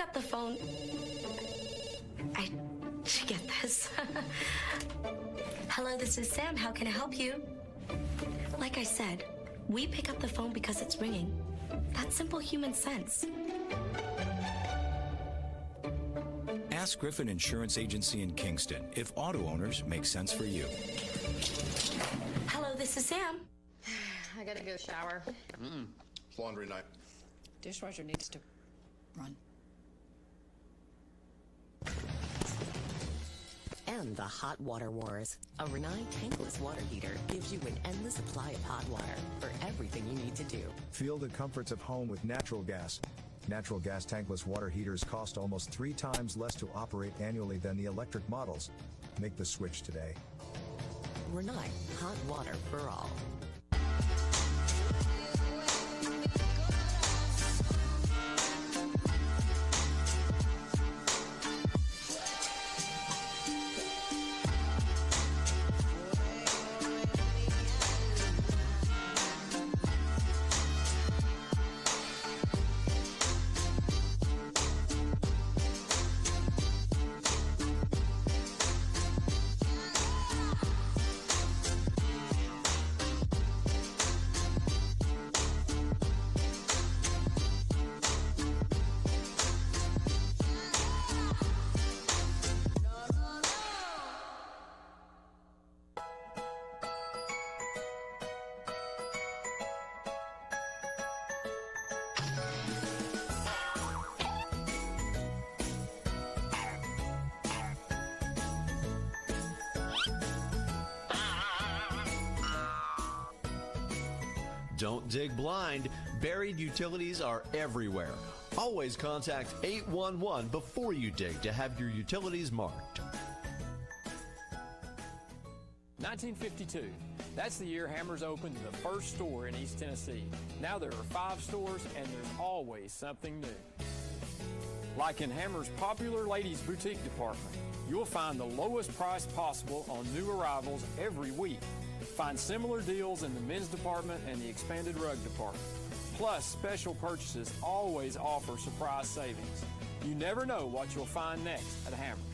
up the phone. I should get this. Hello, this is Sam. How can I help you? Like I said, we pick up the phone because it's ringing. That's simple human sense. Ask Griffin Insurance Agency in Kingston if auto owners make sense for you. Hello, this is Sam. I gotta go shower. It's laundry night. Dishwasher needs to run. And the hot water wars. A Renai tankless water heater gives you an endless supply of hot water for everything you need to do. Feel the comforts of home with natural gas. Natural gas tankless water heaters cost almost 3 times less to operate annually than the electric models. Make the switch today. Renai, hot water for all. Don't dig blind. Buried utilities are everywhere. Always contact 811 before you dig to have your utilities marked. 1952. That's the year Hammers opened the first store in East Tennessee. Now there are 5 stores and there's always something new. Like in Hammers' popular ladies boutique department, you'll find the lowest price possible on new arrivals every week. Find similar deals in the men's department and the expanded rug department. Plus, special purchases always offer surprise savings. You never know what you'll find next at Hammers.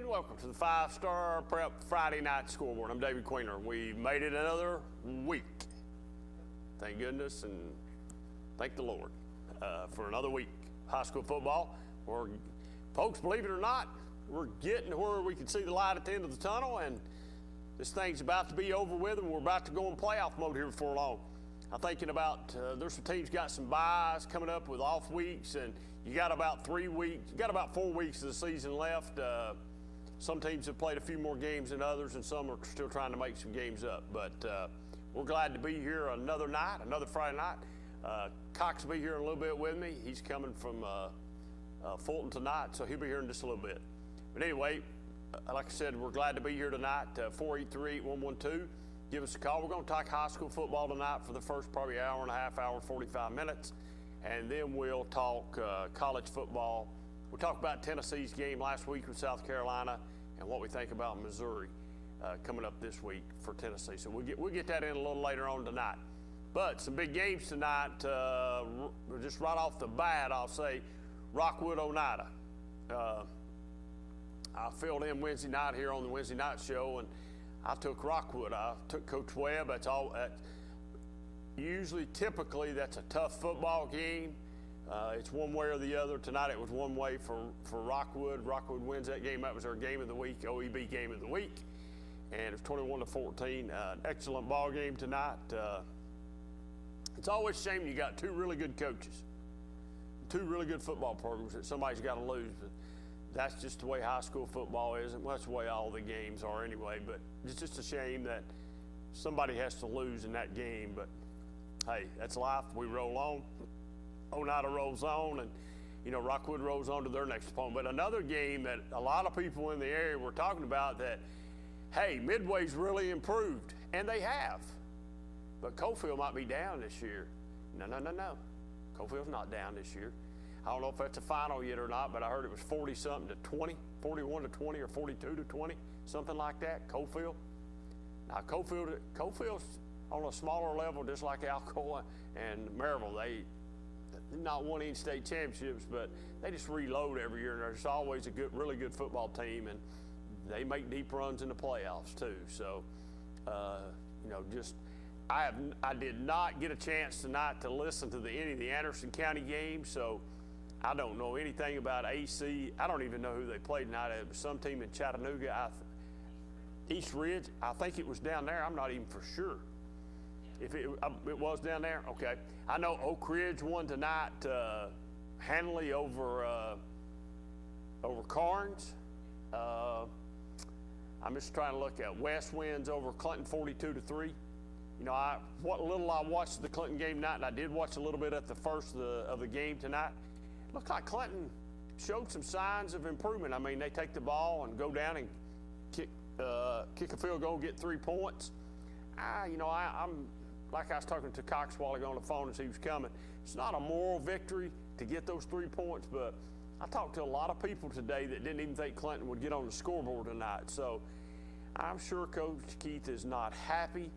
Welcome to the 5-Star Prep Friday Night Scoreboard. I'm David Queener. We made it another week. Thank goodness and thank the Lord for another week. High school football. Folks, believe it or not, we're getting to where we can see the light at the end of the tunnel, and this thing's about to be over with, and we're about to go in playoff mode here before long. I'm thinking about there's some teams got some byes coming up with off weeks, and you got about 3 weeks, you got about 4 weeks of the season left. Some teams have played a few more games than others, and some are still trying to make some games up. But we're glad to be here another night, another Friday night. Cox will be here in a little bit with me. He's coming from Fulton tonight, so he'll be here in just a little bit. But anyway, like I said, we're glad to be here tonight. 483-8112. Give us a call. We're going to talk high school football tonight for the first probably hour and a half, hour 45 minutes. and then we'll talk college football. We'll talk about Tennessee's game last week with South Carolina and what we think about Missouri coming up this week for Tennessee. So we'll get that in a little later on tonight. But some big games tonight. Just right off the bat, I'll say Rockwood, Oneida. I filled in Wednesday night here on the Wednesday night show, and I took Rockwood. I took Coach Webb. Typically, that's a tough football game. It's one way or the other. Tonight it was one way for Rockwood. Rockwood wins that game. That was their game of the week, OEB game of the week. And it was 21-14. Excellent ball game tonight. It's always a shame you got two really good coaches, two really good football programs that somebody's got to lose. But that's just the way high school football is, and that's the way all the games are anyway. But it's just a shame that somebody has to lose in that game. But hey, that's life. We roll on. Oneida rolls on, and Rockwood rolls on to their next opponent. But another game that a lot of people in the area were talking about that, hey, Midway's really improved, and they have. But Coalfield might be down this year. No. Coalfield's not down this year. I don't know if that's a final yet or not, but I heard it was 40-something to 20, 41 to 20, or 42 to 20, something like that. Coalfield. Now Coalfield's on a smaller level, just like Alcoa and Maryville. They not won any state championships, but they just reload every year, and there's always a really good football team, and they make deep runs in the playoffs too. So, I did not get a chance tonight to listen to any of the Anderson County games, so I don't know anything about AC. I don't even know who they played tonight. It was some team in Chattanooga. East Ridge, I think it was down there. I'm not even for sure. If it was down there, okay. I know Oak Ridge won tonight, handily over Carnes. I'm just trying to look at West wins over Clinton 42-3. What little I watched the Clinton game tonight, and I did watch a little bit at the first of the game tonight. Looked like Clinton showed some signs of improvement. I mean, they take the ball and go down and kick a field goal, get 3 points. I'm like I was talking to Cox while ago on the phone as he was coming. It's not a moral victory to get those 3 points, but I talked to a lot of people today that didn't even think Clinton would get on the scoreboard tonight. So I'm sure Coach Keith is not happy,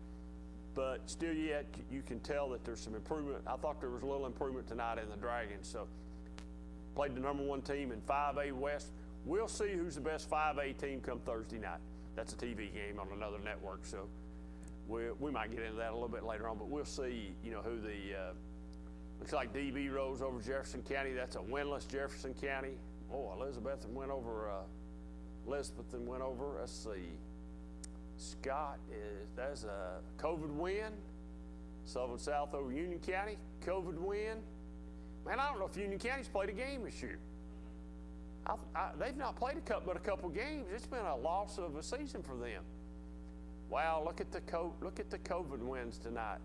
but still yet you can tell that there's some improvement. I thought there was a little improvement tonight in the Dragons. So played the #1 team in 5A West. We'll see who's the best 5A team come Thursday night. That's a TV game on another network, so we might get into that a little bit later on, but we'll see, who the looks like DB rolls over Jefferson County. That's a winless Jefferson County. Oh, Elizabethton went over, let's see. Scott that's a COVID win. Sullivan South over Union County, COVID win. Man, I don't know if Union County's played a game this year. They've not played but a couple games. It's been a loss of a season for them. Wow, look at the COVID wins tonight.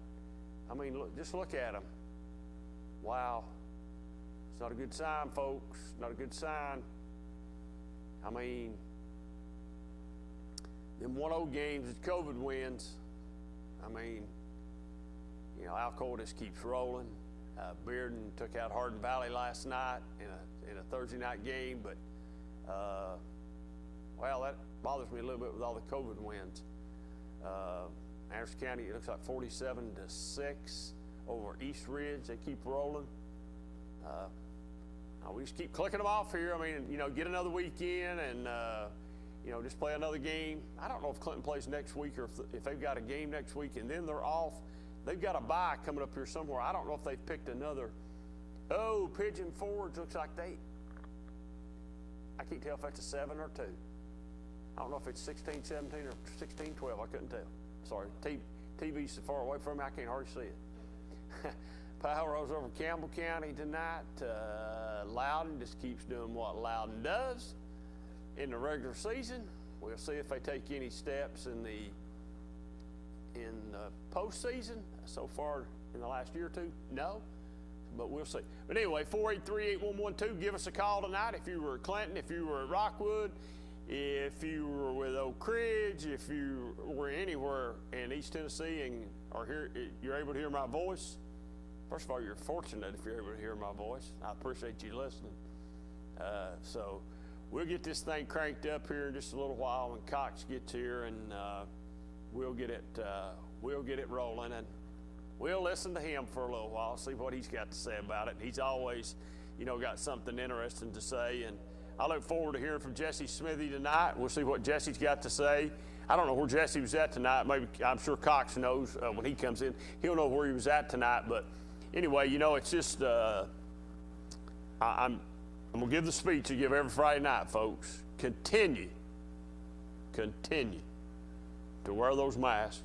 I mean, just look at them. Wow. It's not a good sign, folks. Not a good sign. I mean, them 1-0 games with COVID wins. I mean, Alcoa just keeps rolling. Bearden took out Hardin Valley last night in a Thursday night game, but that bothers me a little bit with all the COVID wins. Anderson County, it looks like 47-6 over East Ridge. They keep rolling. We just keep clicking them off here. I mean, get another week in and, just play another game. I don't know if Clinton plays next week or if they've got a game next week and then they're off. They've got a bye coming up here somewhere. I don't know if they've picked another. Oh, Pigeon Forge looks like I can't tell if that's a 7 or 2. I don't know if it's 16-17 or 16-12. I couldn't tell. Sorry. TV's so far away from me, I can't hardly see it. Powell rolls over Campbell County tonight. Loudon just keeps doing what Loudon does in the regular season. We'll see if they take any steps in the postseason. So far in the last year or two, no. But we'll see. But anyway, 483-8112, give us a call tonight if you were at Clinton, if you were at Rockwood, if you were with Oak Ridge, if you were anywhere in East Tennessee and are here, you're able to hear my voice. First of all, you're fortunate if you're able to hear my voice. I appreciate you listening. So we'll get this thing cranked up here in just a little while when Cox gets here, and we'll get it rolling, and we'll listen to him for a little while, see what he's got to say about it. He's always, got something interesting to say, and I look forward to hearing from Jesse Smithey tonight. We'll see what Jesse's got to say. I don't know where Jesse was at tonight. Maybe I'm sure Cox knows when he comes in. He'll know where he was at tonight. But anyway, it's just I'm going to give the speech I give every Friday night, folks. Continue to wear those masks.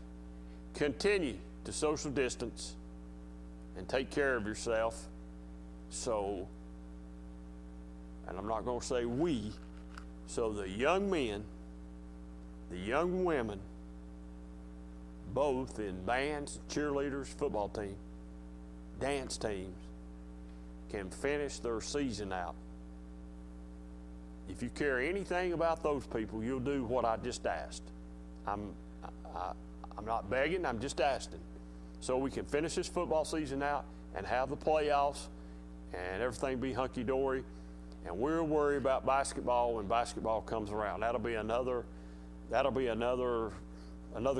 Continue to social distance and take care of yourself. So, and I'm not going to say we, so the young men, the young women, both in bands, cheerleaders, football team, dance teams, can finish their season out. If you care anything about those people, you'll do what I just asked. I'm not begging, I'm just asking. So we can finish this football season out and have the playoffs and everything be hunky-dory. And we'll worry about basketball when basketball comes around. That'll be another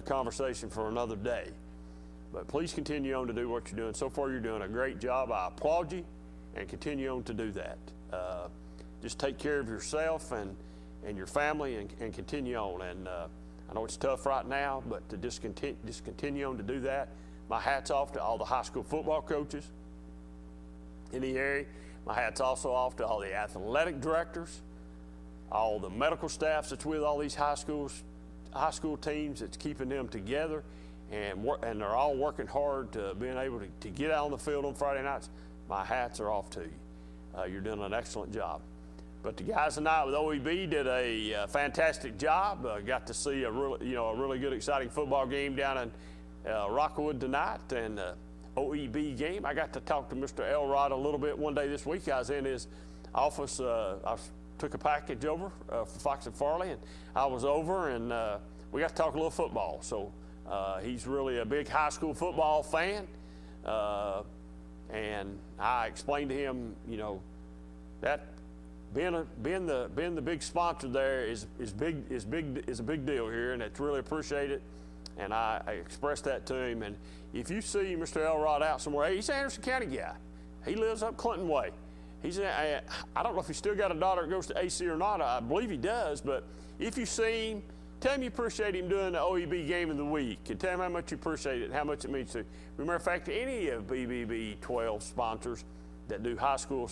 conversation for another day. But please continue on to do what you're doing. So far, you're doing a great job. I applaud you, and continue on to do that. Just take care of yourself and your family, and continue on. And I know it's tough right now, but to just continue on to do that. My hat's off to all the high school football coaches in the area. My hat's also off to all the athletic directors, all the medical staffs that's with all these high school teams that's keeping them together, and they're all working hard to being able to get out on the field on Friday nights. My hats are off to you. You're doing an excellent job. But the guys tonight with OEB did a fantastic job. Got to see a really good, exciting football game down in Rockwood tonight, and OEB game. I got to talk to Mr. Elrod a little bit one day this week. I was in his office. I took a package over for Fox and Farley, and I was over, and we got to talk a little football. So he's really a big high school football fan, and I explained to him, that being the big sponsor there is a big deal here, and it's really appreciated. And I expressed that to him. And if you see Mr. Elrod out somewhere, hey, he's an Anderson County guy. He lives up Clinton Way. I don't know if he's still got a daughter that goes to AC or not. I believe he does. But if you see him, tell him you appreciate him doing the OEB game of the week, and tell him how much you appreciate it and how much it means to you. Remember, in fact, any of BBB 12 sponsors that do high school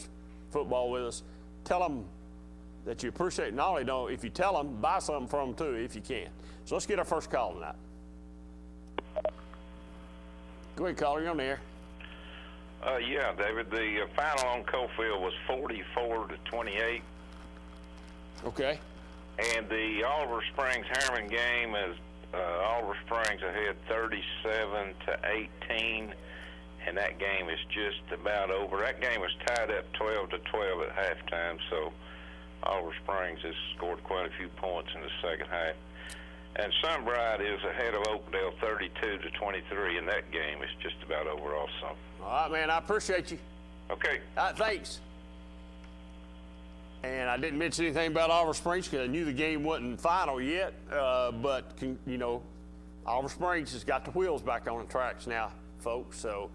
football with us, tell them that you appreciate it. Not only don't, if you tell them, buy something from them too if you can. So let's get our first call tonight. Go ahead, caller. You're on the air. Yeah, David. The final on Coalfield was 44-28. Okay. And the Oliver Springs-Harriman game is Oliver Springs ahead 37-18, and that game is just about over. That game was tied up 12-12 at halftime, so Oliver Springs has scored quite a few points in the second half. And Sunbright is ahead of Oakdale 32-23, and that game is just about over also. All right, man, I appreciate you. Okay. Thanks. And I didn't mention anything about Oliver Springs because I knew the game wasn't final yet, but, Oliver Springs has got the wheels back on the tracks now, folks. So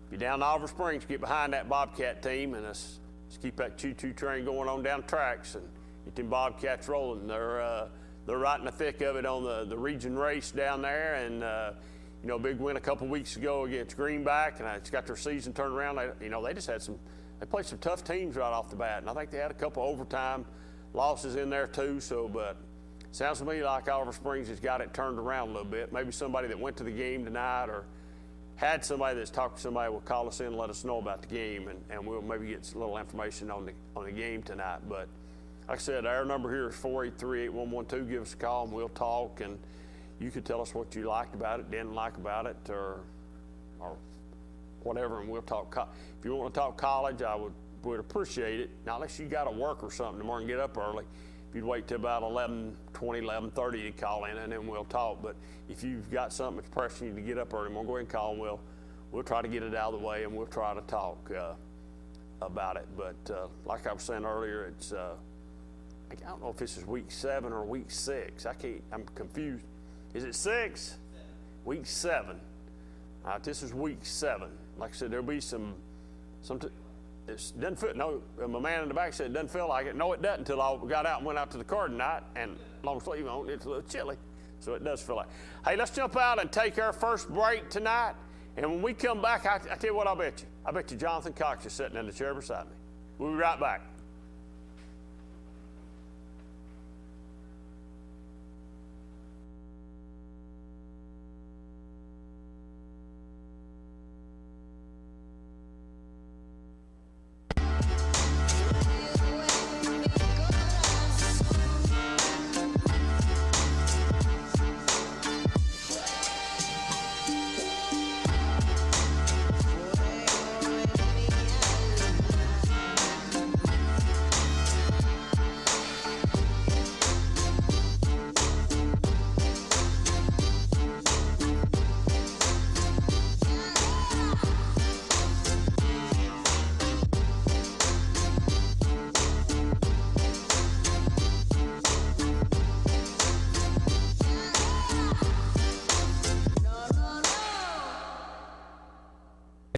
if you're down to Oliver Springs, get behind that Bobcat team, and let's keep that choo-choo train going on down the tracks and get them Bobcats rolling. They're right in the thick of it on the region race down there, and big win a couple weeks ago against Greenback, and it's got their season turned around. They just had they played some tough teams right off the bat, and I think they had a couple overtime losses in there too. So, but it sounds to me like Oliver Springs has got it turned around a little bit. Maybe somebody that went to the game tonight or had somebody that's talked to somebody will call us in and let us know about the game, and we'll maybe get a little information on the game tonight. But like I said, our number here is 483-8112. Give us a call and we'll talk, and you could tell us what you liked about it, didn't like about it, or whatever, and we'll talk. If you want to talk college, I would appreciate it. Not unless you got to work or something tomorrow and get up early. If you'd wait till about 11:20, 11:30 to call in, and then we'll talk. But if you've got something that's pressing you to get up early, we'll go ahead and call, and we'll we'll try to get it out of the way, and we'll try to talk about it. But like I was saying earlier, it's I don't know if this is week 7 or week 6. I'm confused. Is it 6? Week 7. This is week 7. Like I said, there'll be some it doesn't feel, no, my man in the back said it doesn't feel like it. No, it doesn't until I got out and went out to the car tonight, and long sleeve on, it's a little chilly. So it does feel like. Hey, let's jump out and take our first break tonight. And when we come back, I tell you what, I bet you Jonathan Cox is sitting in the chair beside me. We'll be right back.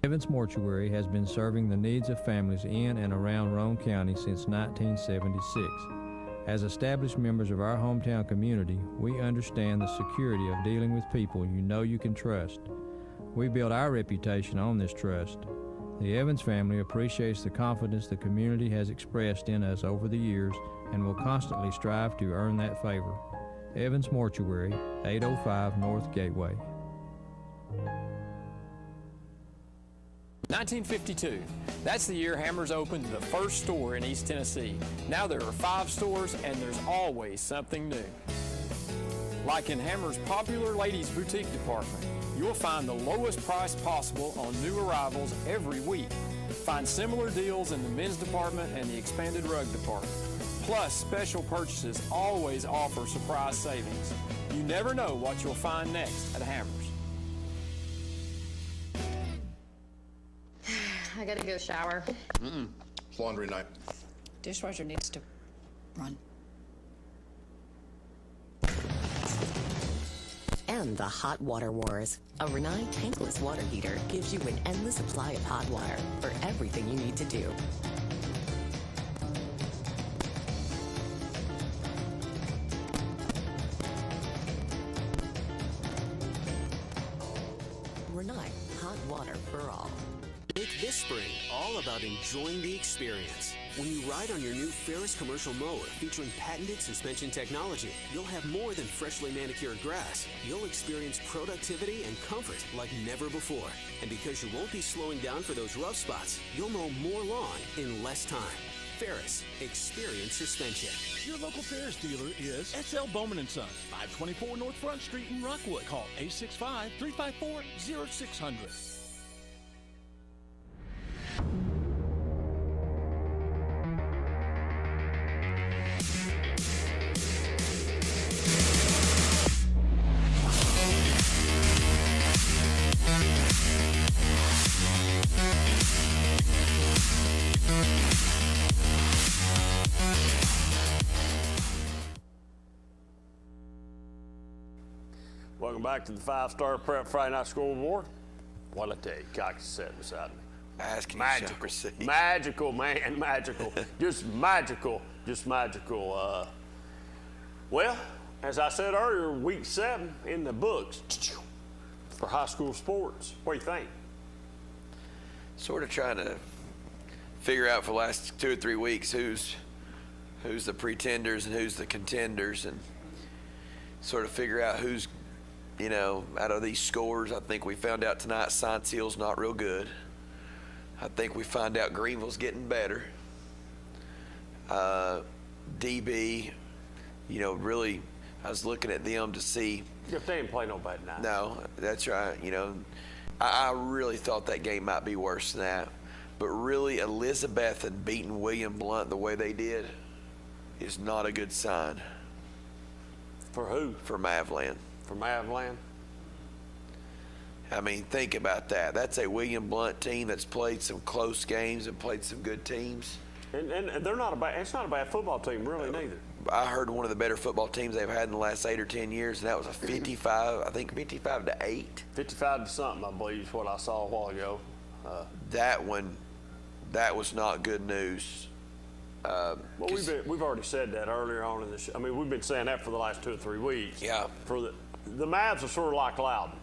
Evans Mortuary has been serving the needs of families in and around Roane County since 1976. As established members of our hometown community, we understand the security of dealing with people you know you can trust. We build our reputation on this trust. The Evans family appreciates the confidence the community has expressed in us over the years and will constantly strive to earn that favor. Evans Mortuary, 805 North Gateway. 1952. That's the year Hammers opened the first store in East Tennessee. Now there are 5 stores, and there's always something new. Like in Hammers' popular ladies' boutique department, you'll find the lowest price possible on new arrivals every week. Find similar deals in the men's department and the expanded rug department. Plus, special purchases always offer surprise savings. You never know what you'll find next at Hammers. I gotta go shower. It's laundry night. Dishwasher needs to run. And the hot water wars. A Renai tankless water heater gives you an endless supply of hot water for everything you need to do. Renai, hot water for all. Make this spring all about enjoying the experience. When you ride on your new Ferris commercial mower featuring patented suspension technology, you'll have more than freshly manicured grass. You'll experience productivity and comfort like never before. And because you won't be slowing down for those rough spots, you'll mow more lawn in less time. Ferris, experience suspension. Your local Ferris dealer is S.L. Bowman & Son, 524 North Front Street in Rockwood. Call 865-354-0600. Welcome back to the 5-Star Prep Friday Night Scoreboard. Well, I tell you, Cox is sitting beside me. Magical, man, magical. Just magical. Well, as I said earlier, week 7 in the books for high school sports. What do you think? Sort of trying to figure out for the last 2 or 3 weeks who's the pretenders and who's the contenders, and sort of figure out who's, out of these scores. I think we found out tonight Science Hill's not real good. I think we find out Greenville's getting better. DB, really, I was looking at them to see. If they didn't play no bad night. No, that's right. I really thought that game might be worse than that. But really, Elizabeth and beating William Blunt the way they did is not a good sign. For who? For Mavlan. For Mavlan? I mean, think about that. That's a William Blount team that's played some close games and played some good teams. And they're not it's not a bad football team, really, neither. I heard one of the better football teams they've had in the last 8 or 10 years, and that was a 55, I think 55-8. 55 to something, I believe, is what I saw a while ago. That was not good news. Well, we've already said that earlier on in the show. I mean, we've been saying that for the last 2 or 3 weeks. Yeah. For the Mavs are sort of like Loudon.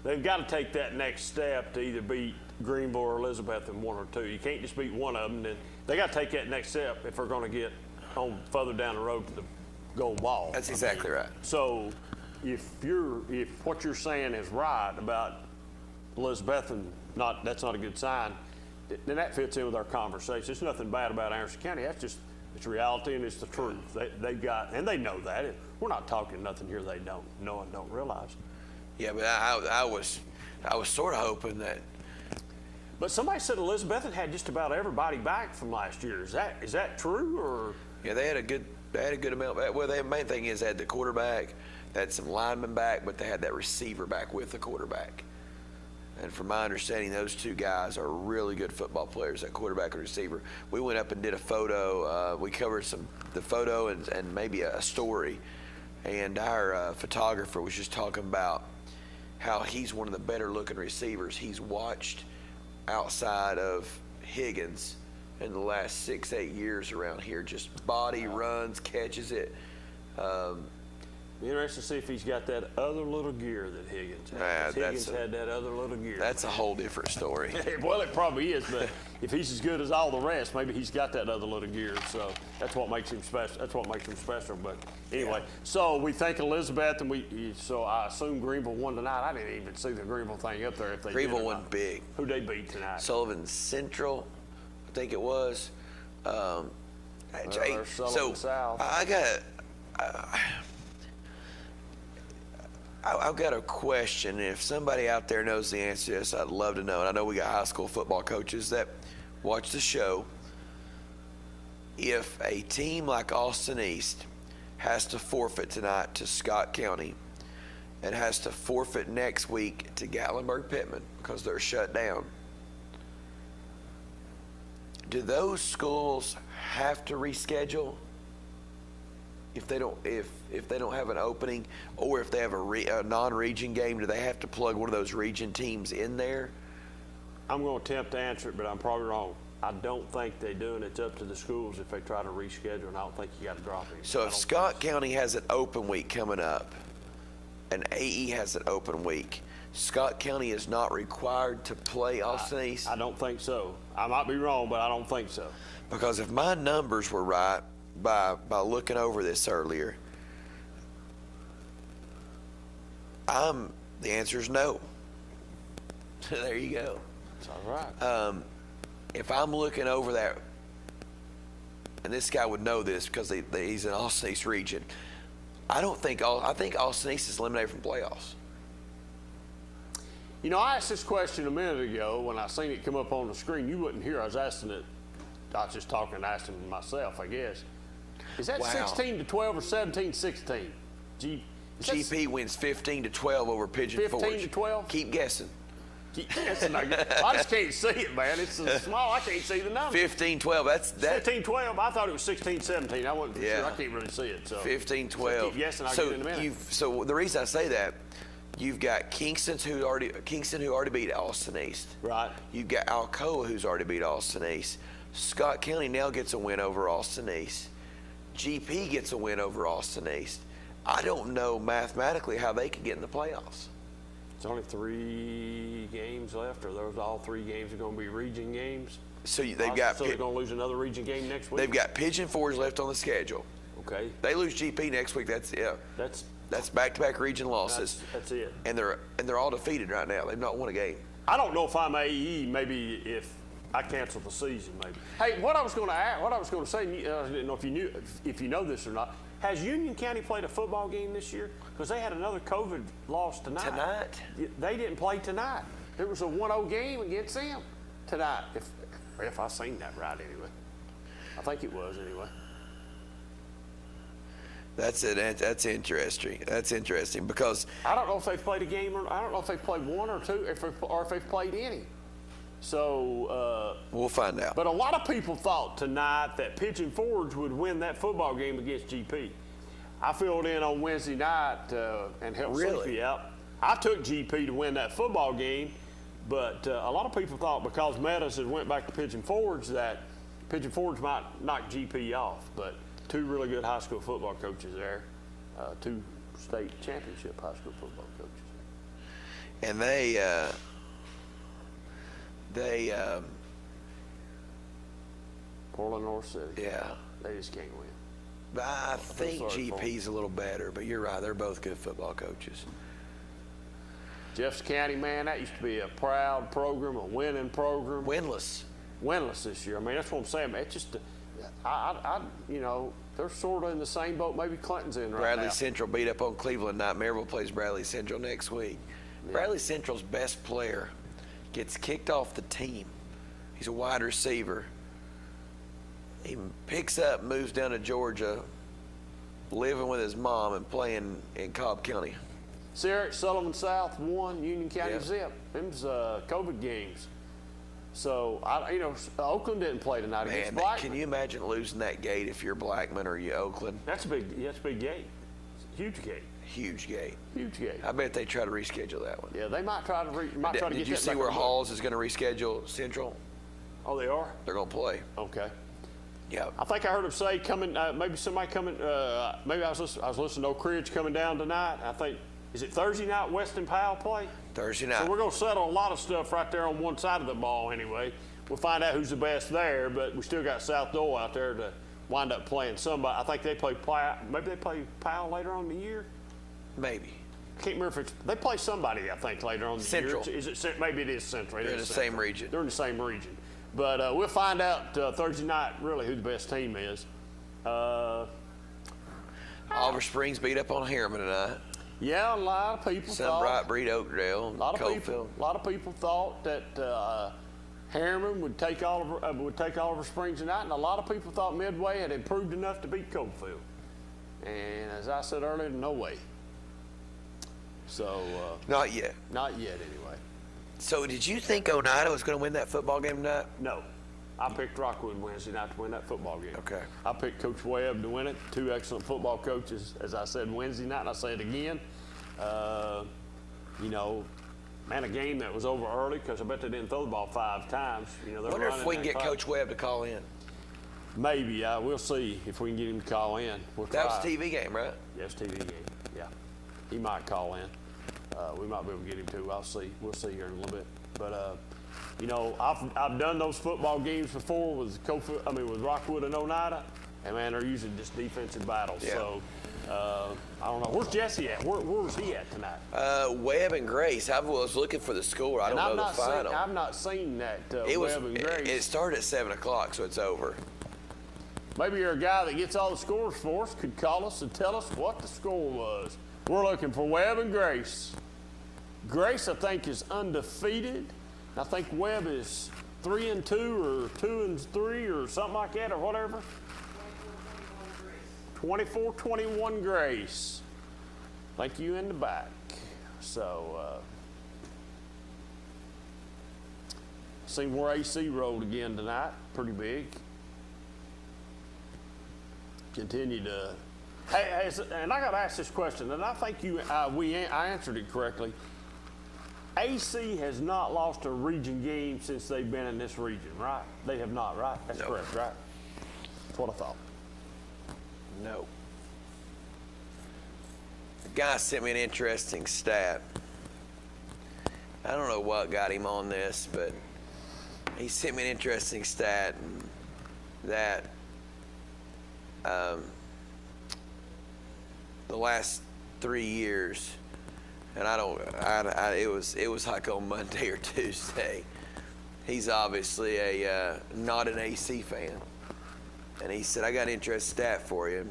They've got to take that next step to either beat Greenville or Elizabeth in 1 or 2. You can't just beat one of them. Then they got to take that next step if they're going to get on further down the road to the gold ball. That's exactly right. So if what you're saying is right about Elizabeth and that's not a good sign, then that fits in with our conversation. There's nothing bad about Anderson County. That's just it's reality and it's the truth. They've got, and they know that. We're not talking nothing here they don't know and don't realize. Yeah, but I was sort of hoping that. But somebody said Elizabeth had just about everybody back from last year. Is that true or? Yeah, they had a good amount back. Well, the main thing is they had the quarterback, they had some linemen back, but they had that receiver back with the quarterback. And from my understanding, those two guys are really good football players, that quarterback and receiver. We went up and did a photo. We covered the photo and maybe a story. And our photographer was just talking about how he's one of the better looking receivers he's watched outside of Higgins in the last 6-8 years around here. Just body runs, catches it. Be interesting to see if he's got that other little gear that Higgins had. Higgins had that other little gear. That's a whole different story. Well, it probably is, but if he's as good as all the rest, maybe he's got that other little gear. So that's what makes him special. That's what makes him special. But anyway, so we thank Elizabeth, and so I assume Greenville won tonight. I didn't even see the Greenville thing up there. If they Greenville won big. Who they beat tonight? Sullivan Central, I think it was. Sullivan South. I've got a question. If somebody out there knows the answer to this, I'd love to know. And I know we got high school football coaches that watch the show. If a team like Austin East has to forfeit tonight to Scott County and has to forfeit next week to Gatlinburg-Pittman because they're shut down, do those schools have to reschedule? If they don't have an opening, or if they have a non-region game, do they have to plug one of those region teams in there? I'm going to attempt to answer it, but I'm probably wrong. I don't think they do, and it's up to the schools if they try to reschedule, and I don't think you got to drop it. So if Scott County has an open week coming up, and AE has an open week, Scott County is not required to play Austin East? I don't think so. I might be wrong, but I don't think so. Because if my numbers were right, by looking over this earlier, the answer is no. There you go. That's all right. If I'm looking over that, and this guy would know this because he's in Austin East region, I think Austin East is eliminated from playoffs. You know, I asked this question a minute ago when I seen it come up on the screen. You wouldn't hear. I was asking it. I was just talking and asking myself, I guess. Is that 16-12 or 17-16? GP wins 15-12 over Pigeon Forge. 15-12? Keep guessing. Keep guessing. I just can't see it, man. It's so small. I can't see the number. 15-12. That's 15-12. I thought it was 16-17. I wasn't sure. I can't really see it. So 15-12. So keep guessing. I'll get it in a minute. So the reason I say that, you've got Kingston who already beat Austin East. Right. You've got Alcoa who's already beat Austin East. Scott County now gets a win over Austin East. GP gets a win over Austin East. I don't know mathematically how they could get in the playoffs. It's only 3 games left, or those all 3 games are going to be region games. So they're going to lose another region game next week. They've got Pigeon Forge left on the schedule. Okay. They lose GP next week. That's back-to-back region losses. That's it. And they're all defeated right now. They've not won a game. I don't know if I'm AE. Maybe if I cancel the season, maybe. Hey, what I was going to say, I didn't know if you know this or not. Has Union County played a football game this year? Because they had another COVID loss tonight. Tonight? They didn't play tonight. There was a 1-0 game against them tonight. If I seen that right, anyway. I think it was anyway. That's it. That's interesting. That's interesting because I don't know if they've played a game or I don't know if they've played one or two, or if they've played any. So we'll find out. But a lot of people thought tonight that Pigeon Forge would win that football game against GP. I filled in on Wednesday night and helped Sleepy out. I took GP to win that football game, but a lot of people thought because Meadows had went back to Pigeon Forge that Pigeon Forge might knock GP off. But two really good high school football coaches there, two state championship high school football coaches. And Portland North City. Yeah. They just can't win. But I think GP's a little better, but you're right. They're both good football coaches. Jefferson County, man, that used to be a proud program, a winning program. Winless this year. I mean, that's what I'm saying. Man. It's just, you know, they're sort of in the same boat maybe Clinton's in right now. Bradley Central beat up on Cleveland tonight. Maryville plays Bradley Central next week. Yeah. Bradley Central's best player gets kicked off the team. He's a wide receiver. He picks up, moves down to Georgia, living with his mom and playing in Cobb County. Sarah, Sullivan South won, Union County Zip. Them's COVID games. So, Oakland didn't play tonight against Blackman. Can you imagine losing that gate if you're Blackman or you Oakland? That's a big gate. Huge gate. Huge gate. Huge gate. I bet they try to reschedule that one. Yeah, they might try to get that back. Did you see where Halls is going to reschedule Central? Oh, they are? They're going to play. Okay. Yeah. I think I heard him say coming. Maybe somebody coming. Maybe I was listening to Oak Ridge coming down tonight. I think is it Thursday night? Weston Powell play. Thursday night. So we're gonna settle a lot of stuff right there on one side of the ball anyway. We'll find out who's the best there, but we still got South Dole out there to wind up playing somebody. I think they play maybe they play Powell later on in the year. Maybe. I can't remember if they play somebody. I think later on in the Central. year. Is it? Maybe it is Central. They're in the same region. They're in the same region. But we'll find out Thursday night really who the best team is. Oliver Springs beat up on Harriman tonight. Yeah, a lot of people thought. Sunbright beat Oakdale. A lot of people thought that Harriman would take Oliver Springs tonight, and a lot of people thought Midway had improved enough to beat Coalfield. And as I said earlier, no way. So not yet. Not yet, anyway. So did you think Oneida was going to win that football game tonight? No. I picked Rockwood Wednesday night to win that football game. Okay. I picked Coach Webb to win it. Two excellent football coaches, as I said Wednesday night, and I say it again. You know, man, a game that was over early because I bet they didn't throw the ball 5 times. You know, I wonder if we can get Coach Webb to call in. Maybe. We'll see if we can get him to call in. That was a TV game, right? Yes, TV game. Yeah. He might call in. We might be able to get him to. I'll see. We'll see here in a little bit. But you know, I've done those football games before with Rockwood and Oneida, and man, they're usually just defensive battles. Yeah. So I don't know. Where's Jesse at? Where's he at tonight? Webb and Grace. I was looking for the score. I don't know the final. I've not seen that. Webb and Grace. It started at 7 o'clock, so it's over. Maybe you're a guy that gets all the scores for us. Could call us and tell us what the score was. We're looking for Webb and Grace. Grace, I think, is undefeated. I think Webb is 3-2 or 2-3 or something like that or whatever. 24-21 Grace. Thank you in the back. So, seen where AC rolled again tonight. Pretty big. Continue to. Hey, and I got to ask this question, and I think I answered it correctly. AC has not lost a region game since they've been in this region, right? They have not, right? That's correct, right? That's what I thought. No. The guy sent me an interesting stat. I don't know what got him on this, but he sent me an interesting stat that the last 3 years, and it was like on Monday or Tuesday. He's obviously not an AC fan. And he said, I got an interesting stat for you.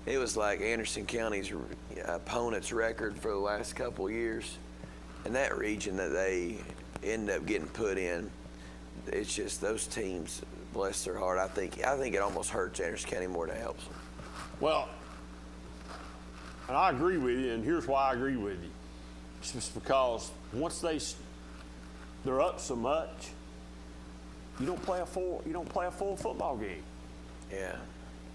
It was like Anderson County's opponent's record for the last couple of years. And that region that they end up getting put in, it's just those teams, bless their heart, I think it almost hurts Anderson County more than it helps them. Well, and I agree with you, and here's why I agree with you. It's just because once they're up so much, you don't play a full football game. Yeah.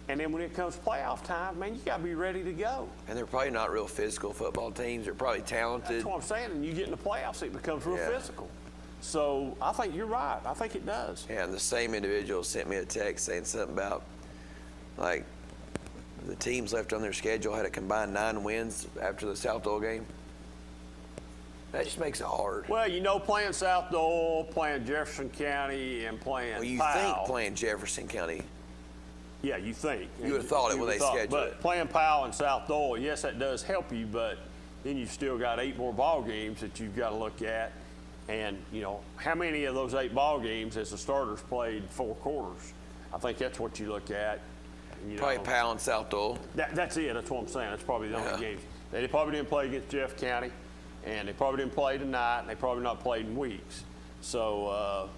And then when it comes playoff time, man, you got to be ready to go. And they're probably not real physical football teams. They're probably talented. That's what I'm saying. And you get in the playoffs, it becomes real physical. So I think you're right. I think it does. Yeah, and the same individual sent me a text saying something about, like, the teams left on their schedule had a combined 9 wins after the South Dole game. That just makes it hard. Well, you know, playing South Dole, playing Jefferson County, and playing Well, you Powell, think playing Jefferson County. Yeah, you think. You would have thought it when they scheduled but it. Playing Powell and South Dole, yes, that does help you, but then you've still got 8 more ball games that you've got to look at. And, you know, how many of those 8 ball games has the starters played 4 quarters? I think that's what you look at. You Probably know, Powell and South Dole. That's it. That's what I'm saying. That's probably the only games. They probably didn't play against Jeff County, and they probably didn't play tonight, and they probably not played in weeks. So,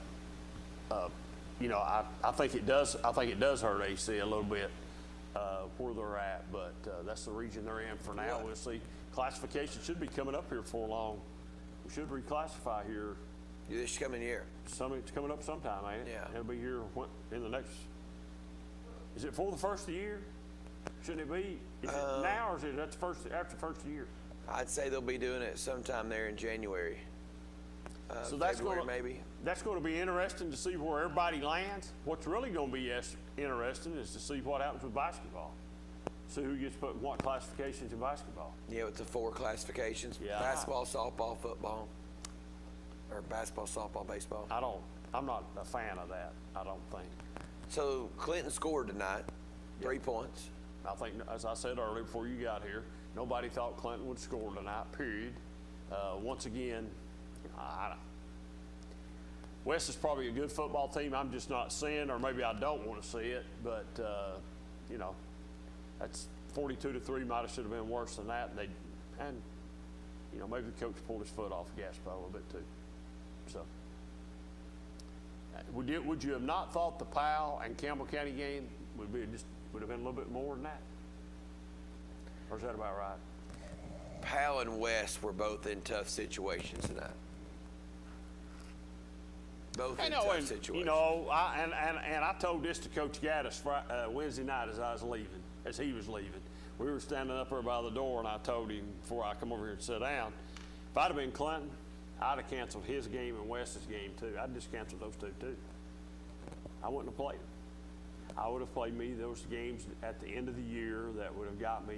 you know, I think it does. I think it does hurt AC a little bit where they're at, but that's the region they're in for now. We'll see. Classification should be coming up here before long. We should reclassify here. This coming year. It's coming up sometime, ain't it? Yeah. It'll be here in the next. Is it for the first of the year? Shouldn't it be? Is it now, or is it after the first of the year? I'd say they'll be doing it sometime there in January. So that's February, going maybe. That's going to be interesting to see where everybody lands. What's really going to be interesting is to see what happens with basketball. See who gets put in what classifications in basketball. Yeah, with the 4 classifications: basketball, softball, football, or basketball, softball, baseball. I'm not a fan of that. I don't think. So Clinton scored tonight, 3 points. I think, as I said earlier before you got here, nobody thought Clinton would score tonight, period. Once again, West is probably a good football team. I'm just not seeing, or maybe I don't want to see it. But, you know, that's 42-3 might have should have been worse than that. And you know, maybe the coach pulled his foot off the gas pedal a little bit too. So, would you have not thought the Powell and Campbell County game would have been a little bit more than that? Or is that about right? Powell and West were both in tough situations tonight. Both in tough situations. You know, I told this to Coach Gaddis Wednesday night as he was leaving. We were standing up there by the door, and I told him before I come over here and sit down, if I'd have been Clinton, I'd have canceled his game and West's game too. I'd just canceled those 2 too. I wouldn't have played them. I would have played me those games at the end of the year that would have got me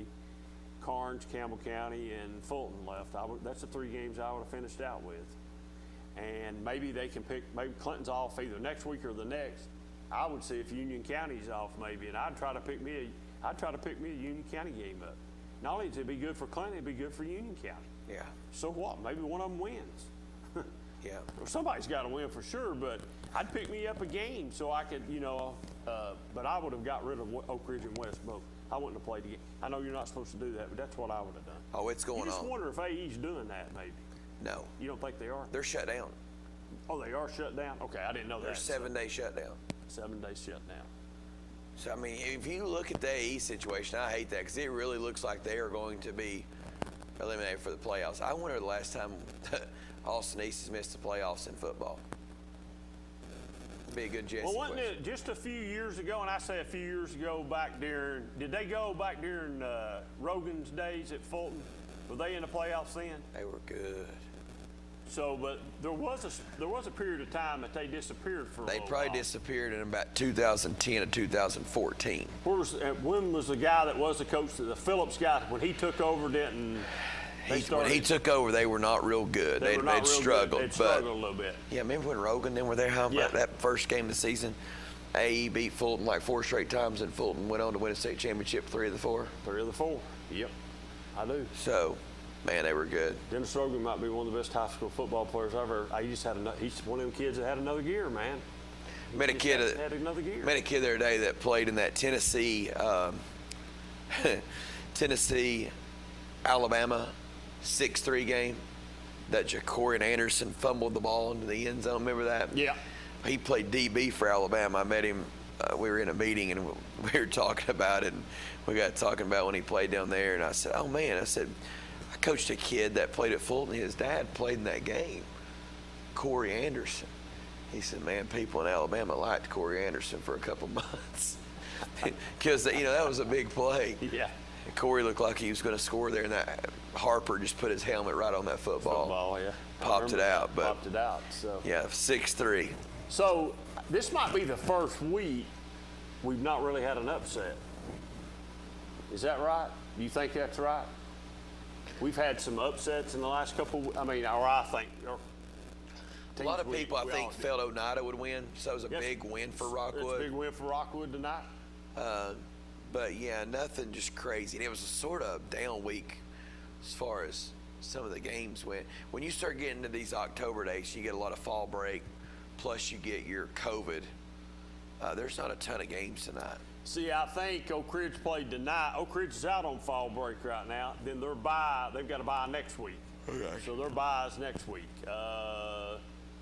Carnes, Campbell County, and Fulton left. That's the 3 games I would have finished out with. And maybe they can pick, maybe Clinton's off either next week or the next. I would see if Union County's off maybe, and I'd try to pick me a Union County game up. Not only to be good for Clinton, it'd be good for Union County. Yeah. So what? Maybe one of them wins. Yeah. Well, somebody's got to win for sure, but I'd pick me up a game so I could, you know, but I would have got rid of Oak Ridge and West both. I wouldn't have played the game. I know you're not supposed to do that, but that's what I would have done. Oh, it's going on. You just wonder if AE's doing that, maybe. No. You don't think they are? They're shut down. Oh, they are shut down? Okay, I didn't know that. They're 7-day shutdown. 7 days shut down. So, I mean, if you look at the AE situation, I hate that because it really looks like they are going to be eliminated for the playoffs. I wonder the last time Austin East has missed the playoffs in football. It'd be a good Jesse Well, wasn't question. it just a few years ago, and I say a few years ago back during, did they go back during Rogan's days at Fulton? Were they in the playoffs then? They were good. So, but there was a period of time that they disappeared for a They little probably while. disappeared in about 2010 to 2014. When was the guy that was the coach, the Phillips guy, when he took over, didn't they When he took over, they were not real good. They'd struggled. They'd struggled a little bit. Yeah, remember when Rogan then were there? That first game of the season, AE beat Fulton like 4 straight times, and Fulton went on to win a state championship 3 of the 4. 3 of the 4. Yep, I do. So, man, they were good. Dennis Rogan might be one of the best high school football players I've ever. He's one of them kids that had another gear, man. Met a kid had another gear. Met a kid the other day that played in that Tennessee, Alabama 6-3 game that Jacorian Anderson fumbled the ball into the end zone. Remember that? Yeah. He played DB for Alabama. I met him we were in a meeting and we were talking about it, and we got talking about when he played down there, and I said, oh man, I said, I coached a kid that played at Fulton. His dad played in that game, Corey Anderson. He said, man, people in Alabama liked Corey Anderson for a couple months because, that was a big play. Yeah. And Corey looked like he was going to score there, and that Harper just put his helmet right on that football. Yeah. Popped it out. Popped it out. So. Yeah, 6-3. So this might be the first week we've not really had an upset. Is that right? Do you think that's right? We've had some upsets in the last couple. A lot of people, I think, felt Oneida would win, so it was a big win for Rockwood. It's a big win for Rockwood tonight. But yeah, nothing just crazy. And it was a sort of down week as far as some of the games went. When you start getting to these October days, you get a lot of fall break, plus you get your COVID. There's not a ton of games tonight. See, I think Oak Ridge played tonight. Oak Ridge is out on fall break right now. Then they've got to bye next week. Okay. So their bye is next week.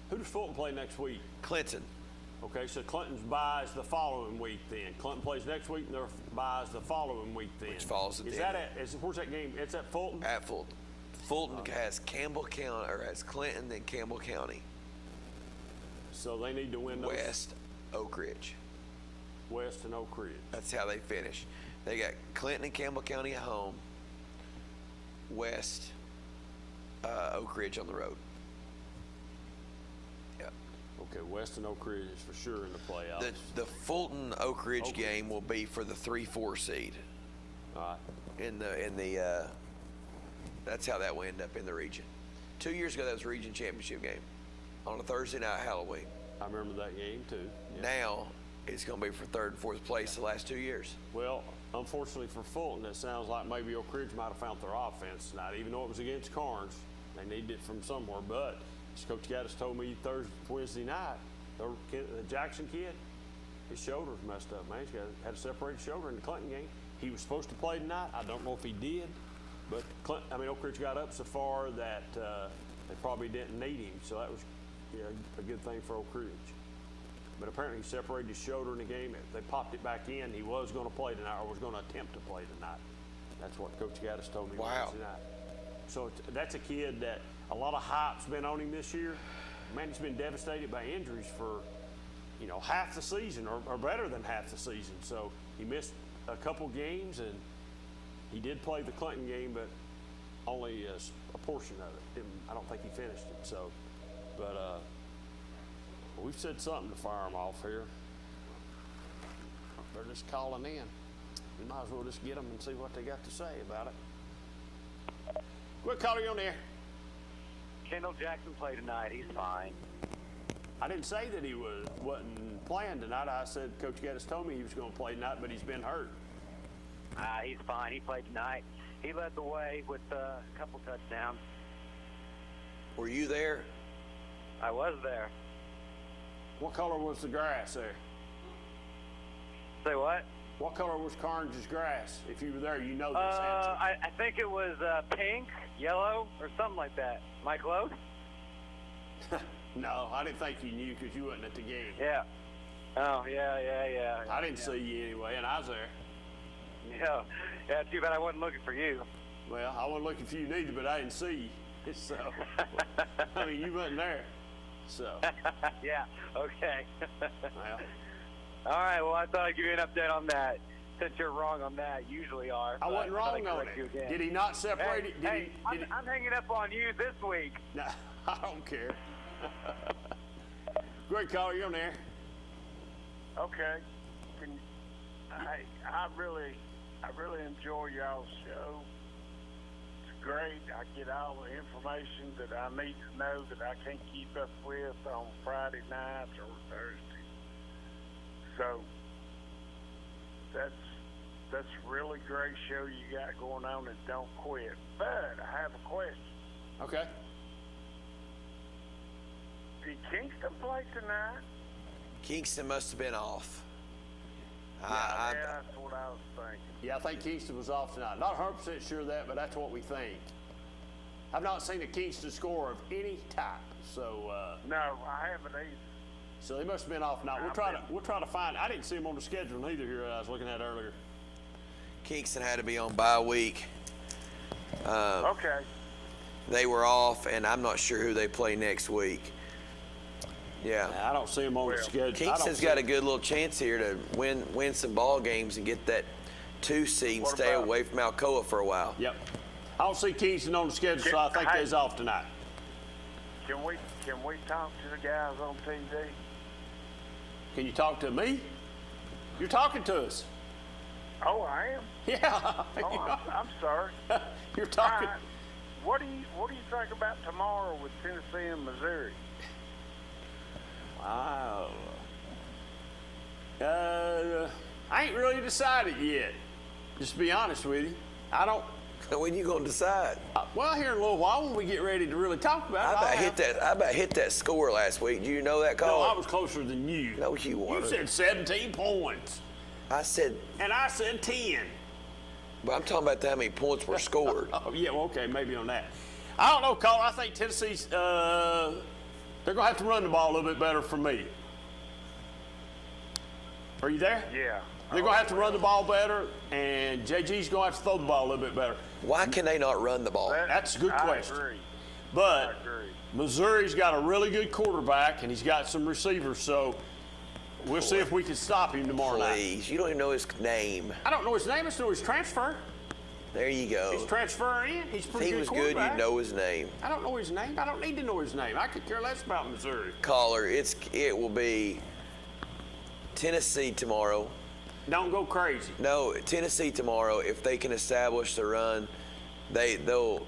Who does Fulton play next week? Clinton. Okay, so Clinton's bye is the following week then. Clinton plays next week, and their bye is the following week then. Which falls at the end. Where's that game? It's at Fulton? At Fulton. Fulton has Campbell County, or has Clinton, then Campbell County. So they need to win those. West Oak Ridge. West and Oak Ridge. That's how they finish. They got Clinton and Campbell County at home. West Oak Ridge on the road. Yeah. Okay, West and Oak Ridge is for sure in the playoffs. The Fulton Oak Ridge game will be for the 3-4 seed. All right. That's how that will end up in the region. 2 years ago, that was a region championship game on a Thursday night Halloween. I remember that game too. Yeah. Now it's going to be for 3rd and 4th place the last 2 years. Well, unfortunately for Fulton, it sounds like maybe Oak Ridge might have found their offense tonight, even though it was against Carnes. They needed it from somewhere, but as Coach Gaddis told me Wednesday night, the Jackson kid, his shoulder's messed up, man. He's had a separated shoulder in the Clinton game. He was supposed to play tonight. I don't know if he did, but Oak Ridge got up so far that they probably didn't need him, so that was a good thing for Oak Ridge. But apparently he separated his shoulder in the game. If they popped it back in, he was going to play tonight, or was going to attempt to play tonight. That's what Coach Gaddis told me Wednesday night. So that's a kid that a lot of hype's been on him this year. Man, he's been devastated by injuries for, half the season or better than half the season. So he missed a couple games, and he did play the Clinton game, but only a portion of it. I don't think he finished it. So, but we've said something to fire them off here. They're just calling in. We might as well just get them and see what they got to say about it. What caller you on there? Kendall Jackson played tonight. He's fine. I didn't say that he wasn't playing tonight. I said Coach Gaddis told me he was going to play tonight, but he's been hurt. He's fine. He played tonight. He led the way with a couple touchdowns. Were you there? I was there. What color was the grass there? Say what? What color was Carnes' grass? If you were there, you know this answer. I think it was pink, yellow, or something like that. Am I close? No, I didn't think you knew because you wasn't at the game. Yeah. Oh, yeah. I didn't see you anyway, and I was there. Yeah, too bad I wasn't looking for you. Well, I wasn't looking for you neither, but I didn't see you. So, you wasn't there. So. Yeah, okay. Well. All right, well, I thought I'd give you an update on that. Since you're wrong on that, you usually are. I wasn't wrong on it. Did he not separate it? I'm hanging up on you this week. No, I don't care. Great caller, you on there? Okay. I really enjoy y'all's show. It's great. I get all the information that I need to know that I can't keep up with on Friday nights or Thursday. So that's a really great show you got going on, and don't quit. But I have a question. Okay. Did Kingston play tonight? Kingston must have been off. Yeah, that's what I was thinking. Yeah, I think Kingston was off tonight. Not 100% sure of that, but that's what we think. I've not seen a Kingston score of any type, so. No, I haven't either. So they must have been off now. We'll try to find. I didn't see them on the schedule either here. I was looking at earlier. Kingston had to be on bye week. Okay. They were off, and I'm not sure who they play next week. Yeah. I don't see them on the schedule. Kingston's got a good little chance here to win some ball games and get that 2 seed and stay away from Alcoa for a while. Yep. I don't see Kingston on the schedule, so I think they're off tonight. Can we talk to the guys on TV? Can you talk to me? You're talking to us. Oh, I am? Yeah. Oh, I'm sorry. You're talking. Right. What do you think about tomorrow with Tennessee and Missouri? Wow. I ain't really decided yet. Just to be honest with you, I don't. When you gonna decide? Well, here in a little while when we get ready to really talk about it. I about hit that score last week. Do you know that, Colin? No, I was closer than you. No, you weren't. You said 17 points. I said. And I said 10. But I'm talking about how many points were scored. Oh, yeah, well, okay, maybe on that. I don't know, Colin. I think Tennessee's, they're going to have to run the ball a little bit better for me. Are you there? Yeah. They're going to have to run the ball better, and JG's going to have to throw the ball a little bit better. Why can they not run the ball? That's a good question. I agree. But Missouri's got a really good quarterback, and he's got some receivers, so we'll see if we can stop him tomorrow night. Please, you don't even know his name. I don't know his name. I just know his transfer. There you go. He's transferring in. He's pretty if he good was quarterback. good, you'd know his name. I don't know his name. I don't need to know his name. I could care less about Missouri. Caller, it will be Tennessee tomorrow. Don't go crazy. No, Tennessee tomorrow. If they can establish the run, they'll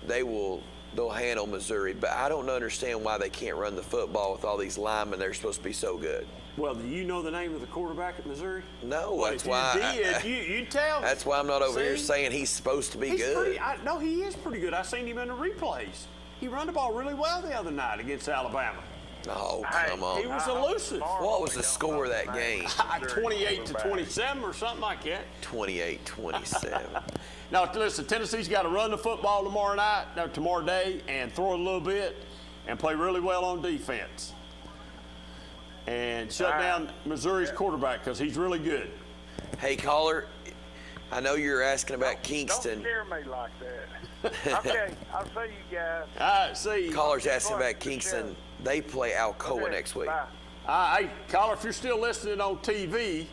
handle Missouri. But I don't understand why they can't run the football with all these linemen. They're supposed to be so good. Well, do you know the name of the quarterback at Missouri? No, well, that's if why. You tell me. That's why I'm not over here saying he's supposed to be good. No, he is pretty good. I seen him in the replays. He run the ball really well the other night against Alabama. Oh, come on. He was elusive. What was the score of that game? 28-27 or something like that. 28-27. Now, listen, Tennessee's got to run the football tomorrow day, and throw it a little bit, and play really well on defense. And shut down Missouri's quarterback because he's really good. Hey, caller, I know you're asking about Kingston. Don't scare me like that. Okay, I'll see you guys. All right, see you. Caller's asking about Kingston. They play Alcoa next week. Bye. Hey, caller, if you're still listening on TV,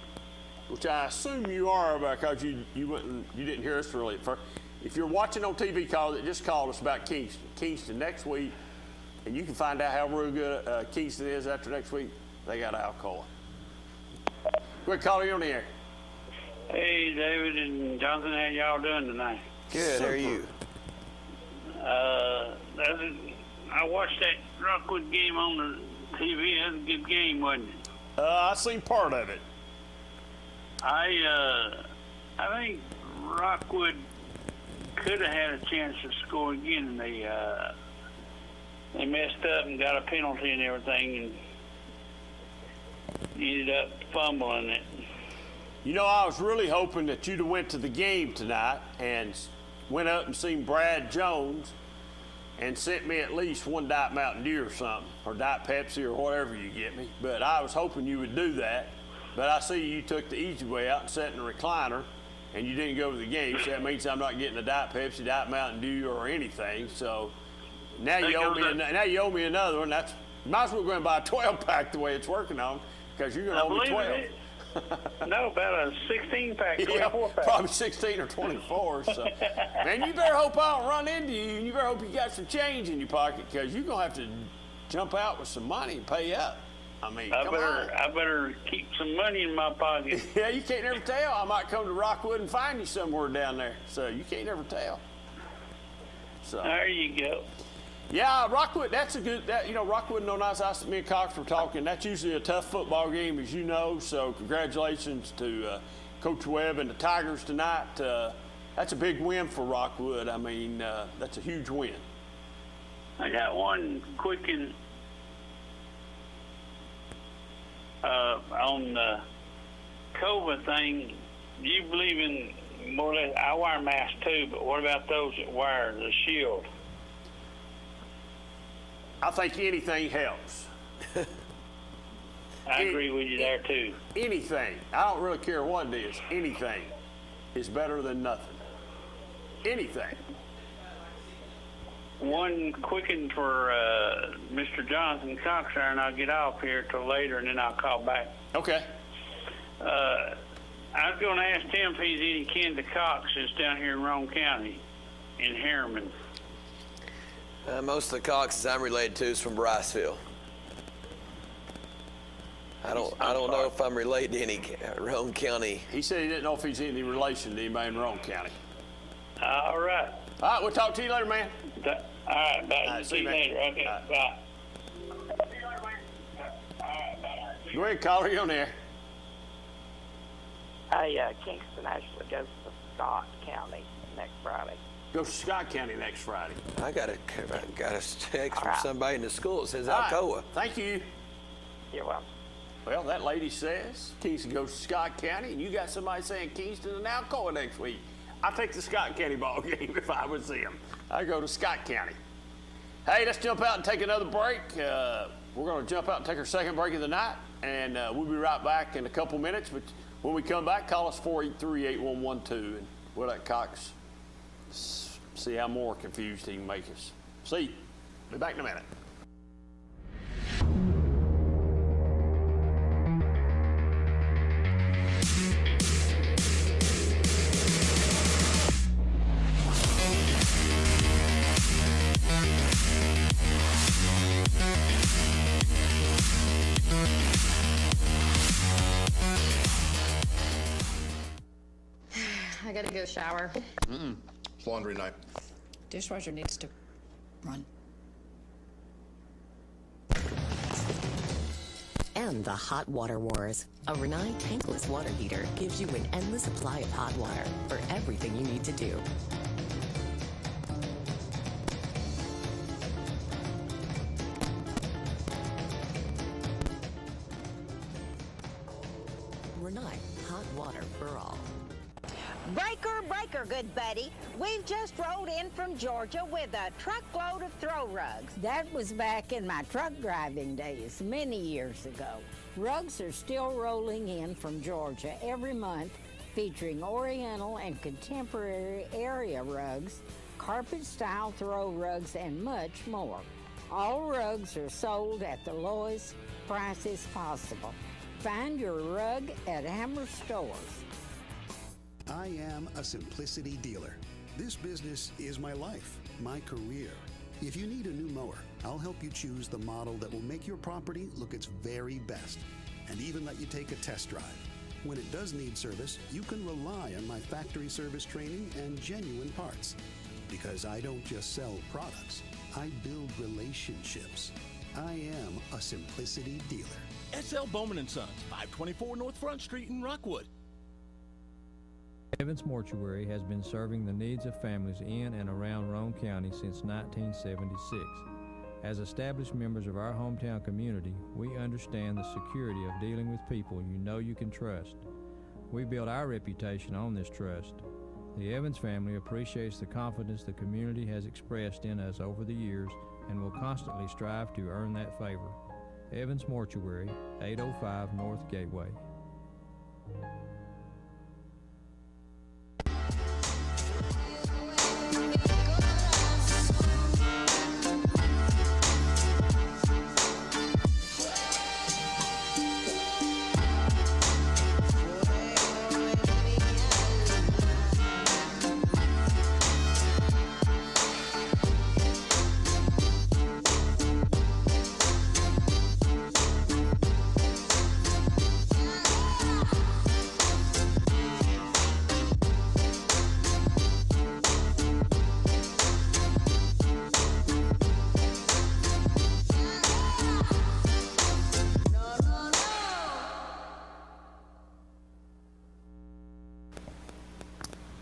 which I assume you are because you didn't hear us really at first. If you're watching on TV, caller, just call us about Kingston next week, and you can find out how real good Kingston is after next week. They got Alcoa. Go ahead, caller, you're on the air. Hey, David and Jonathan, how y'all doing tonight? Good. How are you? I watched that Rockwood game on the TV. That was a good game, wasn't it? I seen part of it. I think Rockwood could have had a chance to score again. They messed up and got a penalty and everything, and ended up fumbling it. You know, I was really hoping that you'd have went to the game tonight and went up and seen Brad Jones and sent me at least one Diet Mountain Dew or something, or Diet Pepsi or whatever you get me. But I was hoping you would do that. But I see you took the easy way out and sat in the recliner, and you didn't go to the game. So that means I'm not getting a Diet Pepsi, Diet Mountain Dew, or anything. So now you owe me another one. You might as well go and buy a 12-pack the way it's working on, because you're going to owe me 12. No, about a 16-pack, 24-pack. Probably 16 or 24. So, man, you better hope I don't run into you, and you better hope you got some change in your pocket, because you're going to have to jump out with some money and pay up. I mean, I better keep some money in my pocket. Yeah, you can't never tell. I might come to Rockwood and find you somewhere down there. So you can't never tell. So there you go. Yeah, Rockwood, that's a good, Rockwood and No Nice. Me and Cox were talking. That's usually a tough football game, as you know. So congratulations to Coach Webb and the Tigers tonight. That's a big win for Rockwood. I mean, that's a huge win. I got one quick on the COVID thing. Do you believe in more or less? I wear masks too, but what about those that wear the shield? I think anything helps. I agree with you there, too. Anything, I don't really care what it is, anything is better than nothing. Anything. One quicken for Mr. Jonathan Cox there, and I'll get off here till later, and then I'll call back. Okay. I was going to ask him if he's any kin to Cox that's down here in Roane County, in Harriman. Most of the Coxes I'm related to is from Bryceville. I don't know if I'm related to any Roane County. He said he didn't know if he's any relation to anybody in Roane County. All right. All right, we'll talk to you later, man. All right, bye. All right, See you later. Okay, bye. Go ahead, caller, you on there. Kingston actually goes to Scott County next Friday. Go to Scott County next Friday. I got a text from somebody in the school that says All right. Alcoa. Thank you. You're welcome. Well, that lady says Kingston goes to Scott County, and you got somebody saying Kingston and Alcoa next week. I'll take the Scott County ball game if I would see them. I go to Scott County. Hey, let's jump out and take another break. We're going to jump out and take our second break of the night, and we'll be right back in a couple minutes. But when we come back, call us 483-8112, and we'll let Cox see how more confused he can make us. See you. Be back in a minute. I gotta go shower. It's laundry night. Dishwasher needs to run. And the hot water wars. A Renai tankless water heater gives you an endless supply of hot water for everything you need to do. Renai, hot water for all. Breaker, breaker, good buddy. We've just rolled in from Georgia with a truckload of throw rugs. That was back in my truck driving days, many years ago. Rugs are still rolling in from Georgia every month, featuring Oriental and contemporary area rugs, carpet-style throw rugs, and much more. All rugs are sold at the lowest prices possible. Find your rug at Hammer Stores. I am a Simplicity dealer. This business is my life, my career. If you need a new mower, I'll help you choose the model that will make your property look its very best, and even let you take a test drive. When it does need service, you can rely on my factory service training and genuine parts. Because I don't just sell products, I build relationships. I am a Simplicity dealer. SL Bowman & Sons, 524 North Front Street in Rockwood. Evans Mortuary has been serving the needs of families in and around Roane County since 1976. As established members of our hometown community, we understand the security of dealing with people you know you can trust. We build our reputation on this trust. The Evans family appreciates the confidence the community has expressed in us over the years and will constantly strive to earn that favor. Evans Mortuary, 805 North Gateway.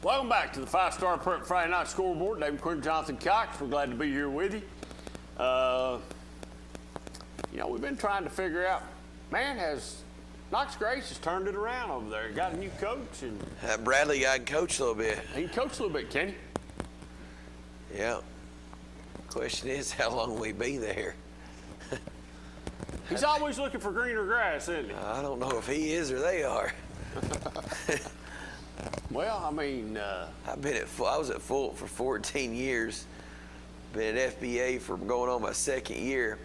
Welcome back to the 5-Star Prep Friday Night Scoreboard. David Quinn, Jonathan Cox. We're glad to be here with you. We've been trying to figure out, man, has Knox Grace has turned it around over there. Got a new coach. And Bradley can coach a little bit. He can coach a little bit, can he? Yeah. Question is, how long will we be there? He's always looking for greener grass, isn't he? I don't know if he is or they are. Well, I mean, I was at Fulton for 14 years. Been at FBA for going on my 2nd year,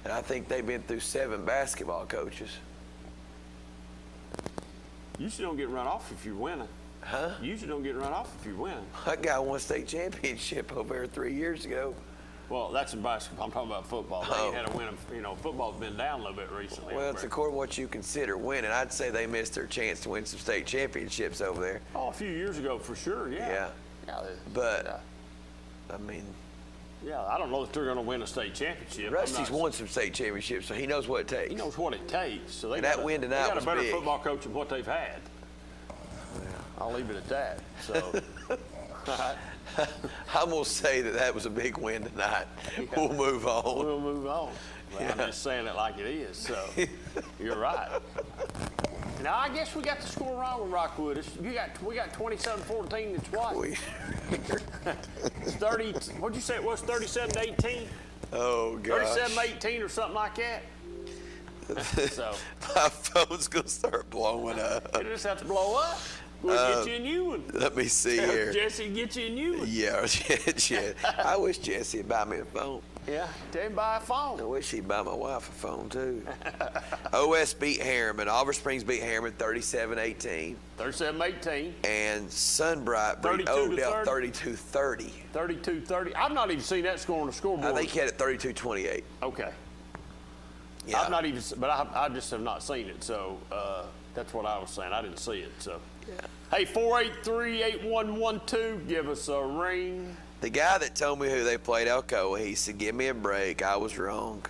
and I think they've been through 7 basketball coaches. You usually don't get run off if you're winning. Huh? You usually don't get run off if you're winning. That guy won a state championship over there 3 years ago. Well, that's in basketball. I'm talking about football. They ain't had a win. You know, football's been down a little bit recently. Well, it's according to what you consider winning. I'd say they missed their chance to win some state championships over there. Oh, a few years ago for sure, yeah. But, I mean... Yeah, I don't know if they're going to win a sate championship. Rusty's won some state championships, so he knows what it takes. He knows what it takes. So they and that win tonight was big. They got a better big. football coach than what they've had. I'll leave it at that. So, I'm going to say that was a big win tonight. Yeah. We'll move on. We'll move on. Well, I'm just saying it like it is, so you're right. Now, I guess we got the score wrong with Rockwood. We got 27-14. It's what? It's 30. What'd you say it was? 37-18. Oh gosh. 37-18 or something like that. So my phone's gonna start blowing up. You just have to blow up. We'll get you a new one. Let me see here. Jesse, get you a new one. Yeah. I wish Jesse would buy me a phone. Yeah, tell him buy a phone. I wish he'd buy my wife a phone, too. OS beat Harriman. Oliver Springs beat Harriman 37-18. 37-18. And Sunbright beat Odell 32-30. 32-30. I've not even seen that score on the scoreboard. I think he had it 32-28. Okay. Yeah. I've not even, but I just have not seen it, so that's what I was saying. I didn't see it, so. Yeah. Hey, 483-8112, give us a ring. The guy that told me who they played, Alcoa, he said, give me a break. I was wrong.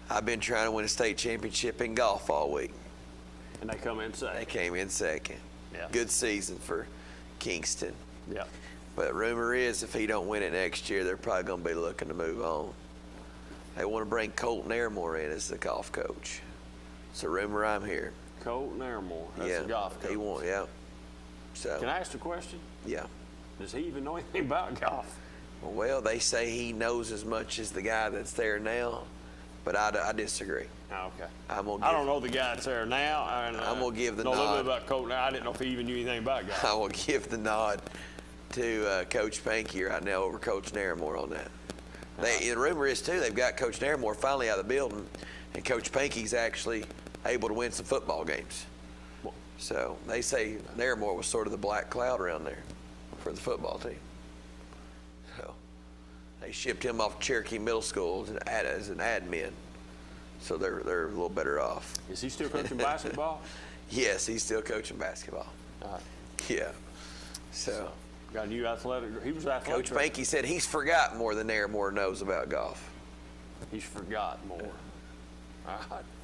I've been trying to win a state championship in golf all week. And they come in second. They came in second. Yeah. Good season for Kingston. Yeah. But rumor is if he don't win it next year, they're probably going to be looking to move on. They want to bring Colton Airmore in as the golf coach. It's a rumor I'm hearing. Colton Airmore, that's the golf coach. He won't, yeah. So. Can I ask a question? Yeah. Does he even know anything about golf? Well, they say he knows as much as the guy that's there now, but I disagree. Oh, okay. I don't know the guy that's there now. I'm going to give the nod. Know a little bit about Colton. I didn't know if he even knew anything about golf. I will give the nod to Coach Pankey right now over Coach Naramore on that. The rumor is, too, they've got Coach Naramore finally out of the building, and Coach Pankey's actually able to win some football games. So they say Naramore was sort of the black cloud around there for the football team. So they shipped him off to Cherokee Middle School as an admin. So they're a little better off. Is he still coaching basketball? Yes, he's still coaching basketball. Yeah. So got a new athletic. He was athletic. Coach Pankey said he's forgotten more than Naramore knows about golf. He's forgotten more.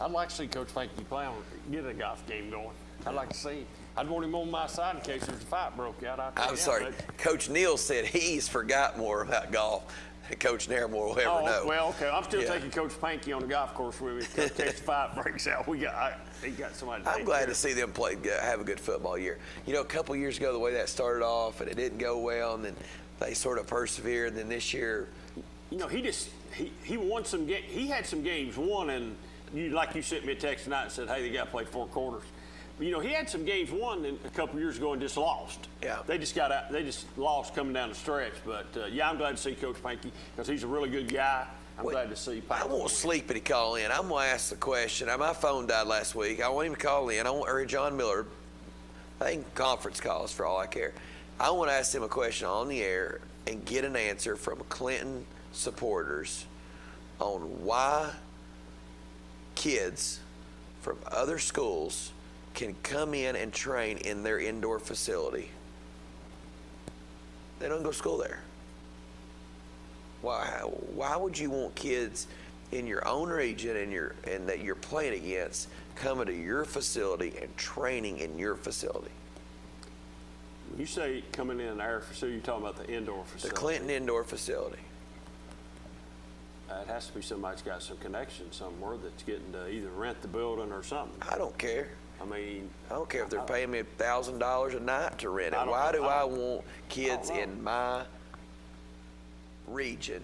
I'd like to see Coach Pankey play get a golf game going. I'd like to see him. I'd want him on my side in case there's a fight broke out. I'm sorry. Coach Neal said he's forgot more about golf than Coach Naramore will ever know. Well, okay. I'm still taking Coach Pankey on the golf course with me in case the fight breaks out. He got somebody to I'm glad to see them have a good football year. You know, a couple years ago, the way that started off, and it didn't go well, and then they sort of persevered, and then this year. You know, he won some games. He had some games won, and like you sent me a text tonight and said, hey, they got to play 4 quarters. But, you know, he had some games won a couple years ago and just lost. Yeah. They just got out. They just lost coming down the stretch. But, yeah, I'm glad to see Coach Pankey because he's a really good guy. I'm glad to see Pankey. I won't sleep when he call in. I'm going to ask the question. My phone died last week. I want him to call in. Or John Miller. I think conference calls for all I care. I want to ask him a question on the air and get an answer from Clinton supporters on why kids from other schools can come in and train in their indoor facility. They don't go to school there. Why would you want kids in your own region and that you're playing against coming to your facility and training in your facility? When you say coming in our facility, you're talking about the indoor facility. The Clinton indoor facility. It has to be somebody that's got some connection somewhere that's getting to either rent the building or something. I don't care. I mean, I don't care if they're paying me $1,000 a night to rent it. Why do I want kids in my region?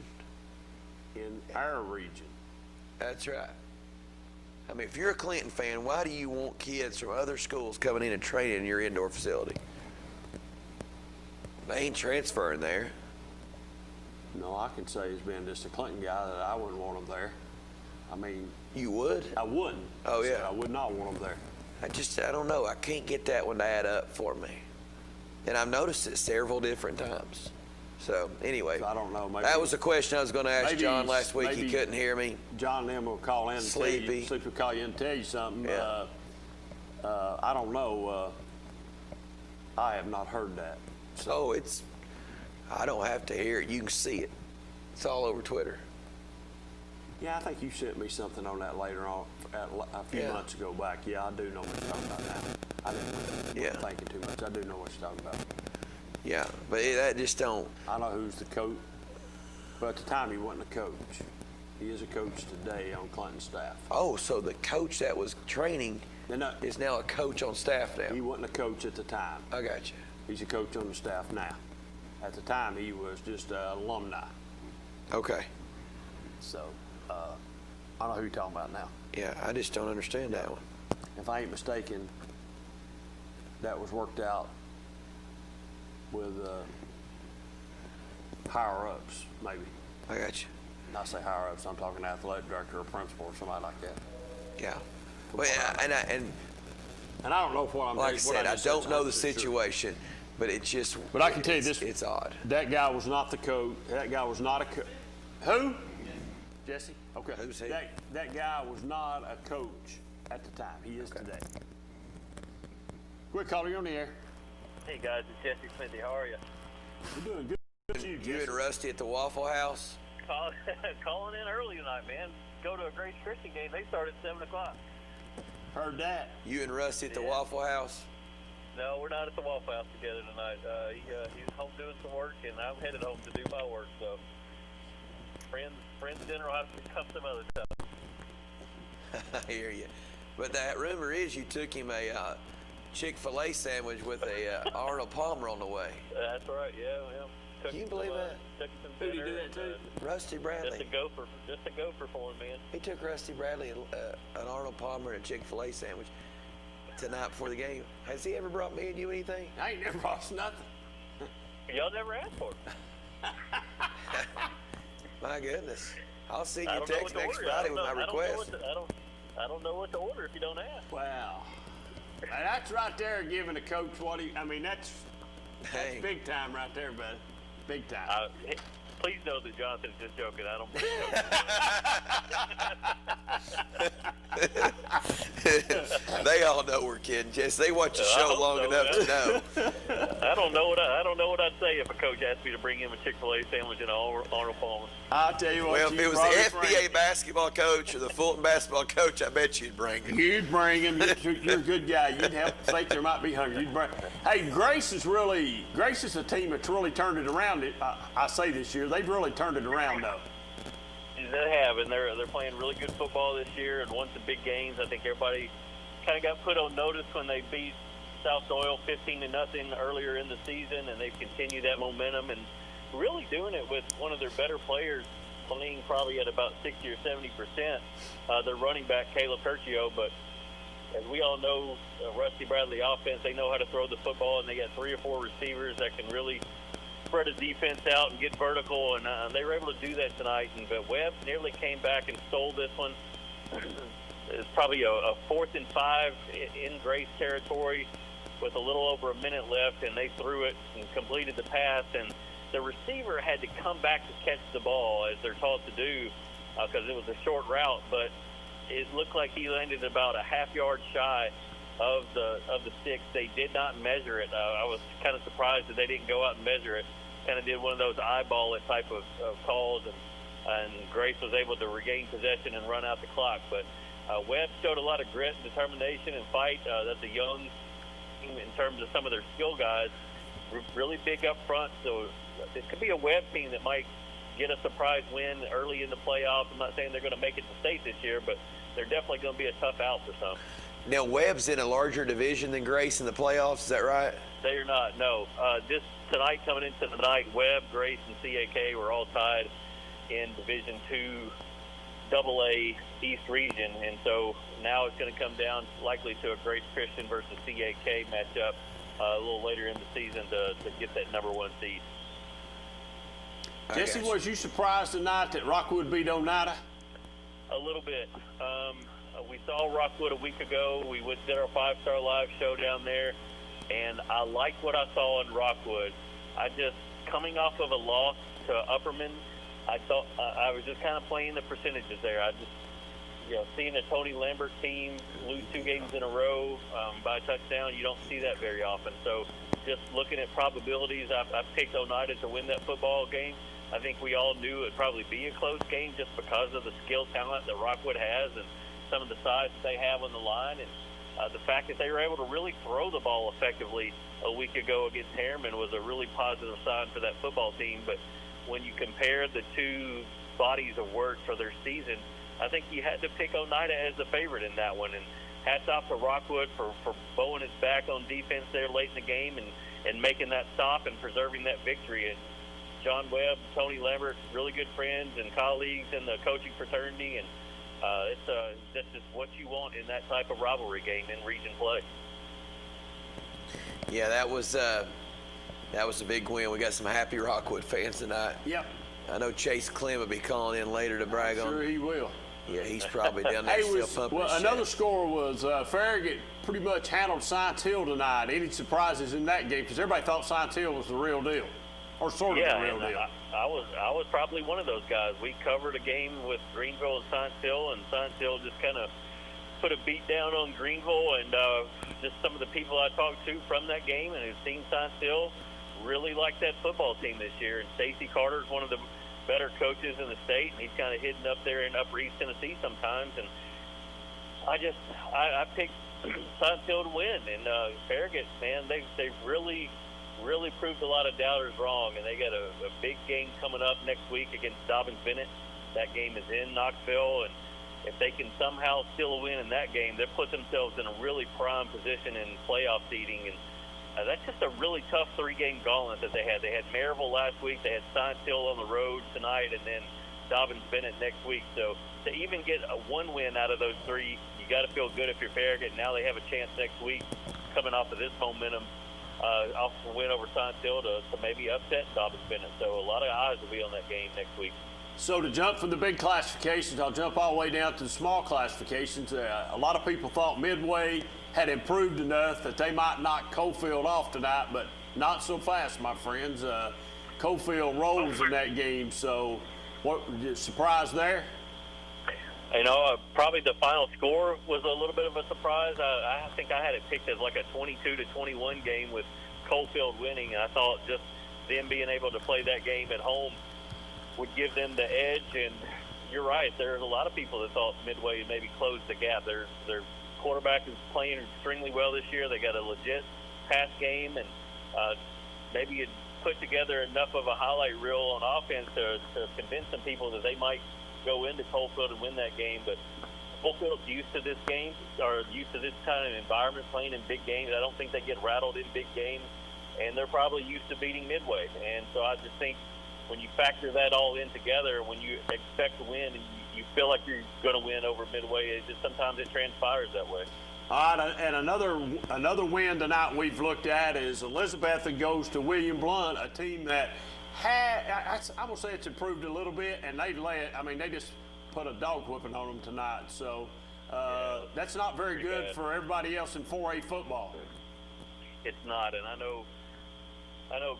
In our region. That's right. I mean, if you're a Clinton fan, why do you want kids from other schools coming in and training in your indoor facility? They ain't transferring there. No, I can say as being just a Clinton guy that I wouldn't want them there. I mean, you would? I wouldn't. Oh yeah. I would not want them there. I don't know. I can't get that one to add up for me. And I've noticed it several different times. So anyway, So I don't know. Maybe, that was a question I was going to ask maybe John last week. maybe He couldn't hear me. John and them will call in. And Sleepy. Sleepy will call you and tell you something. Yeah. I don't know. I have not heard that. So I don't have to hear it. You can see it. It's all over Twitter. Yeah, I think you sent me something on that later on a few months ago back. Yeah, I do know what you're talking about now. I didn't thinking too much. I do know what you're talking about. Yeah, but that just don't. I know who's the coach, but at the time he wasn't a coach. He is a coach today on Clinton staff. Oh, so the coach that was training is now a coach on staff now. He wasn't a coach at the time. I got you. He's a coach on the staff now. At the time, he was just an alumni. Okay. So, I know who you're talking about now. Yeah, I just don't understand that one. If I ain't mistaken, that was worked out with higher-ups, maybe. I got you. I say higher-ups, I'm talking athletic director or principal or somebody like that. Yeah. Well, and I don't know if what I'm like I said, I don't know the situation, but it just. But I can tell you this: it's odd. That guy was not the coach. That guy was not a coach. Who? Jesse. Okay. Who's he? That guy was not a coach at the time. He is today. Quick caller, you're on the air. Hey guys, it's Jesse Smithey. How are you? We're doing good. You and Rusty at the Waffle House? Calling in early tonight, man. Go to a Grace Christian game. They start at 7 o'clock. Heard that. You and Rusty at the Waffle House? No, we're not at the Waffle House together tonight. He's home doing some work, and I'm headed home to do my work. So, friends dinner will have to come some other time. I hear you. But that rumor is you took him a Chick-fil-A sandwich with a Arnold Palmer on the way. That's right. Yeah. Can you believe that? Who did you do that to? Rusty Bradley. Just a gopher for him, man. He took Rusty Bradley an Arnold Palmer and a Chick-fil-A sandwich tonight before the game. Has he ever brought me and you anything? I ain't never brought us nothing. Y'all never asked for it. My goodness. I'll send you a text next Friday with my request. I don't know what to order if you don't ask. Wow. That's right there giving a coach what he, I mean, that's big time right there, buddy. Big time. Please know that Jonathan's just joking. I don't believe They all know we're kidding, Jess. They watch the show long enough to know. I don't know what I'd say if a coach asked me to bring him a Chick-fil-A sandwich and an Arnold Palmer. I'll tell you what. Well, if it was the FBA basketball coach or the Fulton basketball coach, I bet you'd bring him. You'd bring him. You're a good guy. You'd help think there might be hungry. You'd bring. Hey, Grace is a team that's really turned it around. I say this year, they've really turned it around, though. They have, and they're playing really good football this year and won some big games. I think everybody kind of got put on notice when they beat South Doyle 15-0 earlier in the season, and they've continued that momentum and really doing it with one of their better players playing probably at about 60 or 70%. Their running back, Caleb Curcio, but as we all know, Rusty Bradley offense, they know how to throw the football, and they got 3 or 4 receivers that can really spread a defense out and get vertical, and they were able to do that tonight. But Webb nearly came back and stole this one. It's probably a 4th and 5 in Grace territory with a little over a minute left, and they threw it and completed the pass, and the receiver had to come back to catch the ball as they're taught to do because it was a short route, but it looked like he landed about a half yard shy of the sticks. They did not measure it. I was kind of surprised that they didn't go out and measure it. Kind of did one of those eyeball it type of calls, and Grace was able to regain possession and run out the clock. But Webb showed a lot of grit and determination and fight. That's a young team in terms of some of their skill guys, really big up front. So it could be a Webb team that might get a surprise win early in the playoffs. I'm not saying they're going to make it to state this year, but they're definitely going to be a tough out for some. Now, Webb's in a larger division than Grace in the playoffs, is that right? They are not, no. This tonight, coming into the night, Webb, Grace, and CAK were all tied in Division II AA East region, and so now it's going to come down likely to a Grace Christian versus CAK matchup a little later in the season to get that #1 seed. Jesse, was you surprised tonight that Rockwood beat Oneida? A little bit. We saw Rockwood a week ago. We did our 5-star live show down there, and I liked what I saw in Rockwood. Coming off of a loss to Upperman, I thought I was just kind of playing the percentages there. Seeing a Tony Lambert team lose 2 games in a row by a touchdown, you don't see that very often. So just looking at probabilities, I picked Oneida to win that football game. I think we all knew it would probably be a close game just because of the skill talent that Rockwood has and some of the size that they have on the line. And the fact that they were able to really throw the ball effectively a week ago against Harriman was a really positive sign for that football team. But when you compare the two bodies of work for their season, I think you had to pick Oneida as the favorite in that one. And hats off to Rockwood for bowing its back on defense there late in the game and making that stop and preserving that victory. And John Webb, Tony Lambert, really good friends and colleagues in the coaching fraternity, and that's just what you want in that type of rivalry game in region play. Yeah, that was a big win. We got some happy Rockwood fans tonight. Yep. I know Chase Clem will be calling in later to brag on. Sure he will. Yeah, he's probably down there still pumping. Another score was Farragut pretty much handled Science Hill tonight. Any surprises in that game? Because everybody thought Science Hill was the real deal, or sort of the real deal. I was probably one of those guys. We covered a game with Greenville and Science Hill just kind of put a beat down on Greenville, and just some of the people I talked to from that game and who've seen Science Hill really like that football team this year. And Stacy Carter is one of the better coaches in the state, and he's kind of hidden up there in Upper East Tennessee sometimes. And I picked Science Hill to win. And Farragut, man, they've really proved a lot of doubters wrong, and they got a big game coming up next week against Dobbins Bennett. That game is in Knoxville, and if they can somehow steal a win in that game, they'll put themselves in a really prime position in playoff seeding. And that's just a really tough 3-game gauntlet that they had. They had Maryville last week, they had Science Hill on the road tonight, and then Dobbins Bennett next week. So to even get a 1 win out of those 3, you got to feel good if you're Farragut. Now they have a chance next week, coming off of this momentum, off a win over Science Hill to maybe upset Dobbins Bennett. So a lot of eyes will be on that game next week. So to jump from the big classifications, I'll jump all the way down to the small classifications. A lot of people thought Midway had improved enough that they might knock Cofield off tonight, but not so fast, my friends. Cofield rolls in that game. So what, surprise there? Probably the final score was a little bit of a surprise. I think I had it picked as like a 22-21 game with Cofield winning. I thought just them being able to play that game at home would give them the edge. And you're right, there's a lot of people that thought Midway maybe closed the gap. Their quarterback is playing extremely well this year. They got a legit pass game, and maybe you'd put together enough of a highlight reel on offense to convince some people that they might go into Cofield and win that game. But Cofield's used to this game, or used to this kind of environment, playing in big games. I don't think they get rattled in big games, and they're probably used to beating Midway. And so I just think when you factor that all in together, when you expect to win and you feel like you're going to win over Midway, sometimes it transpires that way. All right, and another win tonight we've looked at is Elizabeth goes to William Blount, a team that I'm going to say it's improved a little bit, and they just put a dog whipping on them tonight. So that's not very good for everybody else in 4A football. It's not, and I know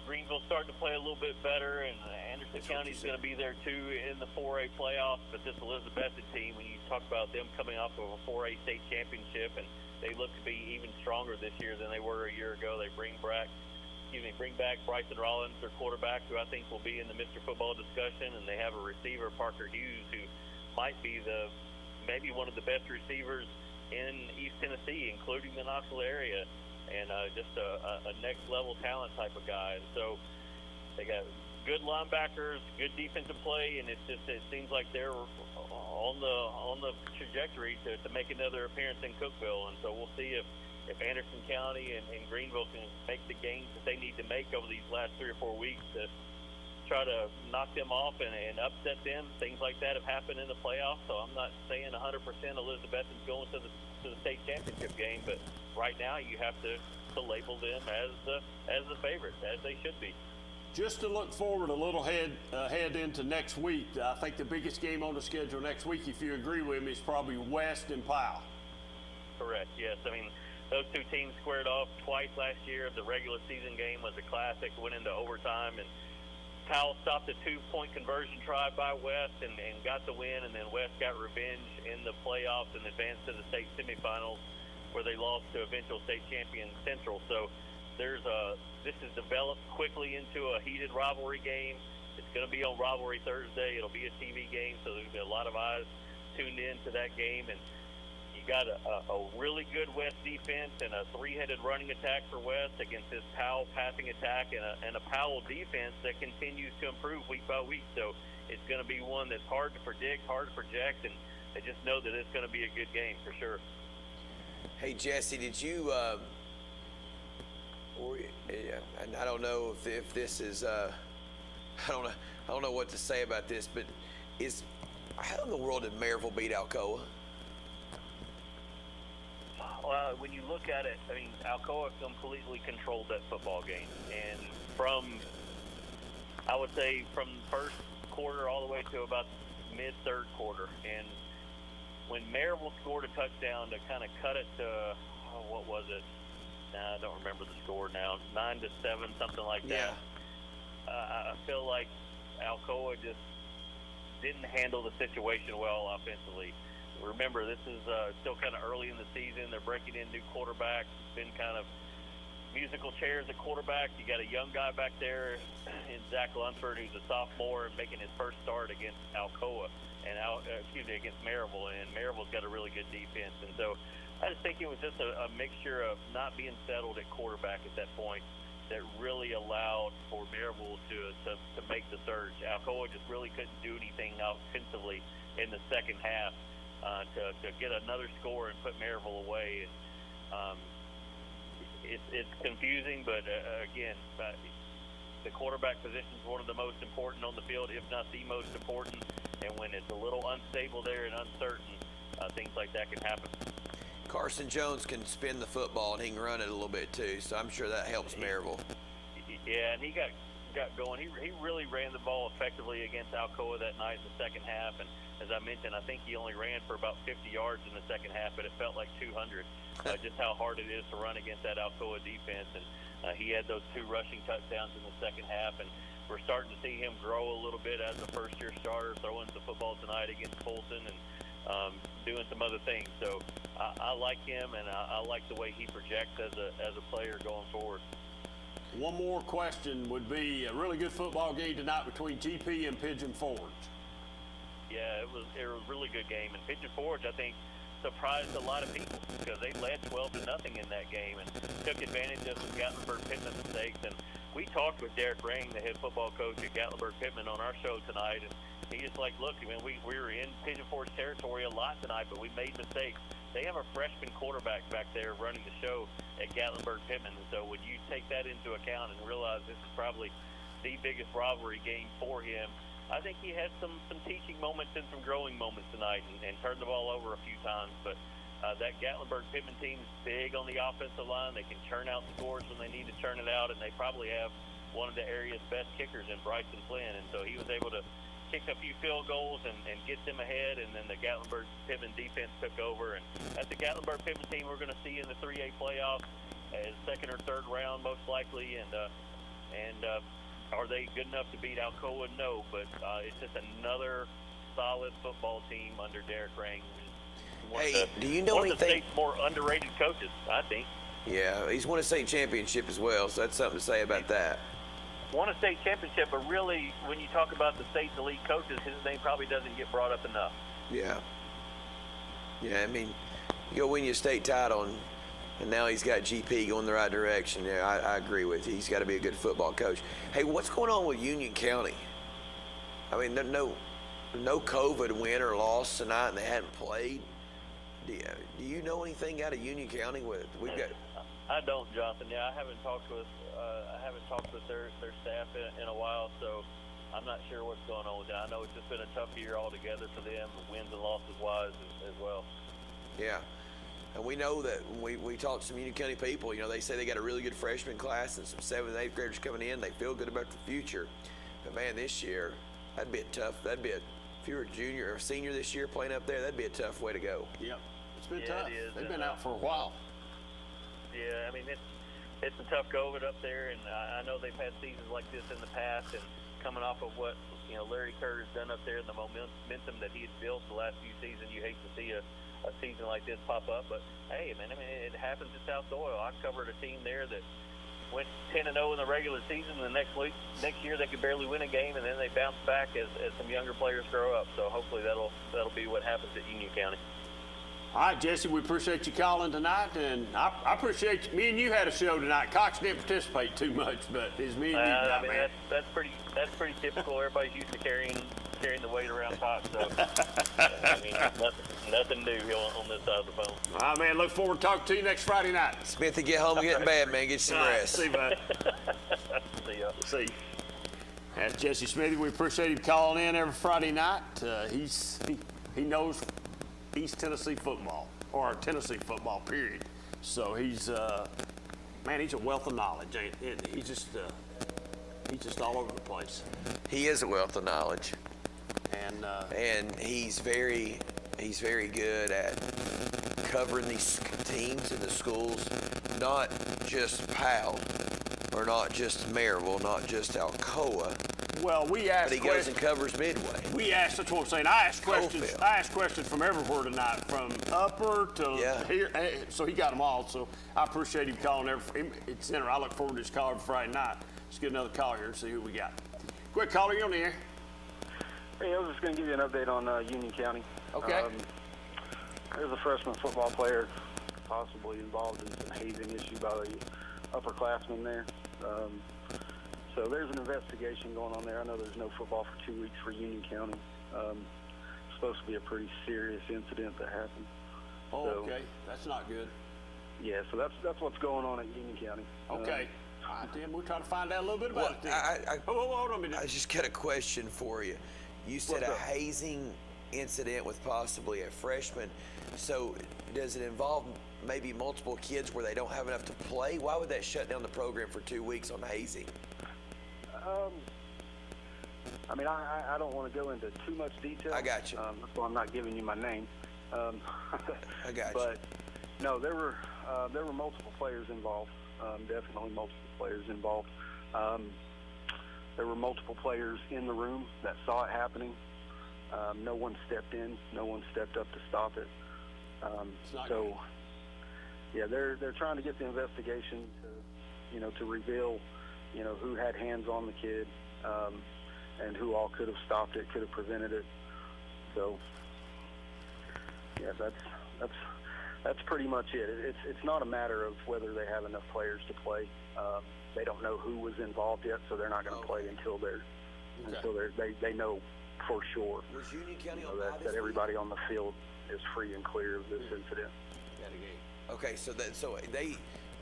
Greenville's starting to play a little bit better, and Anderson County's going to be there too in the 4A playoffs. But this Elizabethan team, when you talk about them coming off of a 4A state championship, and they look to be even stronger this year than they were a year ago. They bring back Bryson Rollins, their quarterback, who I think will be in the Mr. Football discussion, and they have a receiver, Parker Hughes, who might be maybe one of the best receivers in East Tennessee, including the Knoxville area. And just a next-level talent type of guy. And so they got good linebackers, good defensive play, and it seems like they're on the trajectory to make another appearance in Cookeville. And so we'll see if Anderson County and Greenville can make the gains that they need to make over these last 3 or 4 weeks to try to knock them off and upset them. Things like that have happened in the playoffs. So I'm not saying 100% Elizabethton's going to the state championship game, but right now you have to label them as the favorites, as they should be. Just to look forward a little head into next week, I think the biggest game on the schedule next week, if you agree with me, is probably West and Powell. Correct, yes. I mean, those two teams squared off twice last year. The regular season game was a classic, went into overtime, and Powell stopped a 2-point conversion try by West and got the win, and then West got revenge in the playoffs and advanced to the state semifinals where they lost to eventual state champion Central. So this has developed quickly into a heated rivalry game. It's going to be on Rivalry Thursday. It'll be a TV game, so there's going to be a lot of eyes tuned in to that game. And you got a really good West defense and a three-headed running attack for West against this Powell passing attack and a Powell defense that continues to improve week by week. So it's going to be one that's hard to predict, hard to project, and I just know that it's going to be a good game for sure. Hey, Jesse, did you and I don't know if this is I don't know what to say about this, but how in the world did Maryville beat Alcoa? Well, when you look at it, I mean, Alcoa completely controlled that football game, and I would say from the first quarter all the way to about mid-third quarter, and when Maryville scored a touchdown to kind of cut it to what was it? I don't remember the score now. 9-7, something like that. I feel like Alcoa just didn't handle the situation well offensively. Remember, this is still kind of early in the season. They're breaking in new quarterbacks. It's been kind of musical chairs at quarterback. You got a young guy back there in Zach Lunsford, who's a sophomore and making his first start against Alcoa and against Maryville. And Maryville's got a really good defense, and so I just think it was just a mixture of not being settled at quarterback at that point that really allowed for Maryville to make the surge. Alcoa just really couldn't do anything offensively in the second half to get another score and put Maryville away. And, it's confusing, but again, the quarterback position is one of the most important on the field, if not the most important. And when it's a little unstable there and uncertain, things like that can happen. Carson Jones can spin the football and he can run it a little bit too, so I'm sure that helps Maryville. Yeah, and he got going. He really ran the ball effectively against Alcoa that night in the second half, and as I mentioned, I think he only ran for about 50 yards in the second half, but it felt like 200. Just how hard it is to run against that Alcoa defense, and he had those 2 rushing touchdowns in the second half, and we're starting to see him grow a little bit as a first-year starter, throwing the football tonight against Fulton and doing some other things. So I like him, and I like the way he projects as a player going forward. One more question would be a really good football game tonight between GP and Pigeon Forge. Yeah, it was a really good game, and Pigeon Forge, I think, surprised a lot of people because they led 12-0 in that game and took advantage of some Gatlinburg-Pittman mistakes. And we talked with Derek Rang, the head football coach at Gatlinburg-Pittman, on our show tonight, and he's just like, look, I mean, we were in Pigeon Forge territory a lot tonight, but we made mistakes. They have a freshman quarterback back there running the show at Gatlinburg-Pittman, and so when you take that into account and realize this is probably the biggest rivalry game for him, I think he had some teaching moments and some growing moments tonight and turned the ball over a few times. But that Gatlinburg-Pittman team is big on the offensive line. They can churn out scores when they need to churn it out, and they probably have one of the area's best kickers in Bryson Flynn. And so he was able to kick a few field goals and get them ahead, and then the Gatlinburg-Pittman defense took over. And that's the Gatlinburg-Pittman team we're going to see in the 3A playoff as second or third round most likely. And are they good enough to beat Alcoa? No, but it's just another solid football team under Derek Rang. Hey, do you know anything? One of the state's more underrated coaches, I think. Yeah, he's won a state championship as well, so that's something to say about that. Won a state championship, but really, when you talk about the state's elite coaches, his name probably doesn't get brought up enough. Yeah. Yeah, I mean, you go win your state title, and now he's got GP going the right direction. Yeah, I agree with you. He's got to be a good football coach. Hey, what's going on with Union County? I mean, no COVID win or loss tonight, and they hadn't played. Do you know anything out of Union County? We've got. I don't, Jonathan. Yeah, I haven't talked with their staff in a while, so I'm not sure what's going on with that. I know it's just been a tough year altogether for them, wins and losses wise as well. Yeah. And we know that when we talk to some Union County people, you know, they say they got a really good freshman class and some 7th and 8th graders coming in. They feel good about the future. But, man, this year, that'd be if you were a junior or senior this year playing up there, that'd be a tough way to go. Yep. It's been tough. It is. They've been out for a while. Yeah, I mean, it's a tough go of it up there, and I know they've had seasons like this in the past, and coming off of what, you know, Larry Kerr has done up there and the momentum that he had built the last few seasons, you hate to see a season like this pop up. But, hey, man, I mean, it happens at South Doyle. I covered a team there that went 10-0 in the regular season, and the next year they could barely win a game, and then they bounce back as some younger players grow up. So hopefully that'll be what happens at Union County. All right, Jesse, we appreciate you calling tonight, and I appreciate me and you had a show tonight. Cox didn't participate too much, but it's me and you tonight, I mean, man. That's pretty typical. Everybody's used to carrying the weight around Cox, so I mean, nothing new here on this side of the phone. All right, man. Look forward to talking to you next Friday night. Smithy, get home and get in bed, man. Get some rest. See you, bud. See ya. See you. That's Jesse Smithey. We appreciate him calling in every Friday night. He knows East Tennessee football, or Tennessee football, period. So he's he's a wealth of knowledge. He's just all over the place. He is a wealth of knowledge, and he's very good at covering these teams in the schools, not just Powell, or not just Maryville, not just Alcoa. Well, we asked. But he goes and covers Midway. That's what I'm saying. I asked questions from everywhere tonight, from Upper to here. So he got them all. So I appreciate him calling it's center. I look forward to his call every Friday night. Let's get another call here and see who we got. Quick caller, you on the air? Hey, I was just going to give you an update on Union County. Okay. There's a freshman football player possibly involved in some hazing issue by the upperclassmen there. So there's an investigation going on there. I know there's no football for 2 weeks for Union County. It's supposed to be a pretty serious incident that happened. Oh, so, okay. That's not good. Yeah, so that's what's going on at Union County. Okay. All right, Tim, we'll try to find out a little bit about it. Hold on a minute. I just got a question for you. You said a hazing incident with possibly a freshman. So does it involve maybe multiple kids where they don't have enough to play? Why would that shut down the program for 2 weeks on hazing? I mean, I don't want to go into too much detail. I got you. That's why I'm not giving you my name. I got you. But no, there were multiple players involved. Definitely multiple players involved. There were multiple players in the room that saw it happening. No one stepped in. No one stepped up to stop it. So, yeah, they're trying to get the investigation to reveal, who had hands on the kid, and who all could have stopped it, could have prevented it. So, yeah, that's pretty much it. It's not a matter of whether they have enough players to play. They don't know who was involved yet, so they're not going to play until they know for sure. Was Union County on that everybody on the field is free and clear of this incident. Okay,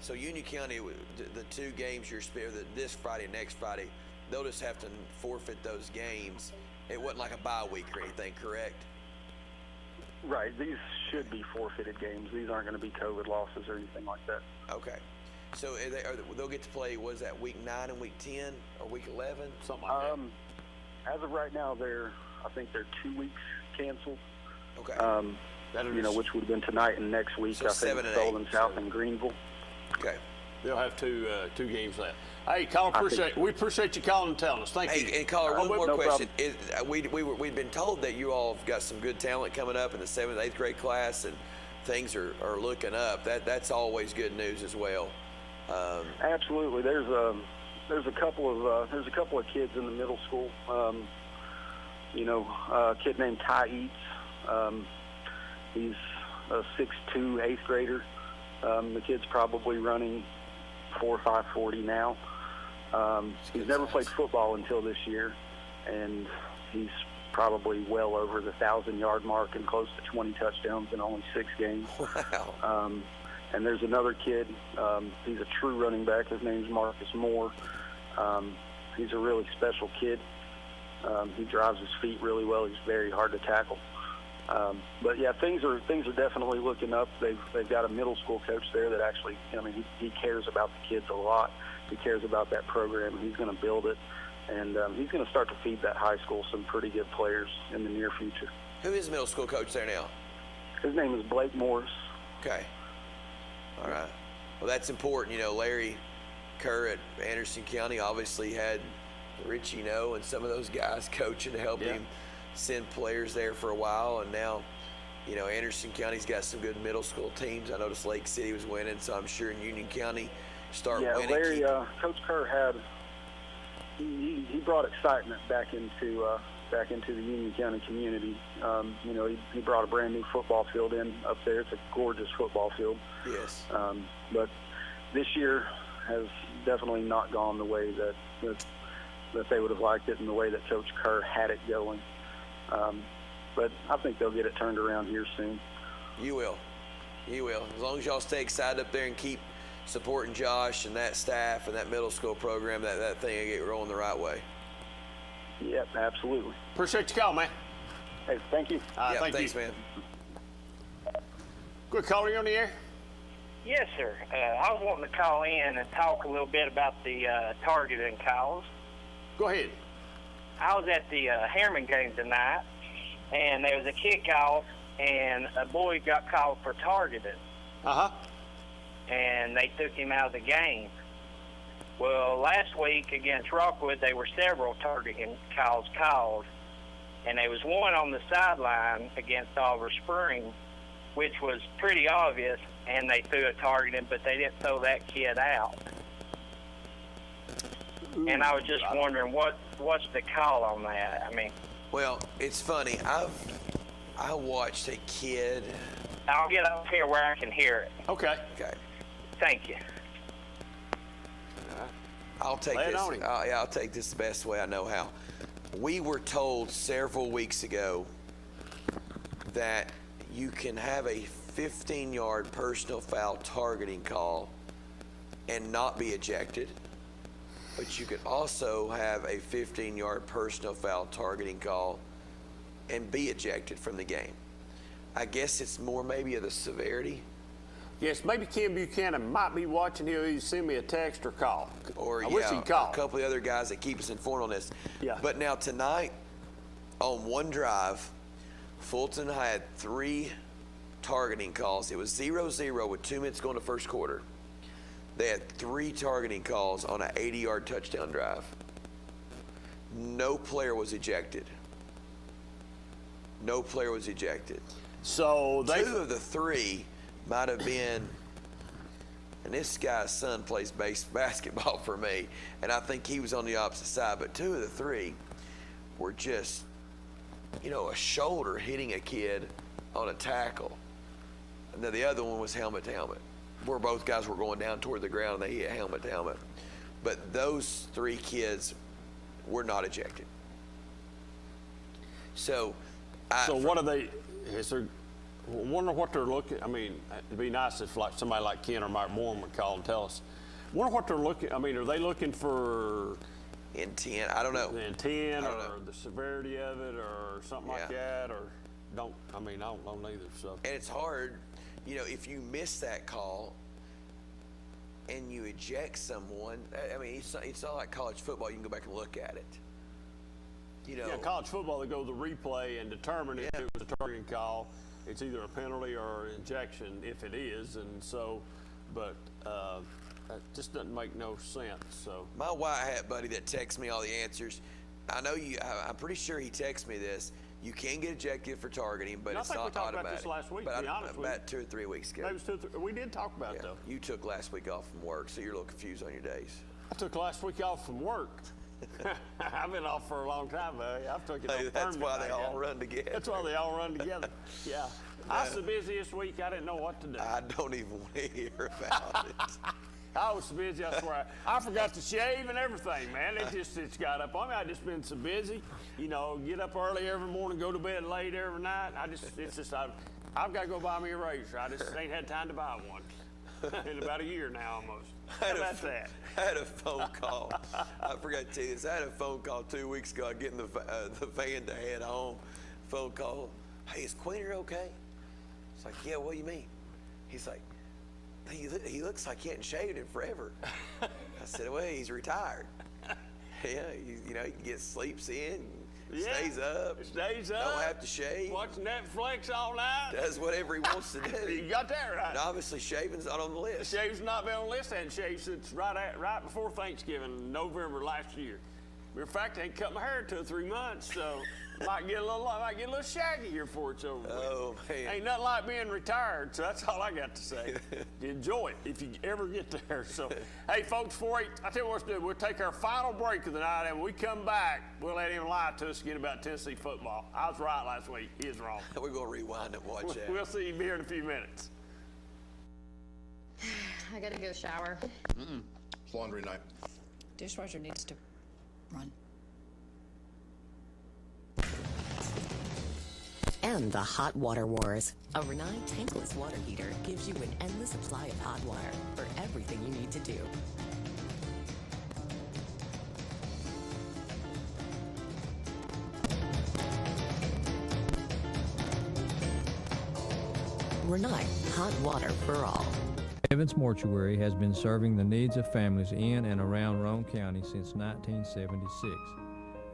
so Union County, the 2 games this Friday, next Friday, they'll just have to forfeit those games. It wasn't like a bye week or anything, correct? Right. These should be forfeited games. These aren't going to be COVID losses or anything like that. Okay. So they'll get to play, what is that, week 9 and week 10 or week 11? Something like that. As of right now, I think they're 2 weeks canceled. Okay. Which would have been tonight and next week. So I think Sullivan South and Greenville. Okay. They'll have two games left. Hey, caller, we appreciate you calling and telling us. Thank you. And caller, one more question. We'd been told that you all have got some good talent coming up in the 7th, 8th grade class, and things are looking up. That's always good news as well. Absolutely. There's a couple of kids in the middle school. A kid named Ty Eats. He's a 6'2", 8th grader. The kid's probably running 4.540 now. He's never played football until this year, and he's probably well over the 1,000-yard mark and close to 20 touchdowns in only 6 games. Wow. And there's another kid. He's a true running back. His name's Marcus Moore. He's a really special kid. He drives his feet really well. He's very hard to tackle. But yeah, things are definitely looking up. They've got a middle school coach there that actually, I mean, he cares about the kids a lot. He cares about that program, and he's going to build it. And he's going to start to feed that high school some pretty good players in the near future. Who is the middle school coach there now? His name is Blake Morris. Okay. All right. Well, that's important. You know, Larry Kerr at Anderson County obviously had Richie Noe and some of those guys coaching to help him send players there for a while. And now, you know, Anderson County's got some good middle school teams. I noticed Lake City was winning, so I'm sure in Union County start winning. Larry, Coach Kerr had he brought excitement back into the Union County community. You know, he brought a brand new football field in up there. It's a gorgeous football field. Yes. But this year has definitely not gone the way that they would have liked it and the way that Coach Kerr had it going. But I think they'll get it turned around here soon. You will. You will. As long as y'all stay excited up there and keep supporting Josh and that staff and that middle school program, that thing will get rolling the right way. Yep, absolutely. Appreciate your call, man. Hey, thank you. Thanks, man. Good caller, you on the air? Yes, sir. I was wanting to call in and talk a little bit about the targeting calls. Go ahead. I was at the Harriman game tonight, and there was a kickoff, and a boy got called for targeting. Uh-huh. And they took him out of the game. Well, last week against Rockwood, there were several targeting calls called, and there was one on the sideline against Oliver Spring, which was pretty obvious, and they threw a targeting, but they didn't throw that kid out. And I was just wondering what's the call on that? I mean, well, it's funny. I watched a kid. I'll get up here where I can hear it. Okay. Okay. Thank you. I'll take this. I'll take this the best way I know how. We were told several weeks ago that you can have a 15-yard personal foul targeting call and not be ejected, but you could also have a 15-yard personal foul targeting call and be ejected from the game. I guess it's more maybe of the severity. Yes, maybe Ken Buchanan might be watching. He'll either send me a text or call. Or I wish he'd call. A couple of other guys that keep us informed on this. Yeah. But now tonight, on one drive, Fulton had 3 targeting calls. It was 0-0 with 2 minutes going to first quarter. They had 3 targeting calls on an 80-yard touchdown drive. No player was ejected. No player was ejected. So 2 of the 3 might have been, and this guy's son plays basketball for me, and I think he was on the opposite side, but 2 of the 3 were just, you know, a shoulder hitting a kid on a tackle. And then the other one was helmet to helmet, where both guys were going down toward the ground and they hit helmet to helmet. But those 3 kids were not ejected. So what are they, I wonder what they're looking. I mean, it'd be nice if like somebody like Ken or Mike Moore would call and tell us. Wonder what they're looking. I mean, are they looking for intent? I don't know. The intent or the severity of it or something like that, or don't. I mean, I don't know neither. So. And it's hard, you know, if you miss that call and you eject someone. I mean, it's not like college football. You can go back and look at it. You know. Yeah, college football, they go to the replay and determine if it was a targeting call. It's either a penalty or an injection if it is, and so, but that just doesn't make no sense. So my white hat buddy that texts me all the answers, I know you. I'm pretty sure he texts me this. You can get ejected for targeting, but it's not automatic. I think we talked about this last week. But to be honest with you. About 2 or 3 weeks ago. Maybe it was 2 or 3. We did talk about it though. You took last week off from work, so you're a little confused on your days. I took last week off from work. I've been off for a long time, buddy. I've taken it off. That's why they all run together. That's why they all run together. Yeah. I was so busy this week, I didn't know what to do. I don't even want to hear about it. I was so busy, I swear. I forgot to shave and everything, man. It's got up on me. I've just been so busy. You know, get up early every morning, go to bed late every night. I've got to go buy me a razor. I just ain't had time to buy one. in about a year now almost. I How about that? I had a phone call. I forgot to tell you this. I had a phone call 2 weeks ago. Getting the van to head home. Phone call. Hey, is Queener okay? It's like, yeah. What do you mean? He's like, he looks like he hadn't shaved in forever. I said, well, he's retired. Yeah, he sleeps in, stays up. Don't have to shave. Watch Netflix all night. Does whatever he wants to do. You got that right. And obviously, shaving's not on the list. Shaving's not been on the list. I hadn't shaved since right before Thanksgiving, November last year. Matter of fact, I ain't cut my hair in 2 or 3 months, so might get a little shaggy here before it's over. Oh man, ain't nothing like being retired. So that's all I got to say. Enjoy it if you ever get there. So, hey, folks, I tell you what to do. We'll take our final break of the night, and when we come back, we'll let him lie to us again about Tennessee football. I was right last week. He was wrong. We're gonna rewind and watch that. We'll see you here in a few minutes. I gotta go shower. It's laundry night. Dishwasher needs to run. And the hot water wars. A Renai tankless water heater gives you an endless supply of hot water for everything you need to do. Renai, hot water for all. Evans Mortuary has been serving the needs of families in and around Roane County since 1976.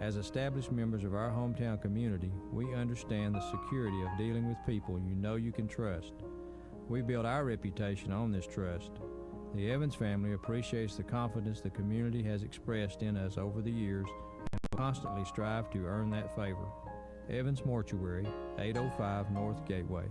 As established members of our hometown community, we understand the security of dealing with people you can trust. We build our reputation on this trust. The Evans family appreciates the confidence the community has expressed in us over the years and will constantly strive to earn that favor. Evans Mortuary, 805 North Gateway.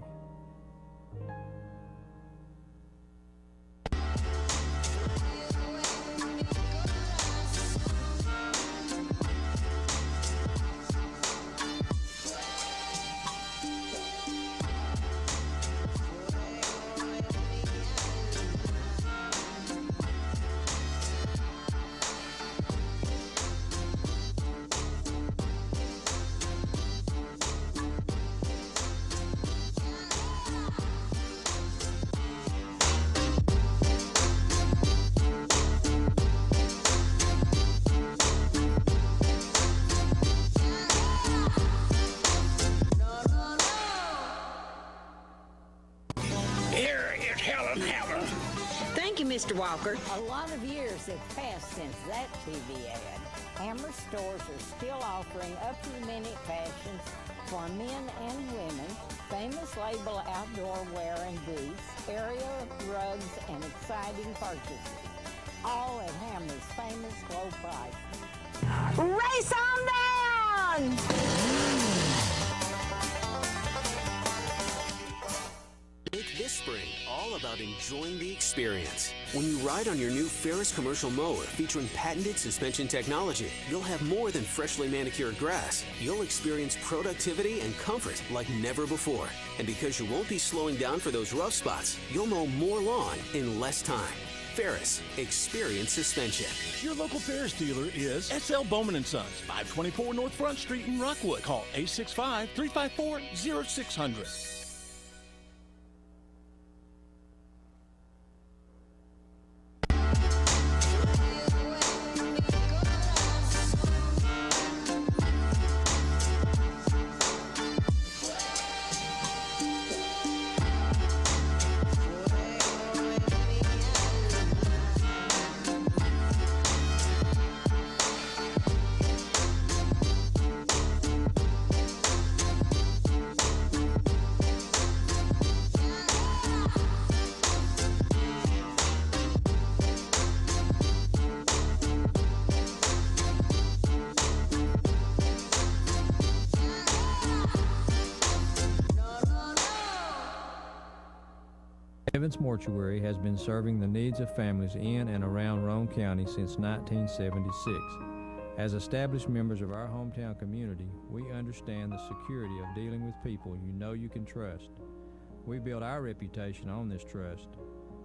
Mr. Walker. A lot of years have passed since that TV ad. Hammer stores are still offering up-to-the-minute fashions for men and women, famous label outdoor wear and boots, area rugs, and exciting purchases. All at Hammer's famous low price. Race on down! Make this spring all about enjoying the experience. When you ride on your new Ferris commercial mower featuring patented suspension technology, you'll have more than freshly manicured grass. You'll experience productivity and comfort like never before. And because you won't be slowing down for those rough spots, you'll mow more lawn in less time. Ferris, experience suspension. Your local Ferris dealer is SL Bowman & Sons, 524 North Front Street in Rockwood. Call 865-354-0600. Evans Mortuary has been serving the needs of families in and around Roane County since 1976. As established members of our hometown community, we understand the security of dealing with people you can trust. We build our reputation on this trust.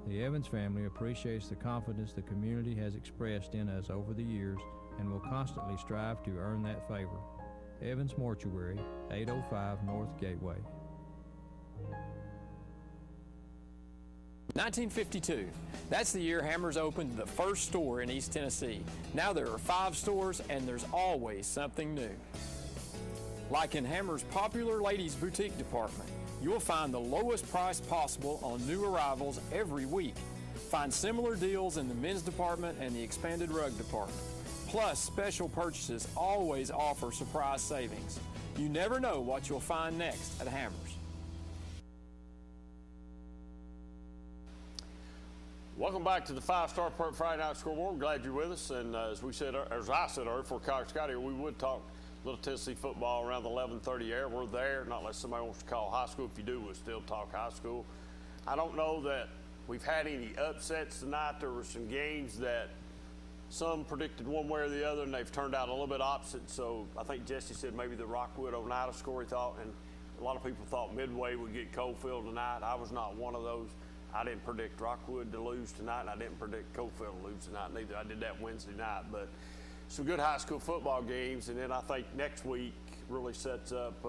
The Evans family appreciates the confidence the community has expressed in us over the years and will constantly strive to earn that favor. Evans Mortuary, 805 North Gateway. 1952. That's the year Hammers opened the first store in East Tennessee. Now there are 5 stores, and there's always something new. Like in Hammers' popular ladies' boutique department, you'll find the lowest price possible on new arrivals every week. Find similar deals in the men's department and the expanded rug department. Plus, special purchases always offer surprise savings. You never know what you'll find next at Hammers. Welcome back to the 5-Star Preps Friday Night Scoreboard. I'm glad you're with us. And as I said earlier, before Coach got here, we would talk a little Tennessee football around the 11:30 area. We're there, not unless somebody wants to call high school. If you do, we'll still talk high school. I don't know that we've had any upsets tonight. There were some games that some predicted one way or the other, and they've turned out a little bit opposite. So I think Jesse said maybe the Rockwood Oneida score, he thought, and a lot of people thought Midway would get Coalfield tonight. I was not one of those. I didn't predict Rockwood to lose tonight, and I didn't predict Coalfield to lose tonight neither. I did that Wednesday night. But some good high school football games, and then I think next week really sets up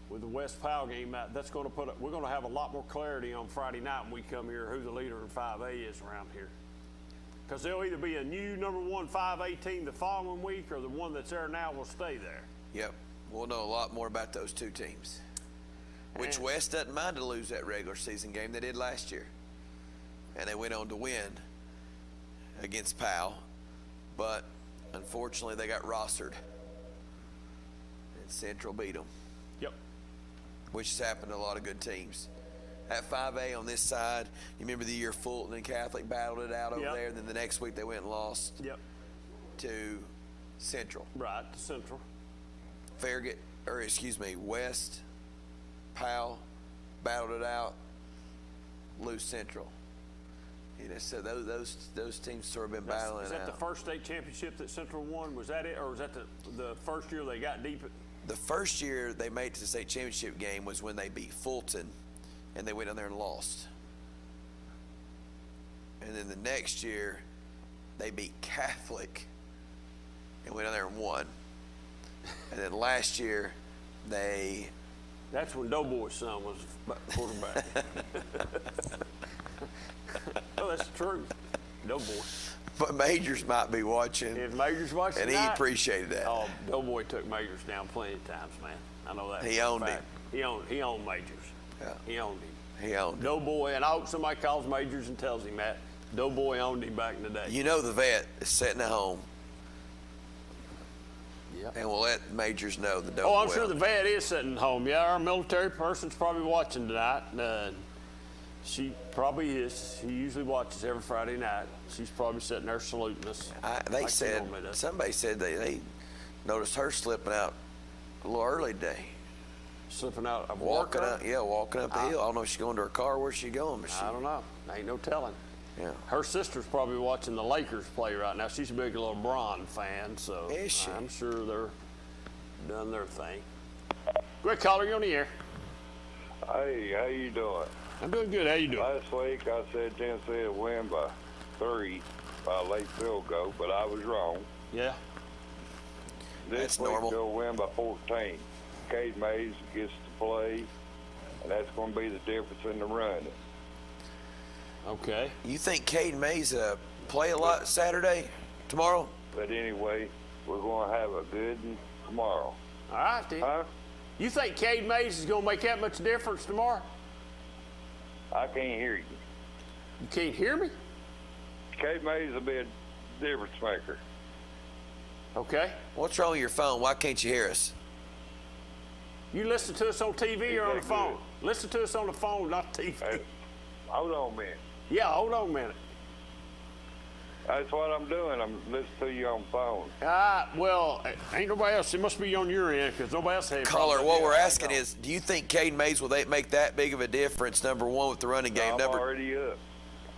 with the West Powell game. That's going to we're going to have a lot more clarity on Friday night when we come here who the leader in 5A is around here. Because there'll either be a new number 1 5A team the following week, or the one that's there now will stay there. Yep. We'll know a lot more about those 2 teams. Which West doesn't mind to lose that regular season game they did last year. And they went on to win against Powell. But unfortunately, they got rostered. And Central beat them. Yep. Which has happened to a lot of good teams. At 5A on this side, you remember the year Fulton and Catholic battled it out over there, and then the next week they went and lost to Central. Right, to Central. West, Powell, battled it out, lose Central. You know, so those teams sort of been battling it out. Is that the first state championship that Central won? Was that it, or was that the first year they got deep? The first year they made it to the state championship game was when they beat Fulton, and they went down there and lost. And then the next year, they beat Catholic and went down there and won. And then last year, That's when Doughboy's son was quarterback. Well, that's true. Doughboy. But Majors might be watching. If Majors watching and he appreciated that. Oh, Doughboy took Majors down plenty of times, man. I know that. He owned him. He owned Majors. Yeah. He owned him. He owned him. Doughboy, and I hope somebody calls Majors and tells him that. Doughboy owned him back in the day. You know the vet is sitting at home. Yep. And we'll let Majors know the Doughboy. Oh, I'm sure the vet is sitting at home. Yeah, our military person's probably watching tonight. She probably is. She usually watches every Friday night. She's probably sitting there saluting us. Somebody said they noticed her slipping out a little early today. Slipping out of walking up the hill. I don't know if she's going to her car. Where's she going? I don't know. Ain't no telling. Yeah. Her sister's probably watching the Lakers play right now. She's a big little LeBron fan, so is she? I'm sure they're doing their thing. Great caller, you're on the air. Hey, how you doing? I'm doing good. How you doing? Last week I said Tennessee would win by 3 by a late field goal, but I was wrong. Yeah. This week they'll win by 14. Cade Mays gets to play, and that's going to be the difference in the running. Okay. You think Cade Mays play a lot Saturday, tomorrow? But anyway, we're going to have a good one tomorrow. All right, then. Huh? You think Cade Mays is going to make that much difference tomorrow? I can't hear you. You can't hear me? Cade Mays will be a difference maker. Okay. What's wrong with your phone? Why can't you hear us? You listen to us on TV or on the phone? Listen to us on the phone, not TV. Hey, hold on a minute. Yeah, hold on a minute. That's what I'm doing. I'm listening to you on the phone. Well, ain't nobody else. It must be on your end because nobody else had. Caller, what we're asking is, do you think Cade Mays will make that big of a difference? Number one with the running game. I'm already up.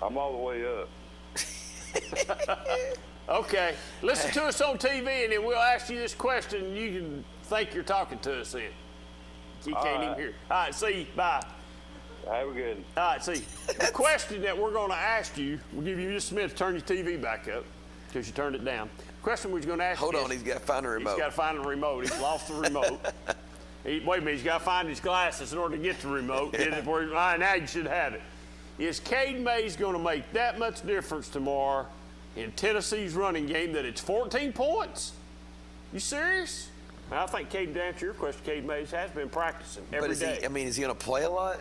I'm all the way up. Okay, listen to us on TV, and then we'll ask you this question, and you can think you're talking to us then. You can't even hear. All right, see you. Bye. Have a good one. All right, see. The question that we're going to ask you, we'll give you just a minute to turn your TV back up because you turned it down. The question we're going to ask you. Hold on, he's got to find a remote. He's got to find a remote. He's lost the remote. Wait a minute, he's got to find his glasses in order to get the remote. Yeah. All right, now you should have it. Is Cade Mays going to make that much difference tomorrow in Tennessee's running game that it's 14 points? You serious? I think, Cade, to answer your question, Cade Mays has been practicing every day. Is he going to play a lot?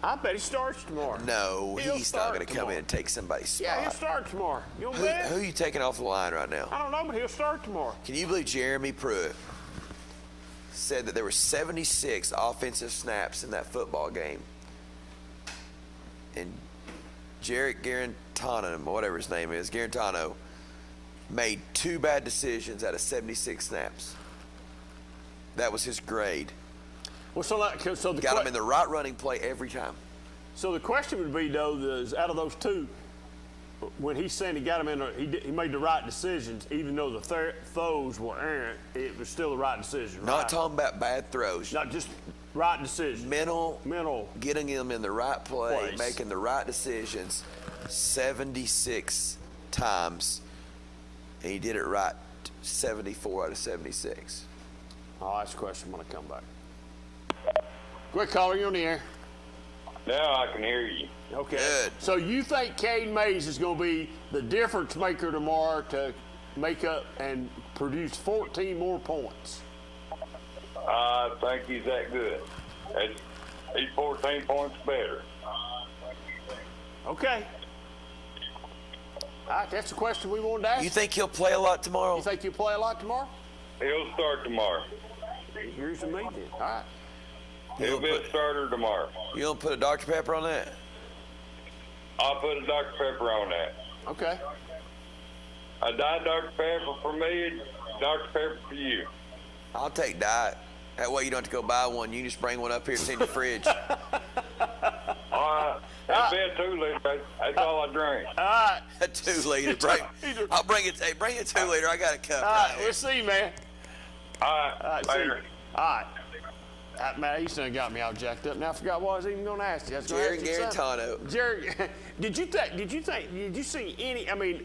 I bet he starts tomorrow. No, he's not going to come in and take somebody's spot. Yeah, he'll start tomorrow. You want to bet? Who are you taking off the line right now? I don't know, but he'll start tomorrow. Can you believe Jeremy Pruitt said that there were 76 offensive snaps in that football game? And Jarek Garantano, whatever his name is, Garantano, made 2 bad decisions out of 76 snaps. That was his grade. Well, so got him in the right running play every time. So the question would be, though, is out of those 2, when he's saying he got him in, he made the right decisions, even though the throws were errant, it was still the right decision. Right? Not talking about bad throws. Not just right decisions. Mental. Getting him in the right place. Making the right decisions 76 times, and he did it right 74 out of 76. I'll ask a question when I come back. Quick caller, you're on the air. Now I can hear you. Okay. Good. So you think Cade Mays is going to be the difference maker tomorrow to make up and produce 14 more points? I think he's that good. He's 14 points better. Okay. All right, that's the question we wanted to ask. You think he'll play a lot tomorrow? You think he'll play a lot tomorrow? He'll start tomorrow. Here's the meeting. All right. He'll be a starter tomorrow. You don't put a Dr. Pepper on that? I'll put a Dr. Pepper on that. Okay. A Diet Dr. Pepper for me, Dr. Pepper for you. I'll take Diet. That way you don't have to go buy one. You just bring one up here, it's in your fridge. All right. That'll be a 2-liter. That's all I drink. All right. A 2-liter. I'll bring it. Hey, bring a 2-liter. I got a cup. All right, we'll see, man. All right. Later. All right. Man, he's done got me all jacked up. Now I forgot what I was even going to ask you. Jared Garantano. Jared, did you see any? I mean,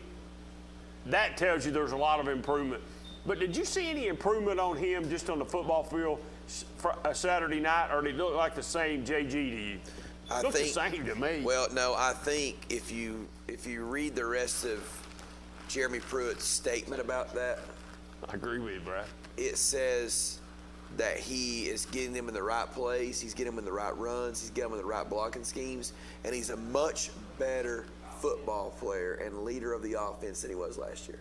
that tells you there's a lot of improvement. But did you see any improvement on him just on the football field Saturday night, or did he look like the same JG to you? I think the same to me. Well, no, I think if you read the rest of Jeremy Pruitt's statement about that, I agree with you, Brad. It says that he is getting them in the right place, he's getting them in the right runs, he's getting them in the right blocking schemes, and he's a much better football player and leader of the offense than he was last year.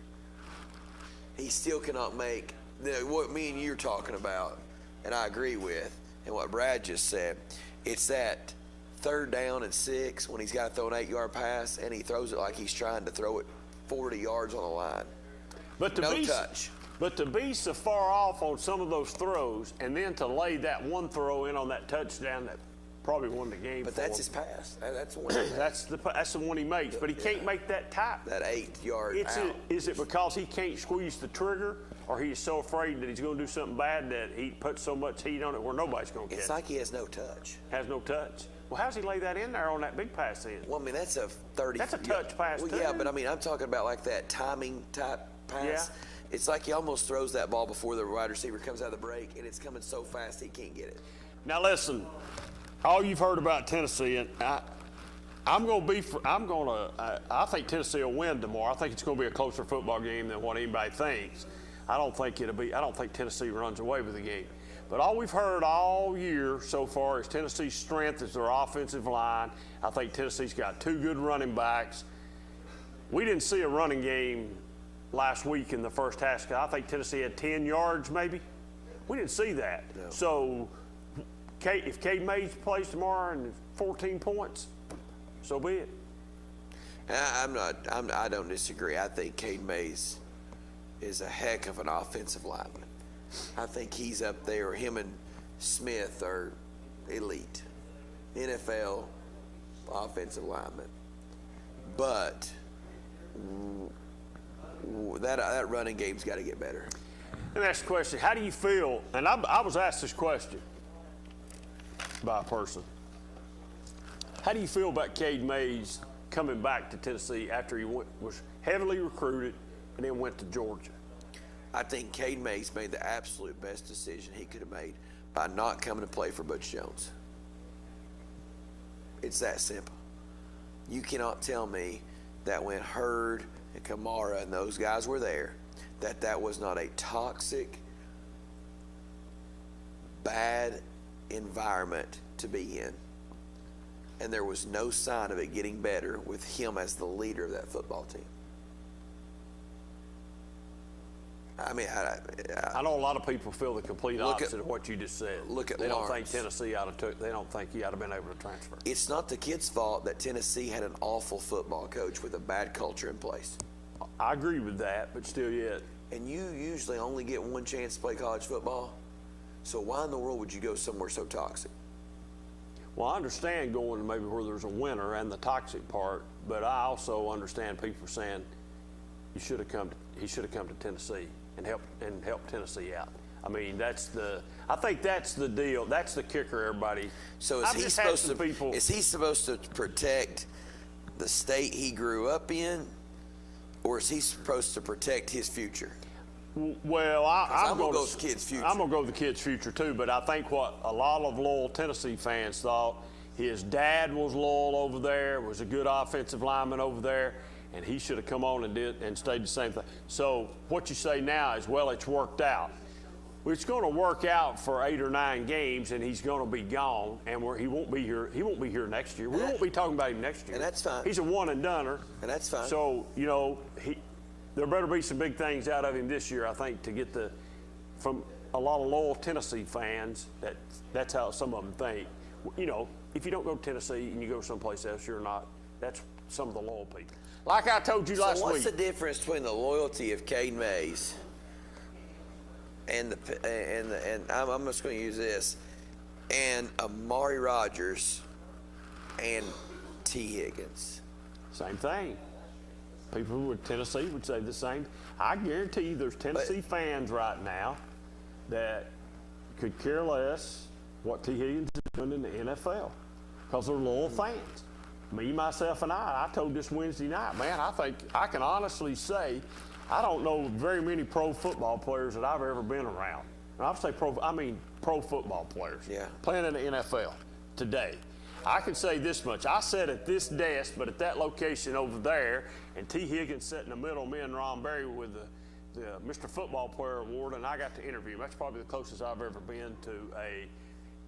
He still cannot make what me and you are talking about, and I agree with, and what Brad just said. It's that 3rd down and 6 when he's got to throw an 8-yard pass, and he throws it like he's trying to throw it 40 yards on the line. But no touch. But to be so far off on some of those throws, and then to lay that one throw in on that touchdown that probably won the game. But that's his pass. That's the one. That's the one he makes. But he can't make that type. That 8-yard out. Is it because he can't squeeze the trigger, or he's so afraid that he's going to do something bad that he puts so much heat on it where nobody's going to catch it? It's like he has no touch. Has no touch. Well, how's he lay that in there on that big pass in? Well, I mean, that's a 30. That's a touch pass, too. Yeah, but I mean, I'm talking about like that timing type pass. Yeah. It's like he almost throws that ball before the wide receiver comes out of the break, and it's coming so fast he can't get it. Now listen, all you've heard about Tennessee, and I think Tennessee will win tomorrow. I think it's going to be a closer football game than what anybody thinks. I don't think Tennessee runs away with the game. But all we've heard all year so far is Tennessee's strength is their offensive line. I think Tennessee's got 2 good running backs. We didn't see a running game last week in the first half. I think Tennessee had 10 yards maybe. We didn't see that. No. So if Cade Mays plays tomorrow and 14 points, so be it. I don't disagree. I think Cade Mays is a heck of an offensive lineman. I think he's up there. Him and Smith are elite NFL offensive linemen. But that running game's got to get better. Let me ask the question. How do you feel? And I was asked this question by a person. How do you feel about Cade Mays coming back to Tennessee after he was heavily recruited and then went to Georgia? I think Cade Mays made the absolute best decision he could have made by not coming to play for Butch Jones. It's that simple. You cannot tell me that when Hurd and Kamara and those guys were there, that was not a toxic, bad environment to be in. And there was no sign of it getting better with him as the leader of that football team. I mean, I know a lot of people feel the complete opposite of what you just said. Look at They don't Lawrence. think Tennessee they don't think he ought to been able to transfer. It's not the kid's fault that Tennessee had an awful football coach with a bad culture in place. I agree with that, but still yet. And you usually only get one chance to play college football. So why in the world would you go somewhere so toxic? Well, I understand going maybe where there's a winner and the toxic part, but I also understand people saying he should have come to Tennessee and help Tennessee out. I mean, I think that's the deal. That's the kicker, everybody. So is he supposed to protect the state he grew up in, or is he supposed to protect his future? Well, I'm going to go with the kid's future. I'm going to go with the kid's future, too. But I think what a lot of loyal Tennessee fans thought, his dad was loyal over there, was a good offensive lineman over there, and he should have come on and stayed the same thing. So what you say now is, well, it's worked out. Well, it's going to work out for 8 or 9 games, and he's going to be gone, and he won't be here. He won't be here next year. We won't be talking about him next year. And that's fine. He's a one-and-doner. And that's fine. So, there better be some big things out of him this year, I think, to get from a lot of loyal Tennessee fans. That's how some of them think. If you don't go to Tennessee and you go someplace else, you're not. That's some of the loyal people. Like I told you last week. So what's the difference between the loyalty of Caden Mays and I'm just going to use this, and Amari Rodgers and T. Higgins? Same thing. People with Tennessee would say the same. I guarantee you there's Tennessee fans right now that could care less what T. Higgins is doing in the NFL because they're loyal fans. Me, myself, and I told this Wednesday night, man, I think I can honestly say I don't know very many pro football players that I've ever been around. And I say I mean pro football players playing in the NFL today. I can say this much. I sat at this desk, but at that location over there, and T. Higgins sat in the middle, me and Ron Berry with the Mr. Football Player Award, and I got to interview him. That's probably the closest I've ever been to a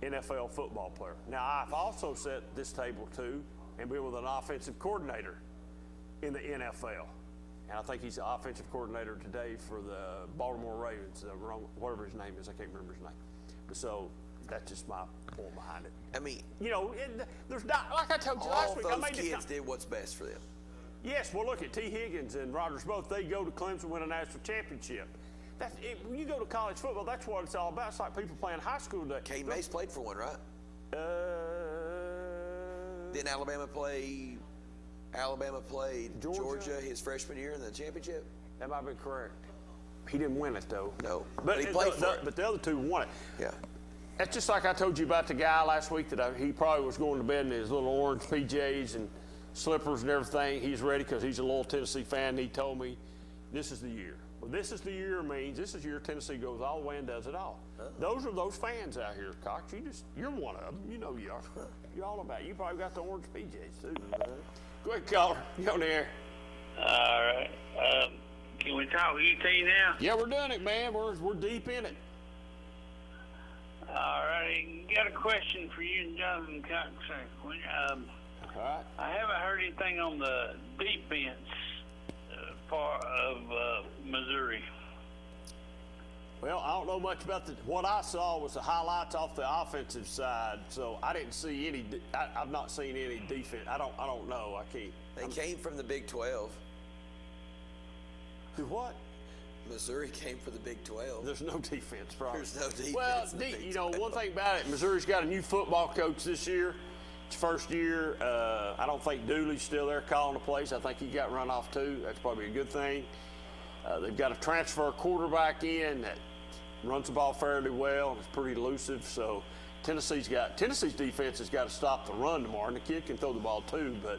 NFL football player. Now, I've also sat at this table, too, and been with an offensive coordinator in the NFL. And I think he's the offensive coordinator today for the Baltimore Ravens, whatever his name is. I can't remember his name. So that's just my point behind it. I mean, there's not, like I told you last week. All those kids did what's best for them. Yes, well, look at T. Higgins and Rodgers both. They go to Clemson, win a national championship. When you go to college football, that's what it's all about. It's like people playing high school today. Caden Mays played for one, right? Didn't Alabama play Georgia his freshman year in the championship? That might be correct. He didn't win it, though. No, but he played for it. But the other two won it. Yeah. That's just like I told you about the guy last week that he probably was going to bed in his little orange PJs and slippers and everything. He's ready because he's a loyal Tennessee fan. And he told me this is the year. Well, this is the year means this is the year Tennessee goes all the way and does it all. Those are those fans out here, Cox. You're one of them. You know you are. You're all about it. You probably got the orange PJs, too. Go ahead, caller. You on the air. All right. Can we talk ET now? Yeah, we're doing it, man. We're deep in it. All right. Got a question for you and Jonathan Cox. All right. I haven't heard anything on the defense part of Missouri. Well, I don't know much about what I saw was the highlights off the offensive side, so I didn't see any. I've not seen any defense. I don't know. I can't. They came from the Big 12. Do what? Missouri came from the Big 12. There's no defense, probably. There's no defense. Well, one thing about it, Missouri's got a new football coach this year. It's first year. I don't think Dooley's still there calling the plays. I think he got run off too. That's probably a good thing. They've got a transfer quarterback in that runs the ball fairly well and is pretty elusive. So Tennessee's defense has got to stop the run tomorrow. And the kid can throw the ball too, but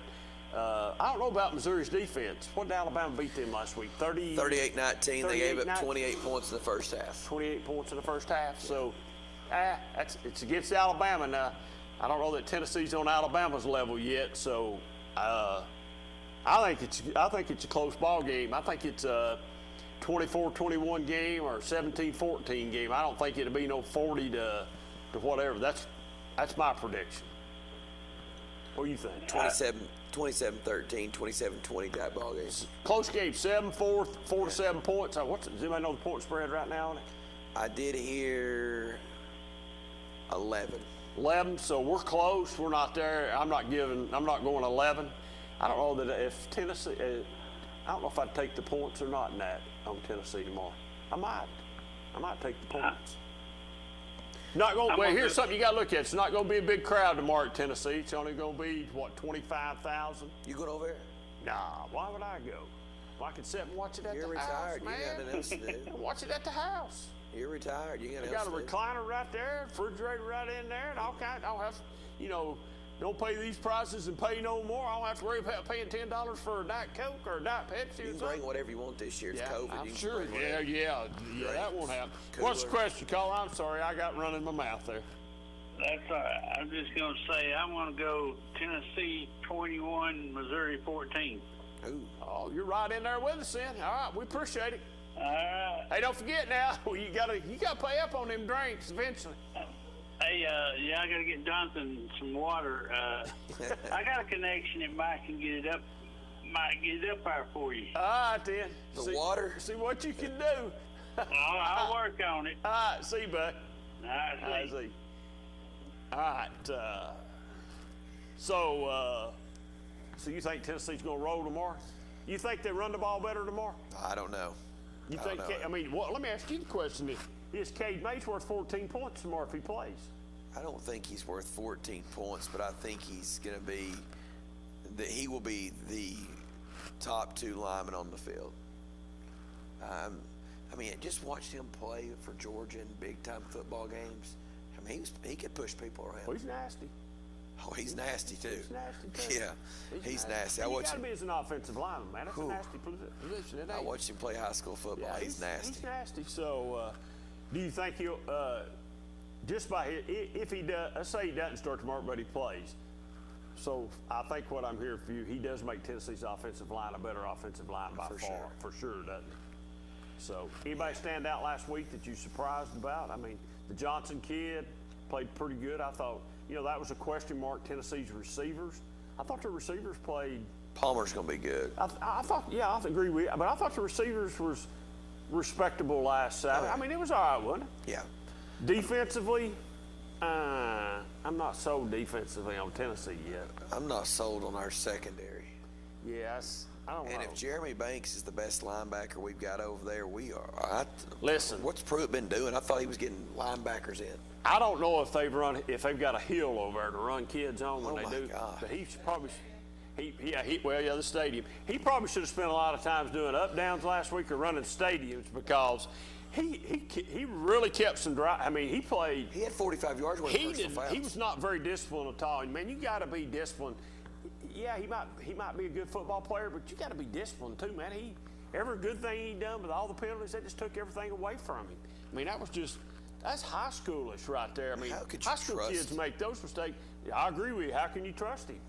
I don't know about Missouri's defense. What did Alabama beat them last week? 38-19. They gave up 28 points in the first half. 28 points in the first half. So it's against Alabama now. I don't know that Tennessee's on Alabama's level yet, so I think it's a close ball game. I think it's a 24-21 game or 17-14 game. I don't think it'll be no 40 to whatever. That's my prediction. What do you think? 27-13, 27-20 type ball games. Close game, 4 to 7 points. Does anybody know the point spread right now on it? I did hear 11. 11, so we're close. We're not there. I'm not going 11. I don't know that if Tennessee, I don't know if I'd take the points or not in that on Tennessee tomorrow. I might take the points. Not going. Well, here's something you got to look at. It's not going to be a big crowd tomorrow at Tennessee. It's only going to be 25,000. You going over there? Nah. Why would I go? Well, I can sit and watch it at You're the retired. house, man. You got nothing else to do. Watch it at the house. You're retired. You got You got a recliner right there, refrigerator right in there, and all kinds. I don't have, don't pay these prices and pay no more. I don't have to worry about paying $10 for a Diet Coke or a Diet Pepsi. You can bring whatever you want this year. It's COVID. I'm sure. Yeah, that won't happen. Cooler. What's the question, Cole? I'm sorry, I got running in my mouth there. That's all right. I'm just going to say I want to go Tennessee 21, Missouri 14. Ooh. Oh, you're right in there with us then. All right, we appreciate it. All right. Hey, don't forget now, you gotta pay up on them drinks eventually. Hey, I gotta get Jonathan some water. I got a connection that might get it up there for you. All right then. Water. See what you can do. I'll work on it. All right, see you, Buck. All right, see. All right. So you think Tennessee's going to roll tomorrow? You think they run the ball better tomorrow? I don't know. You think? I mean, let me ask you the question: Is Cade Mays worth 14 points tomorrow if he plays? I don't think he's worth 14 points, but I think he's going to be. He will be the top 2 lineman on the field. I mean, just watched him play for Georgia in big-time football games. I mean, he could push people around. Well, he's nasty. Oh, he's nasty too. He's nasty too. Yeah, he's nasty. You got to be as an offensive lineman, man. That's a nasty position. I watched him play high school football. Yeah, he's nasty. He's nasty. So, do you think he'll just by if he does? Let's say he doesn't start tomorrow, but he plays. So I think what I'm hearing for you, he does make Tennessee's offensive line a better offensive line by far, for sure, doesn't he? So, anybody stand out last week that you surprised about? I mean, the Johnson kid played pretty good. I thought, that was a question mark. Tennessee's receivers. I thought the receivers played. Palmer's going to be good. I thought, I agree with you. But I thought the receivers was respectable last Saturday. I mean, it was all right, wasn't it? Yeah. Defensively, I'm not sold defensively on Tennessee yet. I'm not sold on our secondary. Yes. I don't know. And if Jeremy Banks is the best linebacker we've got over there, we are. Listen. What's Pruitt been doing? I thought he was getting linebackers in. I don't know if they've got a hill over there to run kids on when they do. God. But he probably, the stadium. He probably should have spent a lot of times doing up downs last week or running stadiums because he really kept some drive. I mean, he played. He had 45 yards with personal fouls. He was not very disciplined at all. And man, you got to be disciplined. Yeah, he might be a good football player, but you got to be disciplined too, man. Every good thing he done with all the penalties, they just took everything away from him. I mean, that's high schoolish right there. I mean, high school kids make those mistakes. I agree with you. How can you trust him?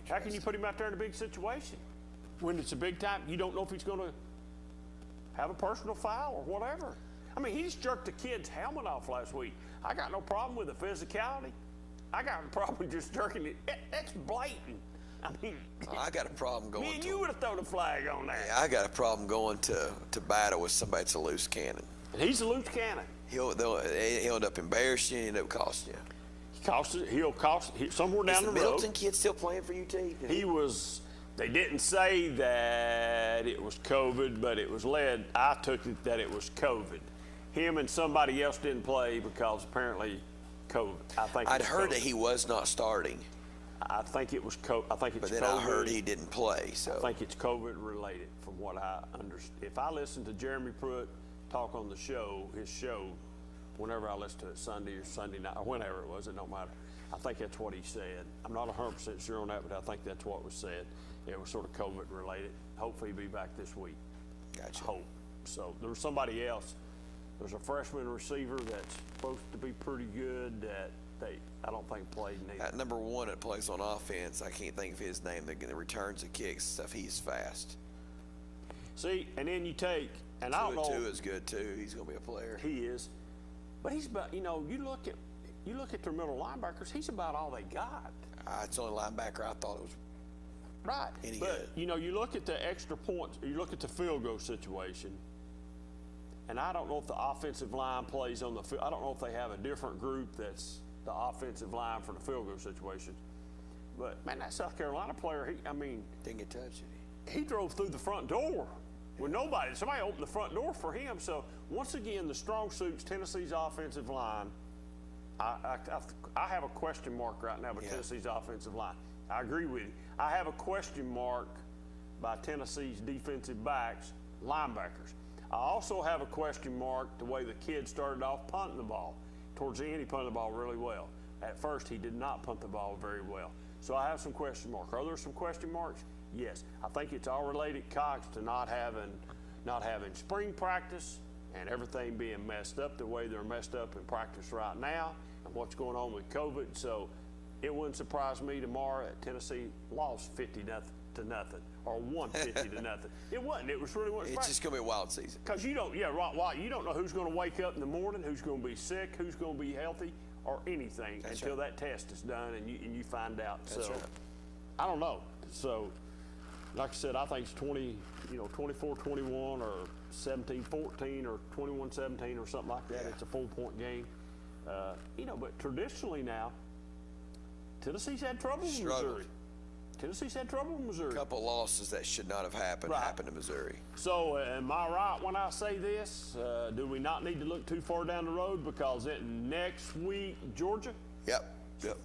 How can you put him out there in a big situation? When it's a big time, you don't know if he's going to have a personal foul or whatever. I mean, he just jerked the kid's helmet off last week. I got no problem with the physicality. I got a problem with just jerking it. That's blatant. I mean, I got a problem going. Me and you would have thrown a flag on that. Yeah, I got a problem going to battle with somebody that's a loose cannon. And he's a loose cannon. He'll end up embarrassing you and it'll cost you. He'll cost somewhere down the road. Is the Middleton kid still playing for UT? He was. They didn't say that it was COVID, but it was I took it that it was COVID. Him and somebody else didn't play because apparently COVID. I'd heard that he was not starting. I think it was COVID. But then I heard he didn't play. So I think it's COVID related, from what I understand. If I listen to Jeremy Pruitt talk on his show, whenever I listen to it, Sunday or Sunday night, or whenever it was, it don't matter. I think that's what he said. I'm not 100% sure on that, but I think that's what was said. It was sort of COVID related. Hopefully he'll be back this week. Gotcha. Hope. So there was somebody else. There's a freshman receiver that's supposed to be pretty good that I don't think played neither. At number one that plays on offense, I can't think of his name. The returns and kicks stuff. He's fast. See, and then you take, and I don't know. Tua is good too. He's going to be a player. He is, but he's about. You look at their middle linebackers. He's about all they got. It's the only linebacker I thought it was. Right. Any but good. You look at the extra points. You look at the field goal situation. And I don't know if the offensive line plays on the field. I don't know if they have a different group that's the offensive line for the field goal situation. But, man, that South Carolina player, didn't get touched, did he? He drove through the front door with nobody. Somebody opened the front door for him. So, once again, the strong suits, Tennessee's offensive line, I have a question mark right now with Tennessee's offensive line. I agree with you. I have a question mark by Tennessee's defensive backs, linebackers. I also have a question mark the way the kid started off punting the ball. Towards the end, he punted the ball really well. At first, he did not punt the ball very well. So I have some question marks. Are there some question marks? Yes. I think it's all related, Cox, to not having spring practice and everything being messed up the way they're messed up in practice right now and what's going on with COVID. So it wouldn't surprise me tomorrow that Tennessee lost 50-0 or won 50-0. It wasn't. It was really wasn't. It's just going to be a wild season. Because you don't, you don't know who's going to wake up in the morning, who's going to be sick, who's going to be healthy, or anything until that test is done and you find out. That's right. I don't know. So, like I said, I think it's 24-21 or 17-14 or 21-17 or something like that. Yeah. It's a 4-point game. But traditionally now, Tennessee's had trouble with Missouri. Tennessee's had trouble with Missouri. A couple losses that should not have happened happened to Missouri. So, am I right when I say this? Do we not need to look too far down the road because next week, Georgia? Yep.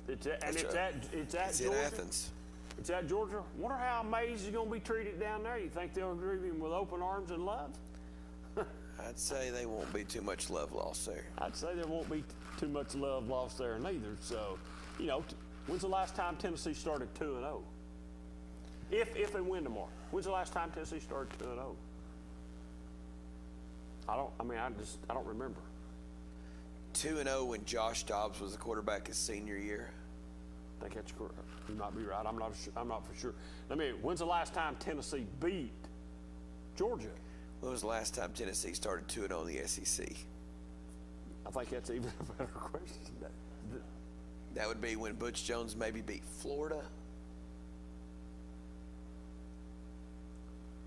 It's at Georgia. In Athens. It's at Georgia. Wonder how Mays is going to be treated down there. You think they'll greet him with open arms and love? I'd say they won't be too much love lost there. I'd say there won't be too much love lost there neither. So, when's the last time Tennessee started 2-0? If they win tomorrow, when's the last time Tennessee started 2-0? I don't remember. 2-0 when Josh Dobbs was the quarterback his senior year. I think that's correct. You might be right. I'm not for sure. When's the last time Tennessee beat Georgia? When was the last time Tennessee started 2-0 in the SEC? I think that's even a better question. That would be when Butch Jones maybe beat Florida.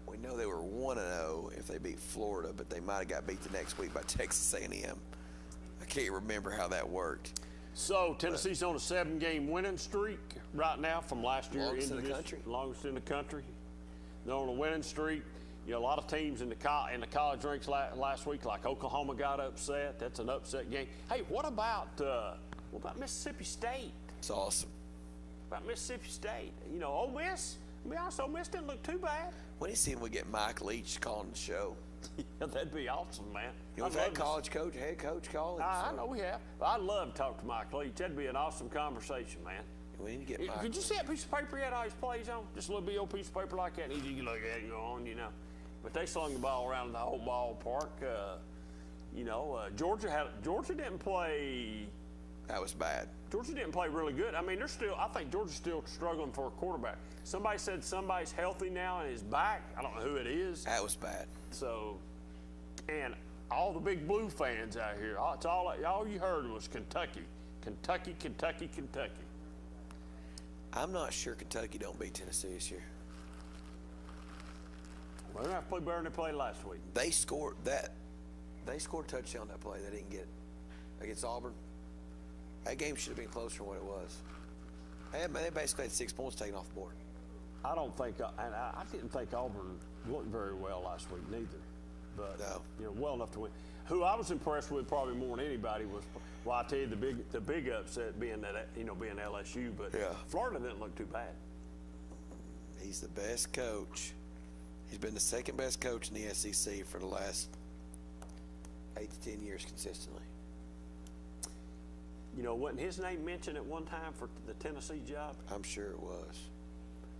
We know they were 1-0 if they beat Florida, but they might have got beat the next week by Texas A&M. I can't remember how that worked. So Tennessee's on a 7-game winning streak right now from last year. Longest in the country. Longest in the country. They're on a winning streak. A lot of teams in the college ranks last week, like Oklahoma, got upset. That's an upset game. Hey, what about Mississippi State? It's awesome. About Mississippi State. Ole Miss. To be honest, Ole Miss didn't look too bad. When do you see we get Mike Leach calling the show? Yeah, that'd be awesome, man. We've had head coach calling. I know we have. But I'd love to talk to Mike Leach. That'd be an awesome conversation, man. We need to get Mike. Could you see that piece of paper he had all his plays on? Just a little bitty old piece of paper like that. And you look at it and go on, But they slung the ball around the whole ballpark. Georgia didn't play. That was bad. Georgia didn't play really good. I think Georgia's still struggling for a quarterback. Somebody said somebody's healthy now and is back. I don't know who it is. That was bad. So, and all the big blue fans out here, all you heard was Kentucky. Kentucky, Kentucky, Kentucky. I'm not sure Kentucky don't beat Tennessee this year. Well, they're going to play better than they played last week. They scored a touchdown that play. They didn't get against Auburn. That game should have been closer than what it was. They basically had 6 points taken off the board. I didn't think Auburn looked very well last week neither. But well enough to win. Who I was impressed with probably more than anybody was, I tell you, the big upset being being LSU. But Florida didn't look too bad. He's the best coach. He's been the second best coach in the SEC for the last 8 to 10 years consistently. Wasn't his name mentioned at one time for the Tennessee job? I'm sure it was.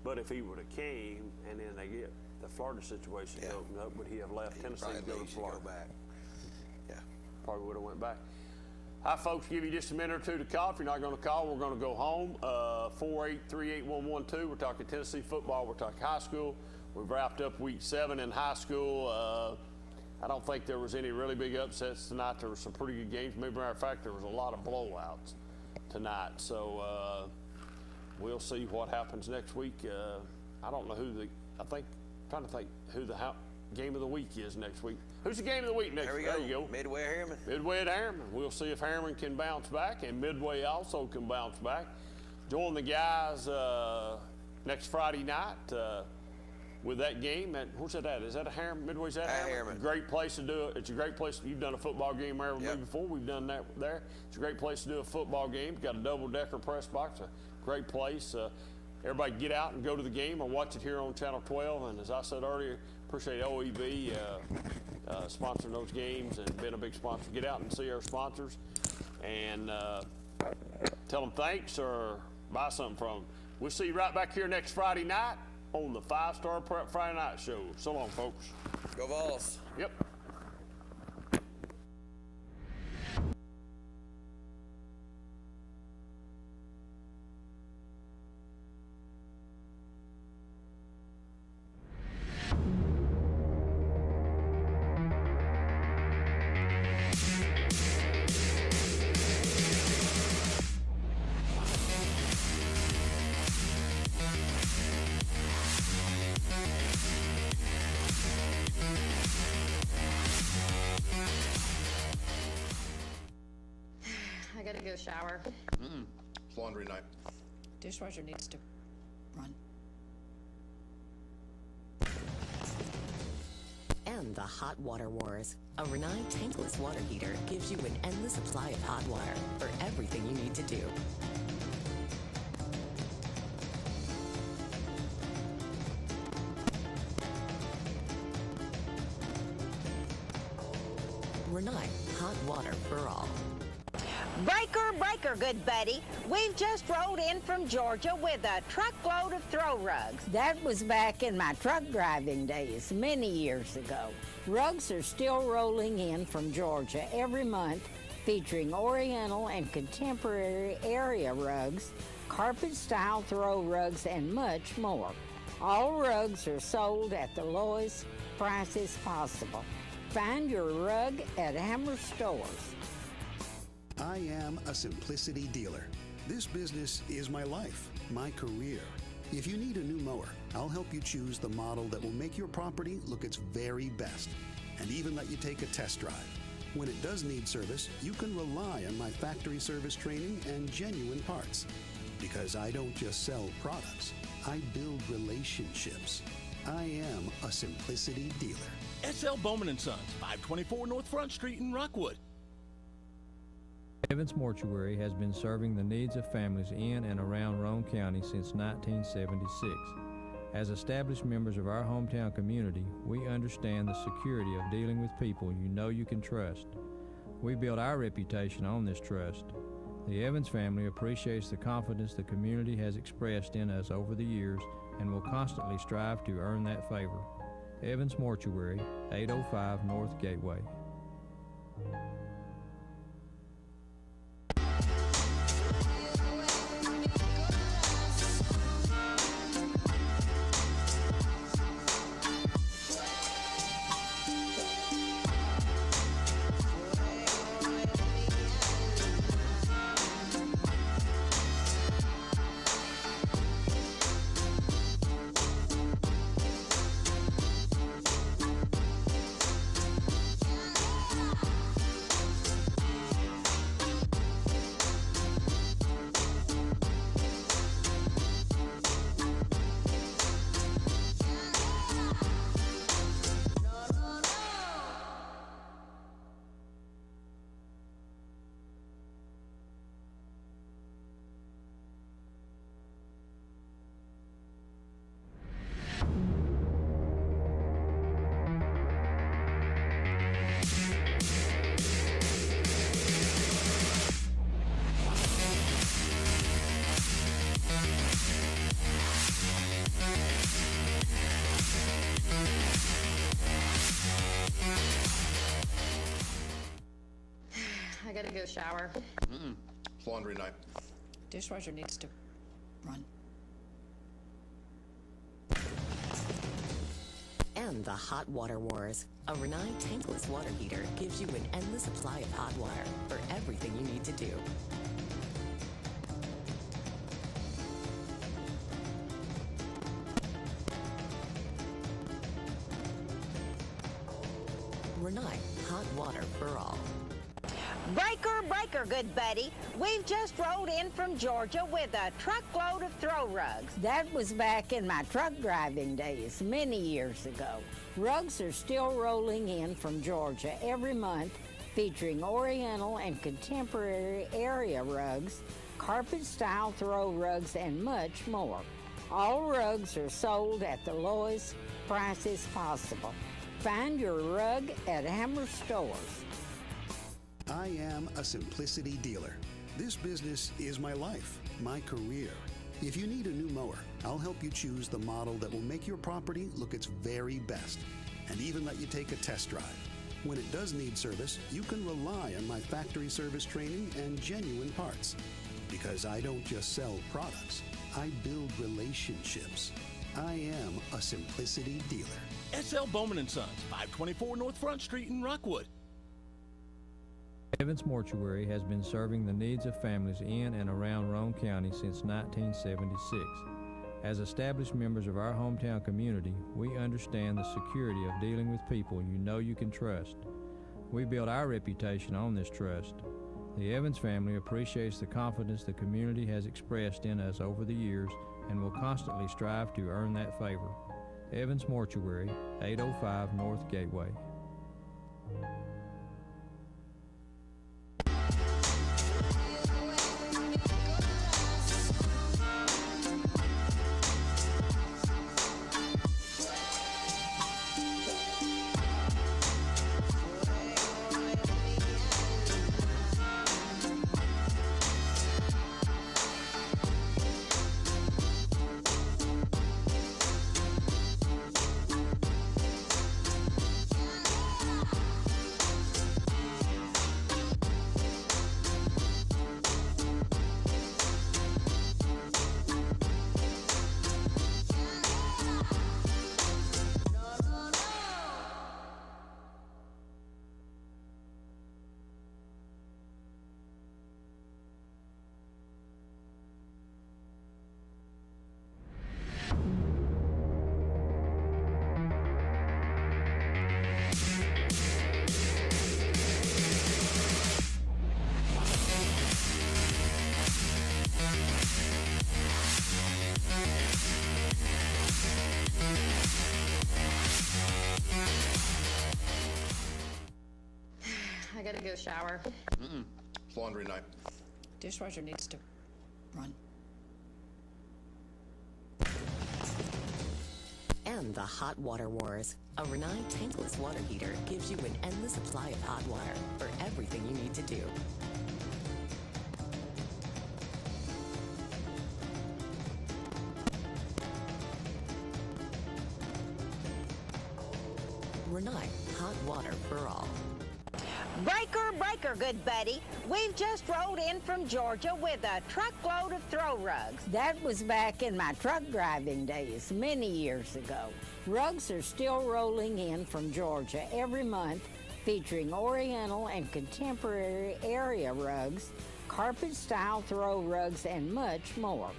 But if he would have came and then they get the Florida situation opened up, would he have left Tennessee to go to Florida? Go back. Yeah. Probably would have went back. Hi, folks. Give you just a minute or two to call. If you're not going to call, we're going to go home. 4838112. We're talking Tennessee football. We're talking high school. We've wrapped up week 7 in high school. I don't think there was any really big upsets tonight. There were some pretty good games. Maybe, matter of fact, there was a lot of blowouts tonight. So we'll see what happens next week. I don't know trying to think who the game of the week is next week. Who's the game of the week next week? There you go. Midway at Harriman. Midway at Harriman. We'll see if Harriman can bounce back, and Midway also can bounce back. Join the guys next Friday night with that game. Where's that at? Is that a Harriman? Midway's at Harriman? Great place to do it. It's a great place. You've done a football game there with me before. We've done that there. It's a great place to do a football game. Got a double-decker press box. A great place. Everybody get out and go to the game or watch it here on Channel 12. And as I said earlier, appreciate OEB sponsoring those games and being a big sponsor. Get out and see our sponsors and tell them thanks or buy something from them. We'll see you right back here next Friday night on the 5-Star Prep Friday Night Show. So long, folks. Go Vols. Yep. I gotta go shower. It's laundry night. Dishwasher needs to run. And the Hot Water Wars. A Renai tankless water heater gives you an endless supply of hot water for everything you need to do. Renai, hot water for all. Breaker, breaker, good buddy. We've just rolled in from Georgia with a truckload of throw rugs. That was back in my truck driving days, many years ago. Rugs are still rolling in from Georgia every month, featuring Oriental and contemporary area rugs, carpet-style throw rugs, and much more. All rugs are sold at the lowest prices possible. Find your rug at Hammer Stores. I am a simplicity dealer. This business is my life, my career. If you need a new mower, I'll help you choose the model that will make your property look its very best, and even let you take a test drive. When it does need service, you can rely on my factory service training and genuine parts. Because I don't just sell products, I build relationships. I am a simplicity dealer. SL Bowman & Sons, 524 North Front Street in Rockwood. Evans Mortuary has been serving the needs of families in and around Roane County since 1976. As established members of our hometown community, we understand the security of dealing with people you know you can trust. We build our reputation on this trust. The Evans family appreciates the confidence the community has expressed in us over the years and will constantly strive to earn that favor. Evans Mortuary, 805 North Gateway. gotta go shower. It's laundry night. Dishwasher needs to run. And the Hot Water Wars. A Renai tankless water heater gives you an endless supply of hot water for everything you need to do. Renai, hot water for all. Breaker, breaker, good buddy. We've just rolled in from Georgia with a truckload of throw rugs. That was back in my truck driving days, many years ago. Rugs are still rolling in from Georgia every month, featuring Oriental and contemporary area rugs, carpet-style throw rugs, and much more. All rugs are sold at the lowest prices possible. Find your rug at Hammer Stores. I am a simplicity dealer. This business is my life, my career. If you need a new mower, I'll help you choose the model that will make your property look its very best, and even let you take a test drive. When it does need service, you can rely on my factory service training and genuine parts. Because I don't just sell products, I build relationships. I am a simplicity dealer. SL Bowman & Sons, 524 North Front Street in Rockwood. Evans Mortuary has been serving the needs of families in and around Roane County since 1976. As established members of our hometown community, we understand the security of dealing with people you know you can trust. We build our reputation on this trust. The Evans family appreciates the confidence the community has expressed in us over the years and will constantly strive to earn that favor. Evans Mortuary, 805 North Gateway. I gotta go shower. It's laundry night. Dishwasher needs to run. And the Hot Water Wars. A Renai tankless water heater gives you an endless supply of hot water for everything you need to do. Renai, hot water for all. Breaker, breaker, good buddy. We've just rolled in from Georgia with a truckload of throw rugs. That was back in my truck driving days, many years ago. Rugs are still rolling in from Georgia every month, featuring Oriental and contemporary area rugs, carpet-style throw rugs, and much more.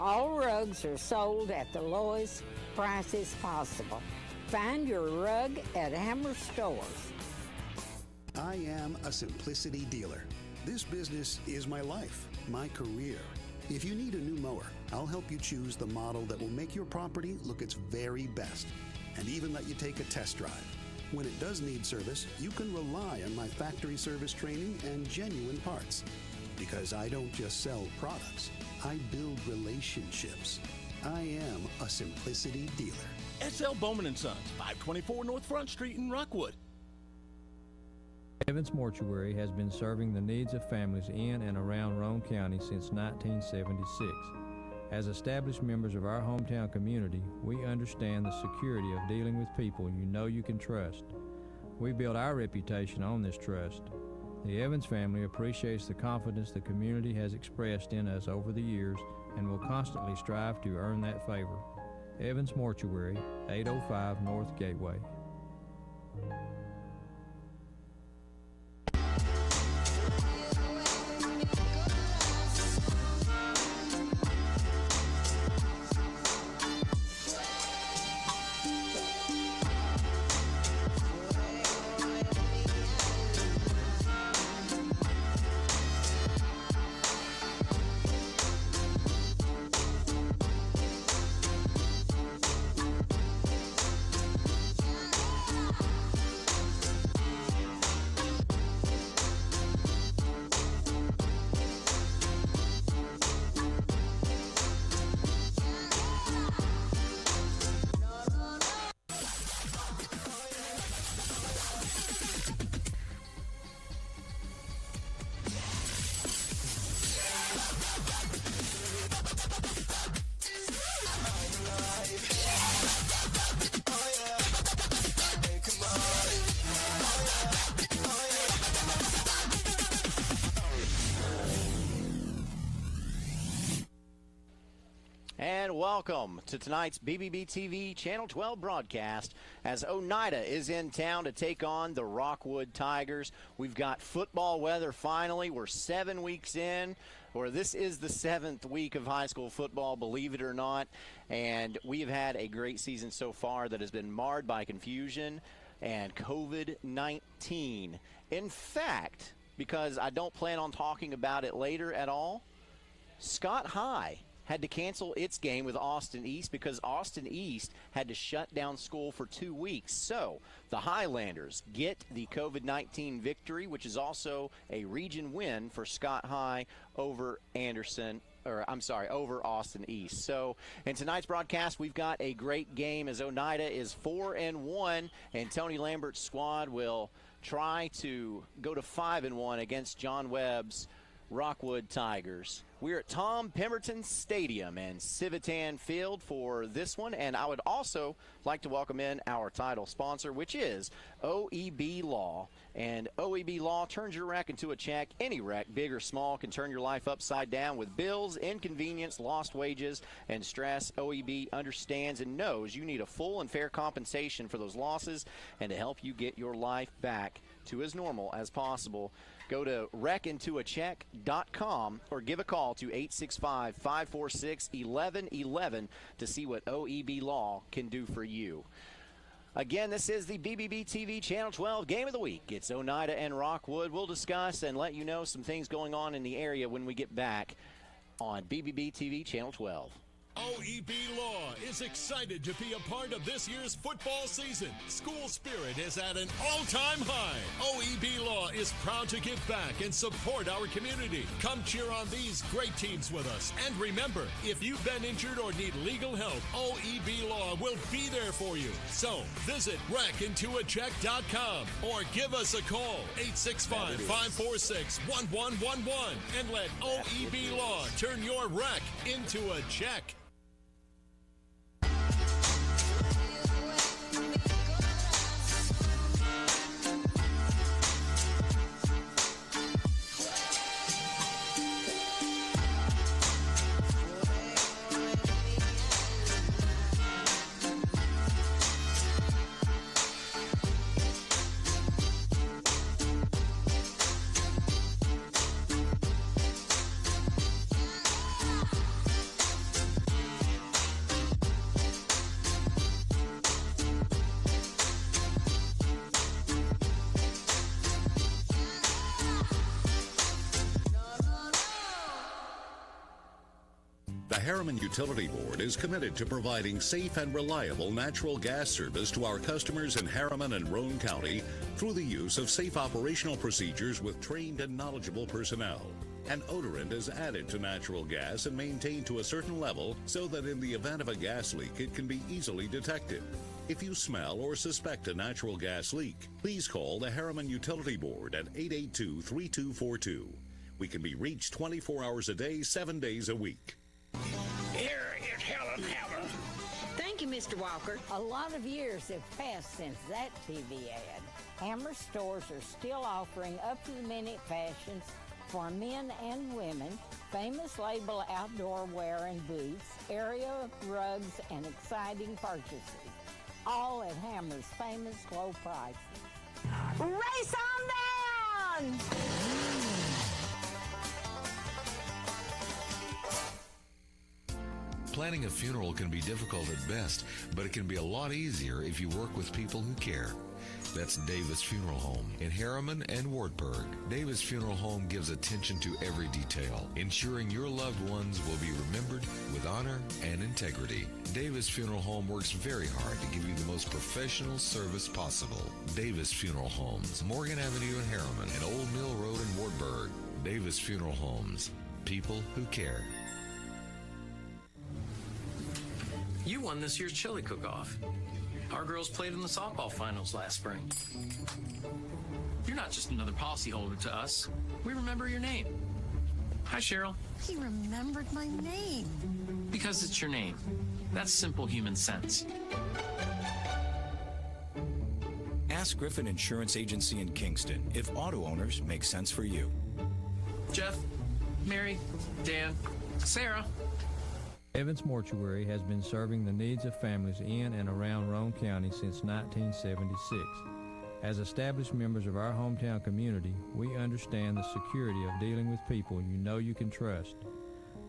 All rugs are sold at the lowest prices possible. Find your rug at Hammer Stores. I am a simplicity dealer. This business is my life, my career. If you need a new mower, I'll help you choose the model that will make your property look its very best, and even let you take a test drive. When it does need service, you can rely on my factory service training and genuine parts. Because I don't just sell products, I build relationships. I am a simplicity dealer. SL Bowman & Sons, 524 North Front Street in Rockwood. Evans Mortuary has been serving the needs of families in and around Roane County since 1976. As established members of our hometown community, we understand the security of dealing with people you know you can trust. We build our reputation on this trust. The Evans family appreciates the confidence the community has expressed in us over the years and will constantly strive to earn that favor. Evans Mortuary, 805 North Gateway. And welcome to tonight's BBB TV Channel 12 broadcast as Oneida is in town to take on the Rockwood Tigers. We've got football weather finally. We're 7 weeks in, or this is the 7th week of high school football, believe it or not. And we have had a great season so far that has been marred by confusion and COVID-19. In fact, because I don't plan on talking about it later at all, Scott High had to cancel its game with Austin East because Austin East had to shut down school for 2 weeks. So the Highlanders get the COVID-19 victory, which is also a region win for Scott High over over Austin East. So in tonight's broadcast, we've got a great game as Oneida is 4-1, and Tony Lambert's squad will try to go to 5-1 against John Webb's Rockwood Tigers. We're at Tom Pemberton Stadium and Civitan Field for this one, and I would also like to welcome in our title sponsor, which is OEB Law. And OEB Law turns your wreck into a check. Any wreck, big or small, can turn your life upside down with bills, inconvenience, lost wages, and stress. OEB understands and knows you need a full and fair compensation for those losses and to help you get your life back to as normal as possible. Go to wreckintoacheck.com or give a call to 865-546-1111 to see what OEB Law can do for you. Again, this is the BBB TV Channel 12 Game of the Week. It's Oneida and Rockwood. We'll discuss and let you know some things going on in the area when we get back on BBB TV Channel 12. OEB Law is excited to be a part of this year's football season. School spirit is at an all-time high. OEB Law is proud to give back and support our community. Come cheer on these great teams with us. And remember, if you've been injured or need legal help, OEB Law will be there for you. So visit wreckintoacheck.com or give us a call, 865-546-1111, and let OEB Law turn your wreck into a check. The Harriman Utility Board is committed to providing safe and reliable natural gas service to our customers in Harriman and Roane County through the use of safe operational procedures with trained and knowledgeable personnel. An odorant is added to natural gas and maintained to a certain level so that in the event of a gas leak, it can be easily detected. If you smell or suspect a natural gas leak, please call the Harriman Utility Board at 882-3242. We can be reached 24 hours a day, 7 days a week. Here is Helen Hammer. Thank you, Mr. Mr. Walker. A lot of years have passed since that TV ad. Hammer stores are still offering up-to-the-minute fashions for men and women, famous label outdoor wear and boots, area rugs, and exciting purchases. All at Hammer's famous low prices. Race on down! Planning a funeral can be difficult at best, but it can be a lot easier if you work with people who care. That's Davis Funeral Home in Harriman and Wartburg. Davis Funeral Home gives attention to every detail, ensuring your loved ones will be remembered with honor and integrity. Davis Funeral Home works very hard to give you the most professional service possible. Davis Funeral Homes, Morgan Avenue in Harriman and Old Mill Road in Wartburg. Davis Funeral Homes, people who care. You won this year's chili cook-off. Our girls played in the softball finals last spring. You're not just another policyholder to us. We remember your name. Hi, Cheryl. He remembered my name. Because it's your name. That's simple human sense. Ask Griffin Insurance Agency in Kingston if auto owners make sense for you. Jeff, Mary, Dan, Sarah. Evans Mortuary has been serving the needs of families in and around Roane County since 1976. As established members of our hometown community, we understand the security of dealing with people you know you can trust.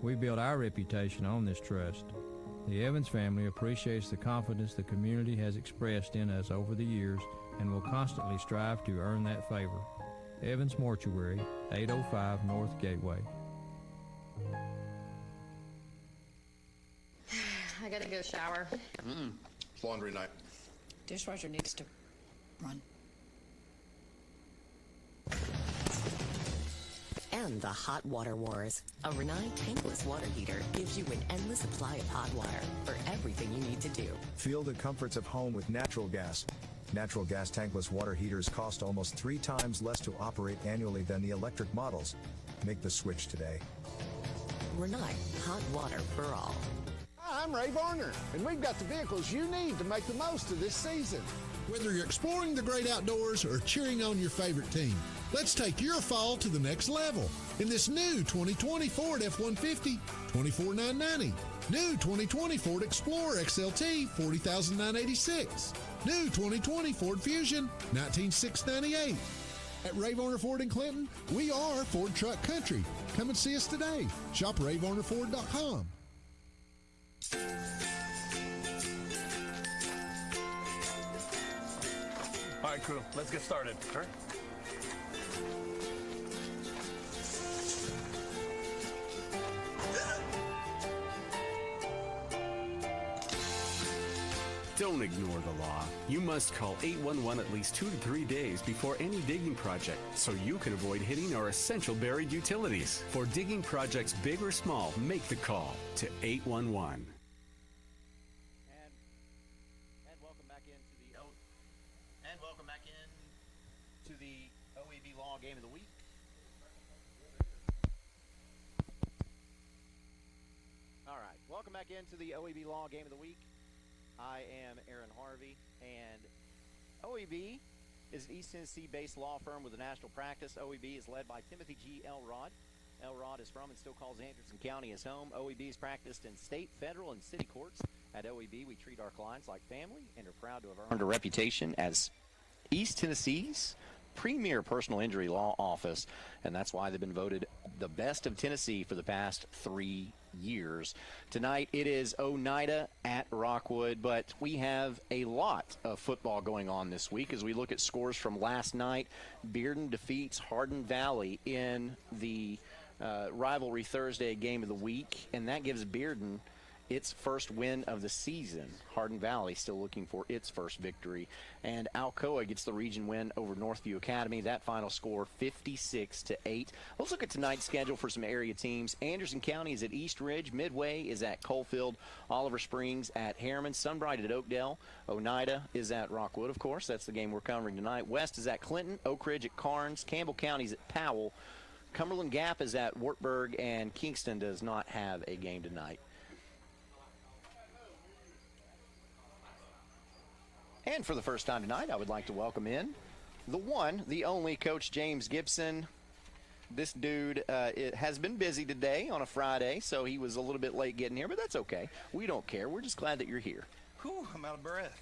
We build our reputation on this trust. The Evans family appreciates the confidence the community has expressed in us over the years and will constantly strive to earn that favor. Evans Mortuary, 805 North Gateway. I gotta go shower. It's laundry night. Dishwasher needs to run. And the Hot Water Wars. A Renai tankless water heater gives you an endless supply of hot water for everything you need to do. Feel the comforts of home with natural gas. Natural gas tankless water heaters cost almost 3 times less to operate annually than the electric models. Make the switch today. Renai, hot water for all. Hi, I'm Ray Varner, and we've got the vehicles you need to make the most of this season. Whether you're exploring the great outdoors or cheering on your favorite team, let's take your fall to the next level in this new 2020 Ford F-150, $24,990. New 2020 Ford Explorer XLT, $40,986. New 2020 Ford Fusion, $19,698. At Ray Varner Ford in Clinton, we are Ford Truck Country. Come and see us today. Shop RayVarnerFord.com. All right, crew, let's get started. Sure. Don't ignore the law. You must call 811 at least 2 to 3 days before any digging project so you can avoid hitting our essential buried utilities. For digging projects big or small, make the call to 811. Welcome back in to the OEB Law Game of the Week. All right, welcome back into the OEB Law Game of the Week. I am Aaron Harvey, and OEB is an East Tennessee-based law firm with a national practice. OEB is led by Timothy G. Elrod. Elrod is from and still calls Anderson County his home. OEB is practiced in state, federal, and city courts. At OEB, we treat our clients like family and are proud to have earned a reputation as East Tennessee's premier personal injury law office, and that's why they've been voted the best of Tennessee for the past 3 years. Tonight it is Oneida at Rockwood, but we have a lot of football going on this week as we look at scores from last night. Bearden defeats Hardin Valley in the rivalry Thursday game of the week, and that gives Bearden its first win of the season. Hardin Valley still looking for its first victory. And Alcoa gets the region win over Northview Academy. That final score, 56-8. Let's look at tonight's schedule for some area teams. Anderson County is at East Ridge. Midway is at Coalfield. Oliver Springs at Harriman. Sunbright at Oakdale. Oneida is at Rockwood, of course. That's the game we're covering tonight. West is at Clinton. Oak Ridge at Carnes. Campbell County is at Powell. Cumberland Gap is at Wartburg. And Kingston does not have a game tonight. And for the first time tonight, I would like to welcome in the one, the only Coach James Gibson. This dude it has been busy today on a Friday, so he was a little bit late getting here, but that's okay. We don't care. We're just glad that you're here. Whew, I'm out of breath.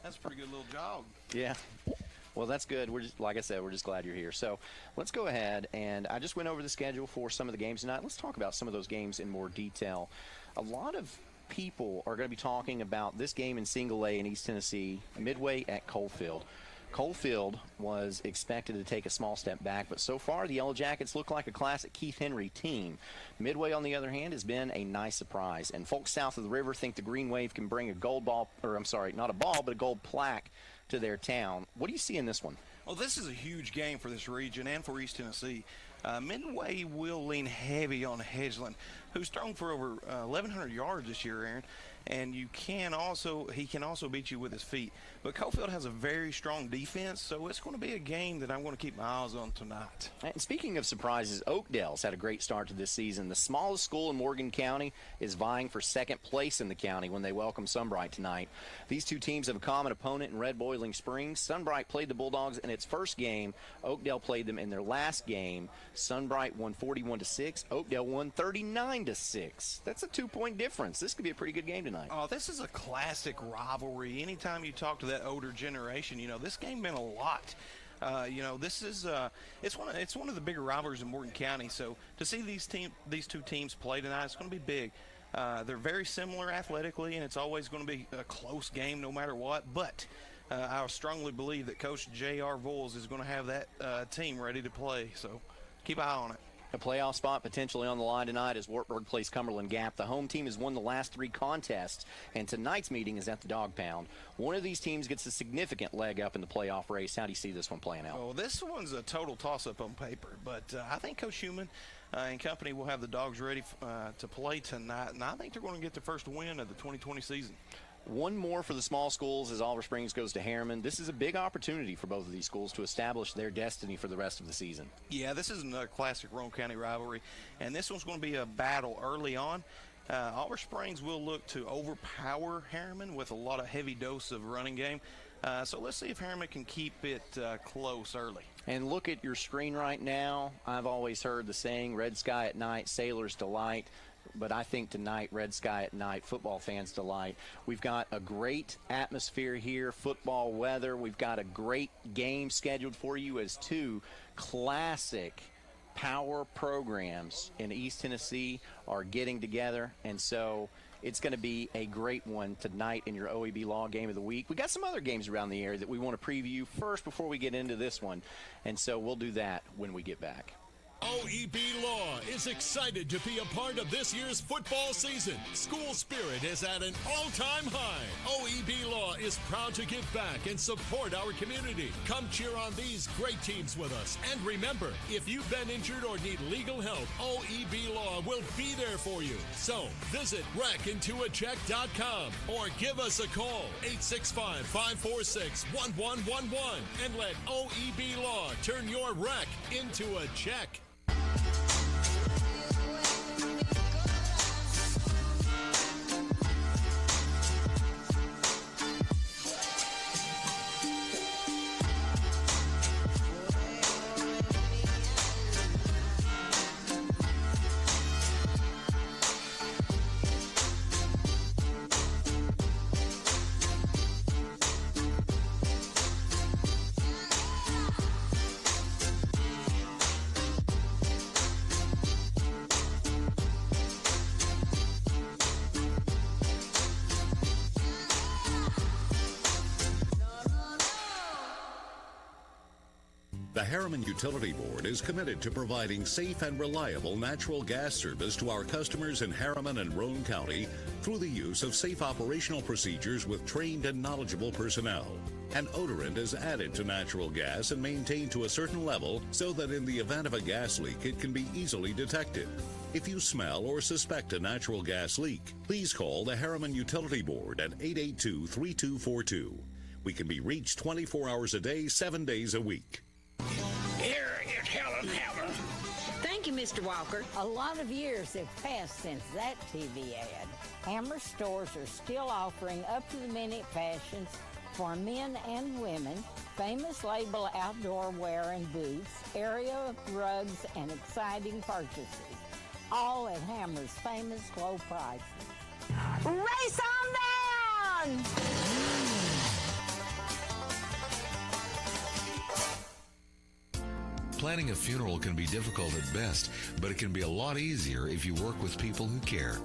That's a pretty good little jog. Yeah. Well, that's good. We're just, like I said, we're just glad you're here. So let's go ahead, and I just went over the schedule for some of the games tonight. Let's talk about some of those games in more detail. A lot of people are going to be talking about this game in Single A in East Tennessee, Midway at Coalfield. Coalfield was expected to take a small step back, but so far the Yellow Jackets look like a classic Keith Henry team. Midway, on the other hand, has been a nice surprise, and folks south of the river think the Green Wave can bring a gold ball, or I'm sorry, not a ball, but a gold plaque to their town. What do you see in this one? Well, this is a huge game for this region and for East Tennessee. Midway will lean heavy on Hedgeland, who's thrown for over 1,100 yards this year, Aaron. And he can also beat you with his feet. But Coalfield has a very strong defense, so it's going to be a game that I'm going to keep my eyes on tonight. And speaking of surprises, Oakdale's had a great start to this season. The smallest school in Morgan County is vying for second place in the county when they welcome Sunbright tonight. These two teams have a common opponent in Red Boiling Springs. Sunbright played the Bulldogs in its first game. Oakdale played them in their last game. Sunbright won 41-6. Oakdale won 39-6. That's a 2-point difference. This could be a pretty good game tonight. Oh, this is a classic rivalry. Anytime you talk to that older generation, this game meant a lot. This is it's one of the bigger rivalries in Morgan County. So to see these two teams play tonight, it's going to be big. They're very similar athletically, and it's always going to be a close game no matter what. But I strongly believe that Coach J.R. Voles is going to have that team ready to play. So keep an eye on it. A playoff spot potentially on the line tonight as Wartburg plays Cumberland Gap. The home team has won the last 3 contests, and tonight's meeting is at the Dog Pound. One of these teams gets a significant leg up in the playoff race. How do you see this one playing out? Well, this one's a total toss-up on paper, but I think Coach Human and company will have the Dogs ready to play tonight, and I think they're going to get the first win of the 2020 season. One more for the small schools as Oliver Springs goes to Harriman. This is a big opportunity for both of these schools to establish their destiny for the rest of the season. Yeah, this is another classic Roane County rivalry, and this one's going to be a battle early on. Oliver Springs will look to overpower Harriman with a lot of heavy dose of running game. So let's see if Harriman can keep it close early. And look at your screen right now. I've always heard the saying, red sky at night, sailor's delight. But I think tonight, red sky at night, football fans' delight. We've got a great atmosphere here, football weather. We've got a great game scheduled for you as 2 classic power programs in East Tennessee are getting together. And so it's going to be a great one tonight in your OEB Law Game of the Week. We got some other games around the area that we want to preview first before we get into this one. And so we'll do that when we get back. OEB Law is excited to be a part of this year's football season. School spirit is at an all-time high. OEB Law is proud to give back and support our community. Come cheer on these great teams with us. And remember, if you've been injured or need legal help, OEB Law will be there for you. So visit wreckintoacheck.com or give us a call, 865-546-1111, and let OEB Law turn your wreck into a check. The Harriman Utility Board is committed to providing safe and reliable natural gas service to our customers in Harriman and Roane County through the use of safe operational procedures with trained and knowledgeable personnel. An odorant is added to natural gas and maintained to a certain level so that in the event of a gas leak, it can be easily detected. If you smell or suspect a natural gas leak, please call the Harriman Utility Board at 882-3242. We can be reached 24 hours a day, 7 days a week. Here is Helen Hammer. Thank you, Mr. Walker. A lot of years have passed since that TV ad. Hammer stores are still offering up-to-the-minute fashions, for men and women, famous label outdoor wear and boots, area rugs, and exciting purchases. All at Hammer's famous low prices. Race on down! Planning a funeral can be difficult at best, but it can be a lot easier if you work with people who care.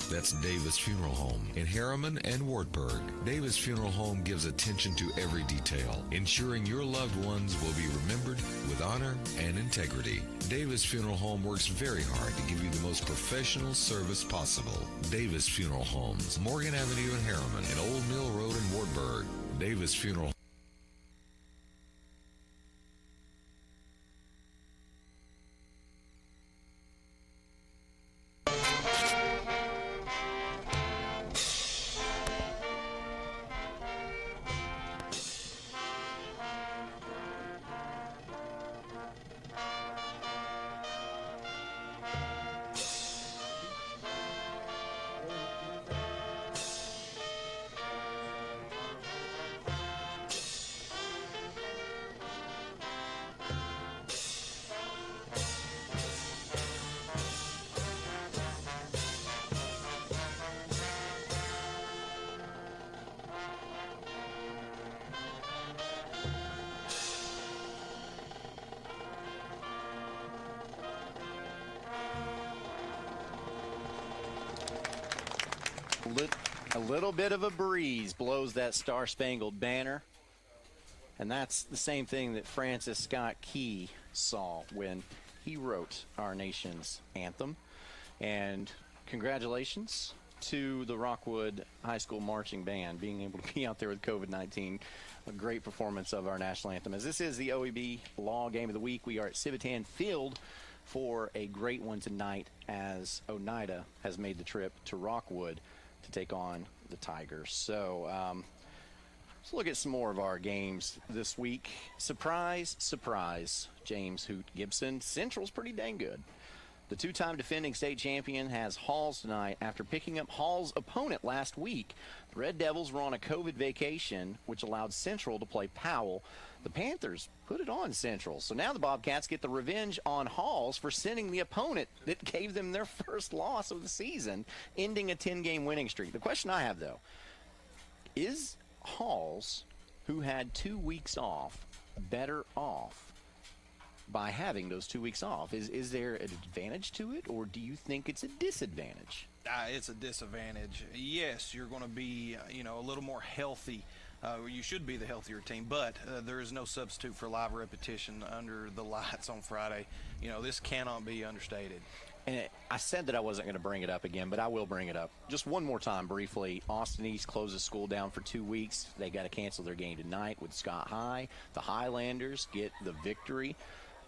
That's Davis Funeral Home in Harriman and Wartburg. Davis Funeral Home gives attention to every detail, ensuring your loved ones will be remembered with honor and integrity. Davis Funeral Home works very hard to give you the most professional service possible. Davis Funeral Homes, Morgan Avenue in Harriman and Old Mill Road in Wartburg. Davis Funeral. A little bit of a breeze blows that Star-Spangled Banner, and that's the same thing that Francis Scott Key saw when he wrote our nation's anthem. And congratulations to the Rockwood High School Marching Band being able to be out there with COVID-19. A great performance of our national anthem. As this is the OEB Law Game of the Week, we are at Civitan Field for a great one tonight as Oneida has made the trip to Rockwood to take on the Tigers. So let's look at some more of our games this week. Surprise, surprise, James Hoot Gibson. Central's pretty dang good. The two-time defending state champion has Halls tonight after picking up Hall's opponent last week. The Red Devils were on a COVID vacation, which allowed Central to play Powell. The Panthers put it on Central. So now the Bobcats get the revenge on Halls for sending the opponent that gave them their first loss of the season, ending a 10-game winning streak. The question I have, though, is Halls, who had 2 weeks off, better off by having those 2 weeks off? Is there an advantage to it, or do you think it's a disadvantage? It's a disadvantage. Yes, you're going to be, a little more healthy. You should be the healthier team, but there is no substitute for live repetition under the lights on Friday. This cannot be understated. And I said that I wasn't going to bring it up again, but I will bring it up just one more time briefly. Austin East closes school down for 2 weeks. They got to cancel their game tonight with Scott High. The Highlanders get the victory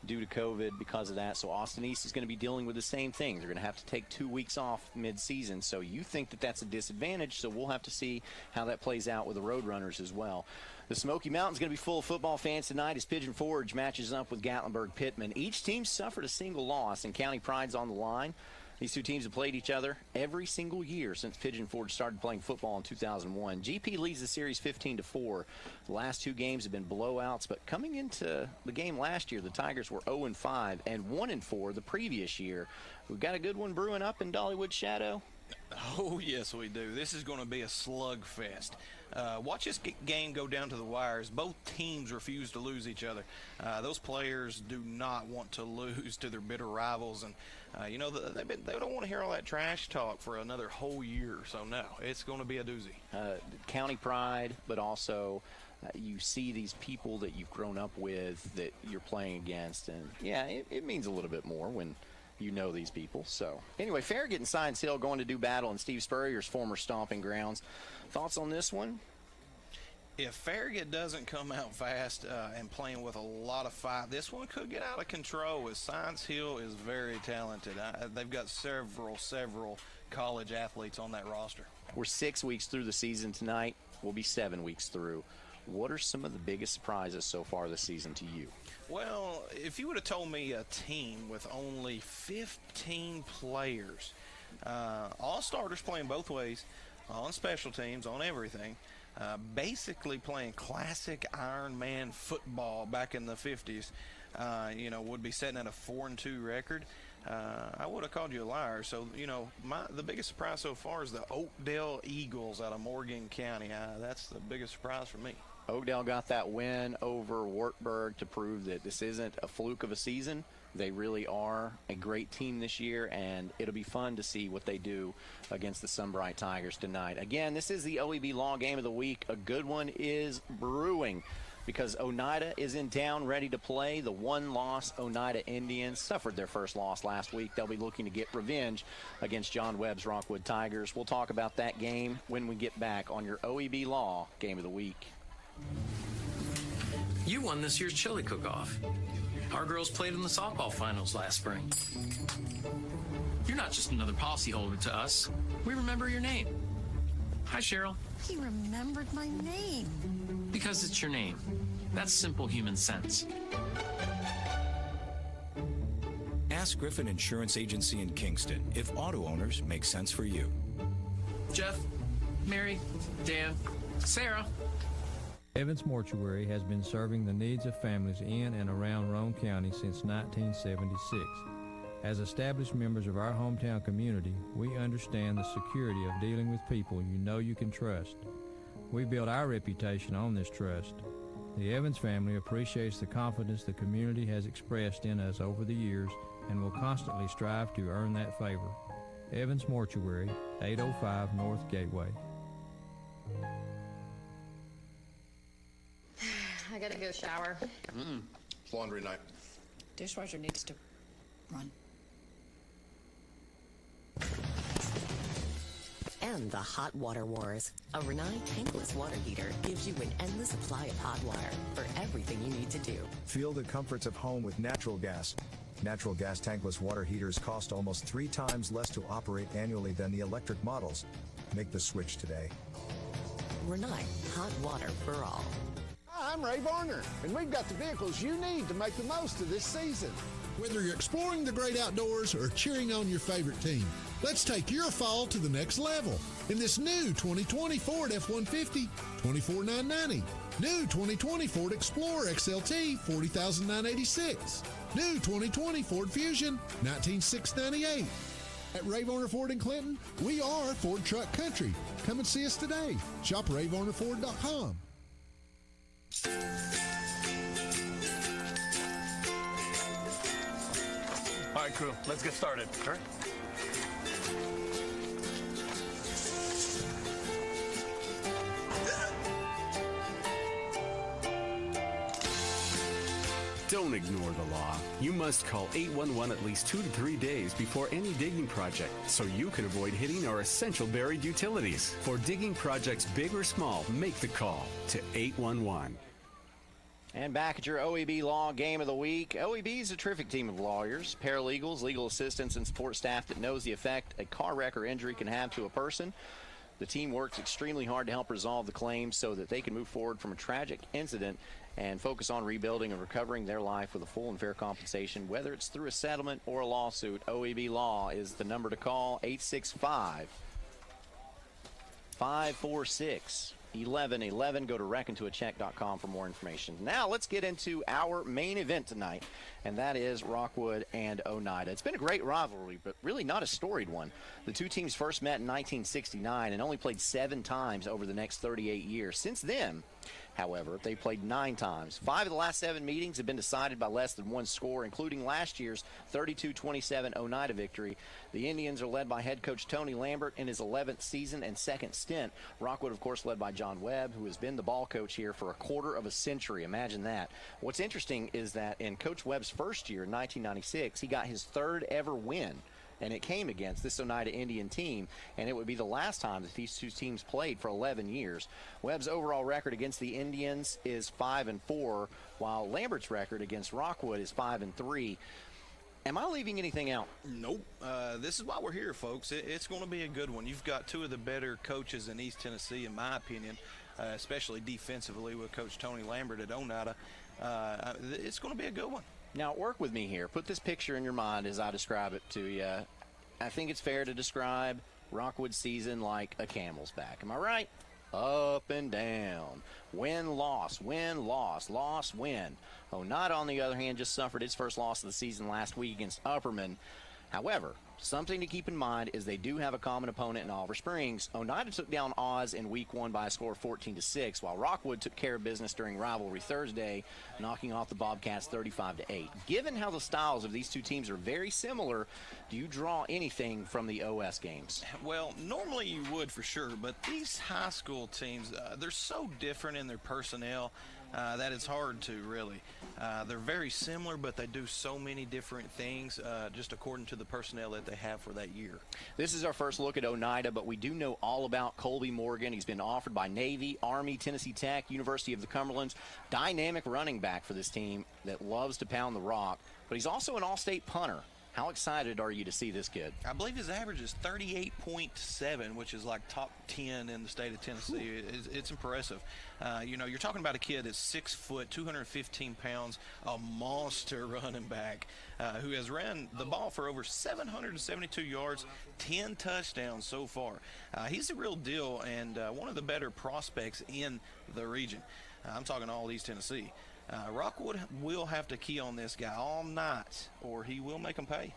due to COVID because of that. So Austin East is going to be dealing with the same thing. They're going to have to take 2 weeks off mid-season. So you think that that's a disadvantage, so we'll have to see how that plays out with the Roadrunners as well. The Smoky Mountain's going to be full of football fans tonight as Pigeon Forge matches up with Gatlinburg-Pittman. Each team suffered a single loss, and County Pride's on the line. These two teams have played each other every single year since Pigeon Forge started playing football in 2001. GP leads the series 15-4. The last 2 games have been blowouts, but coming into the game last year, the Tigers were 0-5 and 1-4 the previous year. We've got a good one brewing up in Dollywood Shadow. Oh, yes, we do. This is going to be a slugfest. Watch this game go down to the wires. Both teams refuse to lose each other. Those players do not want to lose to their bitter rivals, and they don't want to hear all that trash talk for another whole year. So no, it's going to be a doozy. County pride, but also you see these people that you've grown up with that you're playing against, and yeah, it means a little bit more when you know these people. So anyway, Farragut and Science Hill going to do battle in Steve Spurrier's former stomping grounds. Thoughts on this one? If Farragut doesn't come out fast and playing with a lot of fight, this one could get out of control, as Science Hill is very talented. They've got several college athletes on that roster. We're 6 weeks through the season tonight. We'll be 7 weeks through. What are some of the biggest surprises so far this season to you? Well, if you would have told me a team with only 15 players, all starters playing both ways, on special teams, on everything, basically playing classic Iron Man football back in the 50s. Would be setting at a 4-2 record. I would have called you a liar. So, the biggest surprise so far is the Oakdale Eagles out of Morgan County. That's the biggest surprise for me. Oakdale got that win over Wartburg to prove that this isn't a fluke of a season. They really are a great team this year, and it'll be fun to see what they do against the Sunbright Tigers tonight. Again, this is the OEB Law Game of the Week. A good one is brewing because Oneida is in town ready to play. The one-loss Oneida Indians suffered their first loss last week. They'll be looking to get revenge against John Webb's Rockwood Tigers. We'll talk about that game when we get back on your OEB Law Game of the Week. You won this year's chili cook-off. Our girls played in the softball finals last spring. You're not just another policyholder to us. We remember your name. Hi, Cheryl. He remembered my name. Because it's your name. That's simple human sense. Ask Griffin Insurance Agency in Kingston if auto owners make sense for you. Jeff, Mary, Dan, Sarah. Evans Mortuary has been serving the needs of families in and around Roane County since 1976. As established members of our hometown community, we understand the security of dealing with people you can trust. We build our reputation on this trust. The Evans family appreciates the confidence the community has expressed in us over the years and will constantly strive to earn that favor. Evans Mortuary, 805 North Gateway. I gotta go shower. It's laundry night. Dishwasher needs to run. And the Hot Water Wars. A Renai tankless water heater gives you an endless supply of hot water for everything you need to do. Feel the comforts of home with natural gas. Natural gas tankless water heaters cost almost 3 times less to operate annually than the electric models. Make the switch today. Renai, hot water for all. Hi, I'm Ray Varner, and we've got the vehicles you need to make the most of this season. Whether you're exploring the great outdoors or cheering on your favorite team, let's take your fall to the next level in this new 2020 Ford F-150, $24,990. New 2020 Ford Explorer XLT, $40,986. New 2020 Ford Fusion, $19,698. At Ray Varner Ford in Clinton, we are Ford Truck Country. Come and see us today. Shop RayVarnerFord.com. All right, crew, let's get started. All right. Don't ignore the law. You must call 811 at least 2 to 3 days before any digging project so you can avoid hitting our essential buried utilities. For digging projects big or small, make the call to 811. And back at your OEB Law Game of the Week. OEB is a terrific team of lawyers, paralegals, legal assistants, and support staff that knows the effect a car wreck or injury can have to a person. The team works extremely hard to help resolve the claims so that they can move forward from a tragic incident and focus on rebuilding and recovering their life with a full and fair compensation, whether it's through a settlement or a lawsuit. OEB Law is the number to call, 865-546-1111. Go to reckontoacheck.com for more information. Now let's get into our main event tonight, and that is Rockwood and Oneida. It's been a great rivalry, but really not a storied one. The two teams first met in 1969 and only played 7 times over the next 38 years. Since then, however, they played 9 times. 5 of the last 7 meetings have been decided by less than 1 score, including last year's 32-27 Oneida victory. The Indians are led by head coach Tony Lambert in his 11th season and 2nd stint. Rockwood, of course, led by John Webb, who has been the ball coach here for a quarter of a century. Imagine that. What's interesting is that in Coach Webb's first year, in 1996, he got his 3rd ever win, and it came against this Oneida Indian team, and it would be the last time that these two teams played for 11 years. Webb's overall record against the Indians is 5-4, while Lambert's record against Rockwood is 5-3. Am I leaving anything out? Nope. This is why we're here, folks. It's going to be a good one. You've got 2 of the better coaches in East Tennessee, in my opinion, especially defensively with Coach Tony Lambert at Oneida. It's going to be a good one. Now, work with me here. Put this picture in your mind as I describe it to you. I think it's fair to describe Rockwood's season like a camel's back. Am I right? up and down. Win, loss, win, loss, loss, win. Oneida, on the other hand, just suffered its first loss of the season last week against Upperman. However, something to keep in mind is they do have a common opponent in Oliver Springs. Oneida took down Oz in week 1 by a score of 14-6, while Rockwood took care of business during rivalry Thursday, knocking off the Bobcats 35-8. Given how the styles of these two teams are very similar, do you draw anything from the OS games? Well, normally you would for sure, but these high school teams, they're so different in their personnel that it's hard to really. They're very similar, but they do so many different things just according to the personnel that they have for that year. This is our first look at Oneida, but we do know all about Colby Morgan. He's been offered by Navy, Army, Tennessee Tech, University of the Cumberlands. Dynamic running back for this team that loves to pound the rock, but he's also an all-state punter. How excited are you to see this kid? I believe his average is 38.7, which is like top 10 in the state of Tennessee. It's impressive. You're talking about a kid that's 6 foot, 215 pounds, a monster running back who has ran the ball for over 772 yards, 10 touchdowns so far. He's the real deal and one of the better prospects in the region. I'm talking all East Tennessee. Rockwood will have to key on this guy all night, or he will make them pay.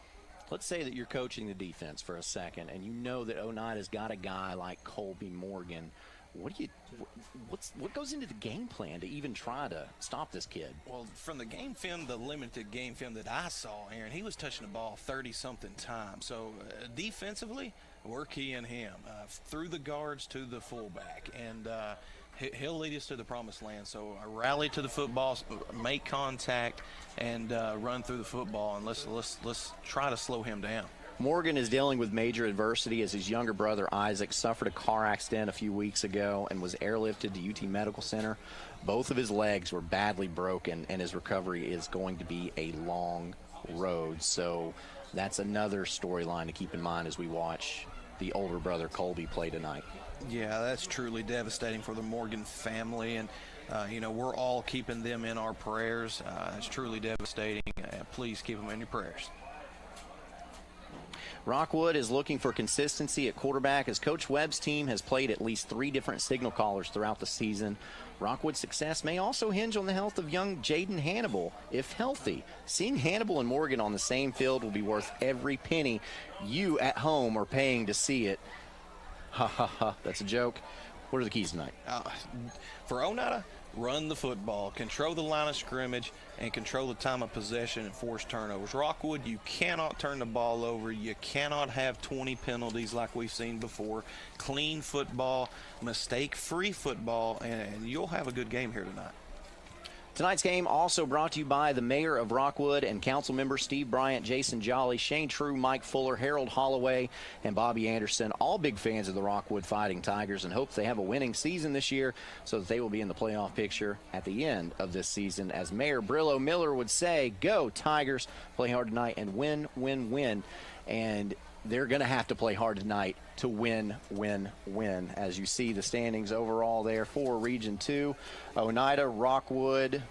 Let's say that you're coaching the defense for a second, and you know that Oneida's got a guy like Colby Morgan. What goes into the game plan to even try to stop this kid? Well, from the game film, the limited game film that I saw, Aaron, he was touching the ball 30-something times. So defensively, we're keying him through the guards to the fullback, and he'll lead us to the promised land. So rally to the football, make contact, and run through the football, and let's try to slow him down. Morgan is dealing with major adversity as his younger brother Isaac suffered a car accident a few weeks ago and was airlifted to UT Medical Center. Both of his legs were badly broken, and his recovery is going to be a long road. So that's another storyline to keep in mind as we watch the older brother Colby play tonight. Yeah, that's truly devastating for the Morgan family, and we're all keeping them in our prayers. It's truly devastating. Please keep them in your prayers. Rockwood is looking for consistency at quarterback as Coach Webb's team has played at least 3 different signal callers throughout the season. Rockwood's success may also hinge on the health of young Jaden Hannibal, if healthy. Seeing Hannibal and Morgan on the same field will be worth every penny you at home are paying to see it. Ha ha ha, that's a joke. What are the keys tonight? For Oneida, run the football, control the line of scrimmage, and control the time of possession and force turnovers. Rockwood, you cannot turn the ball over. You cannot have 20 penalties like we've seen before. Clean football, mistake-free football, and you'll have a good game here tonight. Tonight's game also brought to you by the mayor of Rockwood and council members Steve Bryant, Jason Jolly, Shane True, Mike Fuller, Harold Holloway, and Bobby Anderson. All big fans of the Rockwood Fighting Tigers and hope they have a winning season this year so that they will be in the playoff picture at the end of this season. As Mayor Brillo Miller would say, go Tigers, play hard tonight and win, win, win. And they're going to have to play hard tonight to win, win, win. As you see the standings overall there for Region 2, Oneida, Rockwood,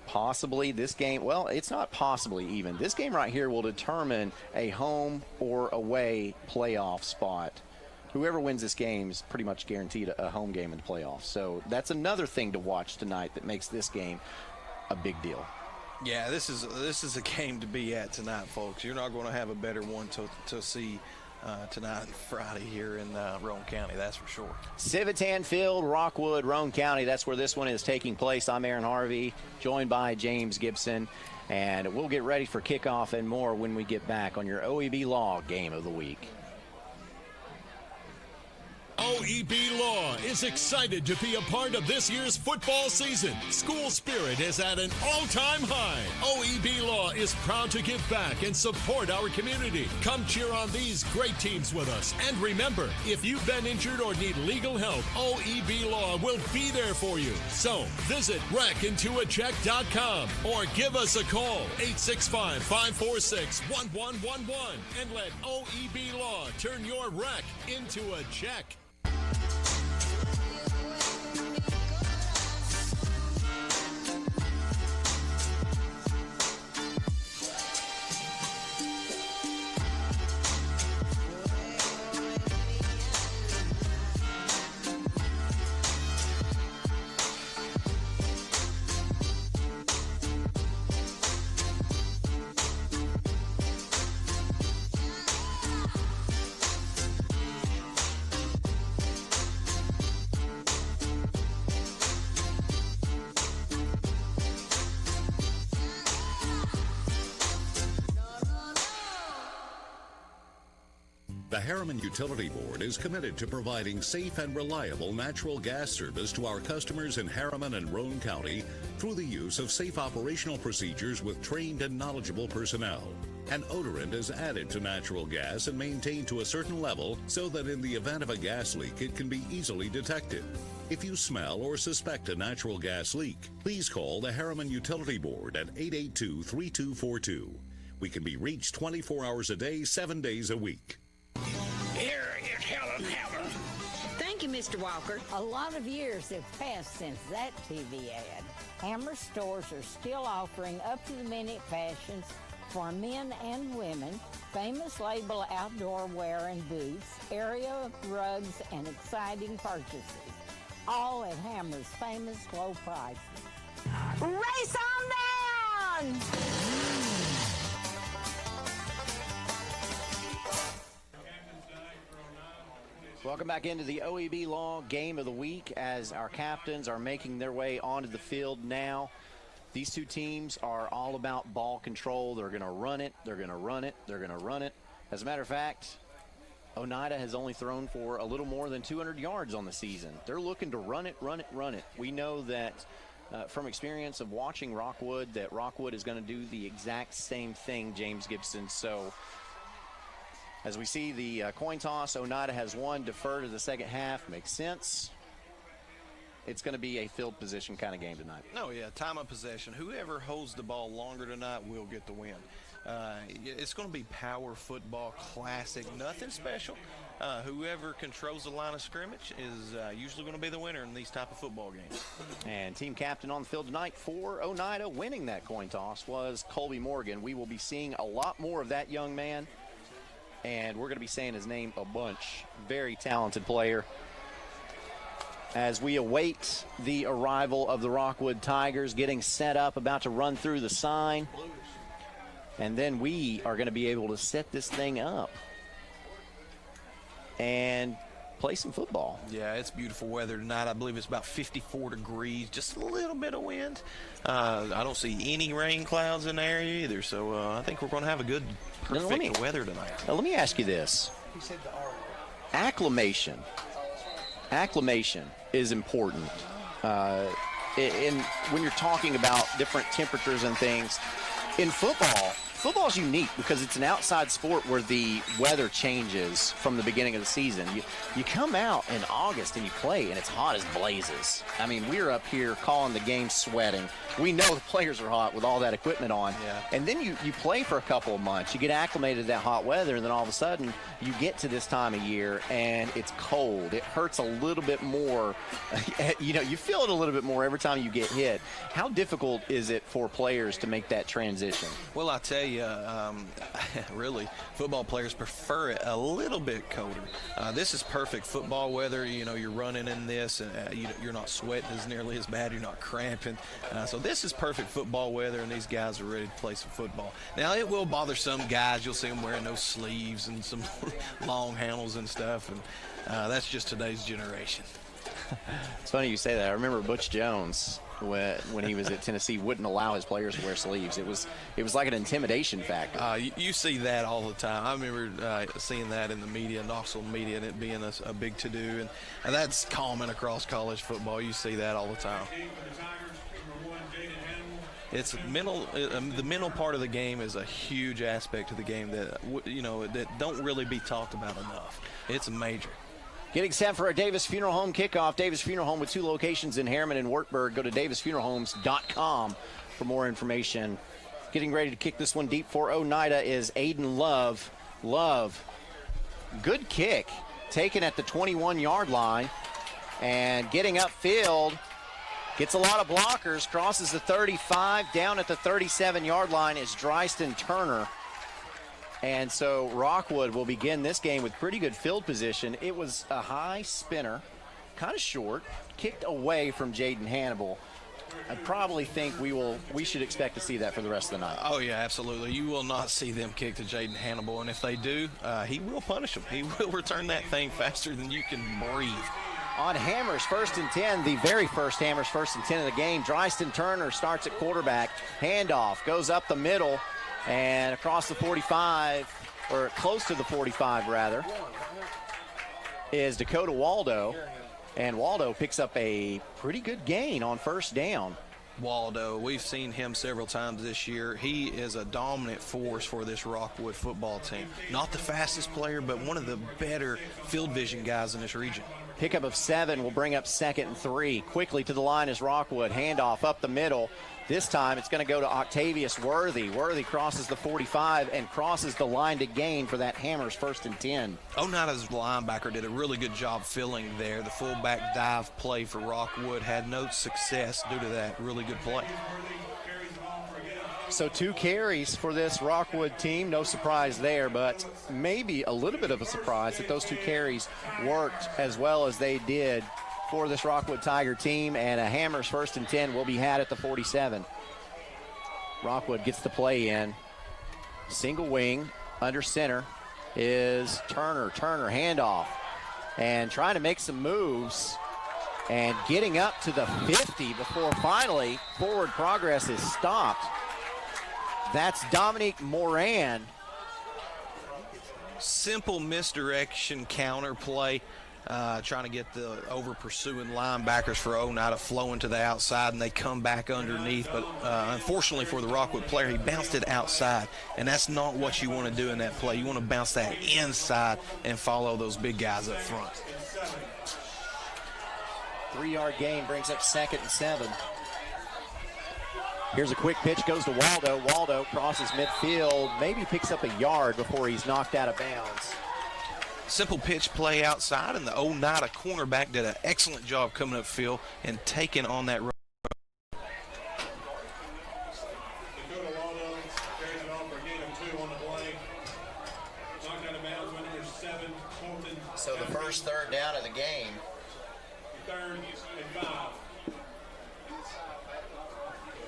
possibly this game. Well, it's not possibly even. This game right here will determine a home or away playoff spot. Whoever wins this game is pretty much guaranteed a home game in the playoffs. So that's another thing to watch tonight that makes this game a big deal. Yeah, this is a game to be at tonight, folks. You're not going to have a better one to see tonight and Friday here in Roane County, that's for sure. Civitan Field, Rockwood, Roane County. That's where this one is taking place. I'm Aaron Harvey, joined by James Gibson, and we'll get ready for kickoff and more when we get back on your OEB Law Game of the Week. OEB Law is excited to be a part of this year's football season. School spirit is at an all-time high. OEB Law is proud to give back and support our community. Come cheer on these great teams with us. And remember, if you've been injured or need legal help, OEB Law will be there for you. So visit wreckintoacheck.com or give us a call, 865-546-1111, and let OEB Law turn your wreck into a check. The Harriman Utility Board is committed to providing safe and reliable natural gas service to our customers in Harriman and Roane County through the use of safe operational procedures with trained and knowledgeable personnel. An odorant is added to natural gas and maintained to a certain level so that in the event of a gas leak, it can be easily detected. If you smell or suspect a natural gas leak, please call the Harriman Utility Board at 882-3242. We can be reached 24 hours a day, 7 days a week. Here is Helen Hammer. Thank you, Mr. Walker. A lot of years have passed since that TV ad. Hammer stores are still offering up-to-the-minute fashions for men and women, famous label outdoor wear and boots, area rugs, and exciting purchases. All at Hammer's famous low prices. Race on down! Welcome back into the OEB Law Game of the Week as our captains are making their way onto the field now. These two teams are all about ball control. They're going to run it. They're going to run it. They're going to run it. As a matter of fact, Oneida has only thrown for a little more than 200 yards on the season. They're looking to run it, run it, run it. We know that from experience of watching Rockwood that Rockwood is going to do the exact same thing, James Gibson. So as we see the coin toss, Oneida has won, defer to the second half. Makes sense. It's going to be a field position kind of game tonight. No, yeah, time of possession. Whoever holds the ball longer tonight will get the win. It's going to be power football, classic, nothing special. Whoever controls the line of scrimmage is usually going to be the winner in these type of football games. And team captain on the field tonight for Oneida winning that coin toss was Colby Morgan. We will be seeing a lot more of that young man, and we're going to be saying his name a bunch. Very talented player. As we await the arrival of the Rockwood Tigers, getting set up, about to run through the sign. And then we are going to be able to set this thing up and play some football. Yeah, it's beautiful weather tonight. I believe it's about 54 degrees, just a little bit of wind. I don't see any rain clouds in the area either, so I think we're going to have a good, perfect weather tonight. Now, let me ask you this. He said the R word. Acclimation. Acclimation is important. When you're talking about different temperatures and things, in football is unique because it's an outside sport where the weather changes from the beginning of the season. You come out in August and you play, and it's hot as blazes. I mean, we're up here calling the game sweating. We know the players are hot with all that equipment on. Yeah. And then you play for a couple of months. You get acclimated to that hot weather, and then all of a sudden you get to this time of year, and it's cold. It hurts a little bit more. You feel it a little bit more every time you get hit. How difficult is it for players to make that transition? Well, I tell you, really, football players prefer it a little bit colder. This is perfect football weather. You're running in this, and you're not sweating as nearly as bad. You're not cramping. So this is perfect football weather, and these guys are ready to play some football. Now, it will bother some guys. You'll see them wearing those sleeves and some long handles and stuff, and that's just today's generation. It's funny you say that. I remember Butch Jones, when he was at Tennessee, wouldn't allow his players to wear sleeves. It was like an intimidation factor. You see that all the time. I remember seeing that in the media, Knoxville media, and it being a big to-do, and that's common across college football. You see that all the time. It's mental. The mental part of the game is a huge aspect of the game that that don't really be talked about enough. It's major. Getting set for a Davis Funeral Home kickoff. Davis Funeral Home with 2 locations in Harriman and Wartburg. Go to davisfuneralhomes.com for more information. Getting ready to kick this one deep for Oneida is Aiden Love. Love, good kick, taken at the 21-yard line, and getting upfield. Gets a lot of blockers, crosses the 35, down at the 37-yard line is Dryston Turner. And so Rockwood will begin this game with pretty good field position. It was a high spinner, kind of short, kicked away from Jaden Hannibal. I probably think we should expect to see that for the rest of the night. Oh, yeah, absolutely. You will not see them kick to Jaden Hannibal, and if they do, he will punish them. He will return that thing faster than you can breathe. On Hammers, 1st and 10, the very first Hammers, 1st and 10 of the game. Dryston Turner starts at quarterback. Handoff goes up the middle And across the 45, or close to the 45 rather, is Dakota Waldo. And Waldo picks up a pretty good gain on first down. Waldo, we've seen him several times this year. He is a dominant force for this Rockwood football team. Not the fastest player, but one of the better field vision guys in this region. Pickup of 7 will bring up 2nd and 3. Quickly to the line is Rockwood. Handoff up the middle. This time it's going to go to Octavius Worthy. Worthy crosses the 45 and crosses the line to gain for that Hammers 1st and 10. Oneida's linebacker did a really good job filling there. The fullback dive play for Rockwood had no success due to that really good play. So 2 carries for this Rockwood team. No surprise there, but maybe a little bit of a surprise that those 2 carries worked as well as they did for this Rockwood Tiger team, and a Hammers 1st and 10 will be had at the 47. Rockwood gets the play in. Single wing under center is Turner. Turner handoff and trying to make some moves and getting up to the 50 before finally forward progress is stopped. That's Dominique Moran. Simple misdirection counter play. Trying to get the over-pursuing linebackers for Oneida flowing to the outside, and they come back underneath. But unfortunately for the Rockwood player, he bounced it outside, and that's not what you want to do in that play. You want to bounce that inside and follow those big guys up front. 3-yard gain brings up 2nd and 7. Here's a quick pitch, goes to Waldo. Waldo crosses midfield, maybe picks up a yard before he's knocked out of bounds. Simple pitch play outside, and the Oneida cornerback did an excellent job coming upfield and taking on that run. So the first 3rd down of the game. 3rd and 5.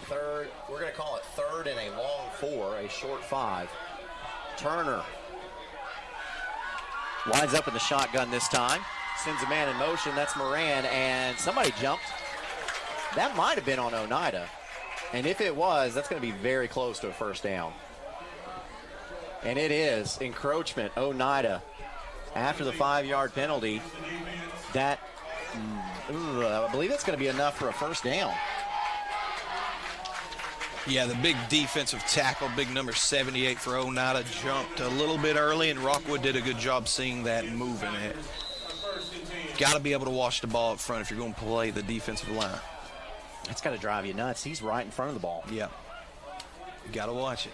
Third, we're going to call it 3rd and a long 4, a short 5. Turner lines up in the shotgun this time. Sends a man in motion. That's Moran, and somebody jumped. That might have been on Oneida. And if it was, that's going to be very close to a first down. And it is encroachment, Oneida. After the 5-yard penalty, that, I believe that's going to be enough for a first down. Yeah, the big defensive tackle, big number 78 for Oneida, jumped a little bit early, and Rockwood did a good job seeing that and moving it. Got to be able to watch the ball up front if you're going to play the defensive line. That's got to drive you nuts. He's right in front of the ball. Yeah. You got to watch it.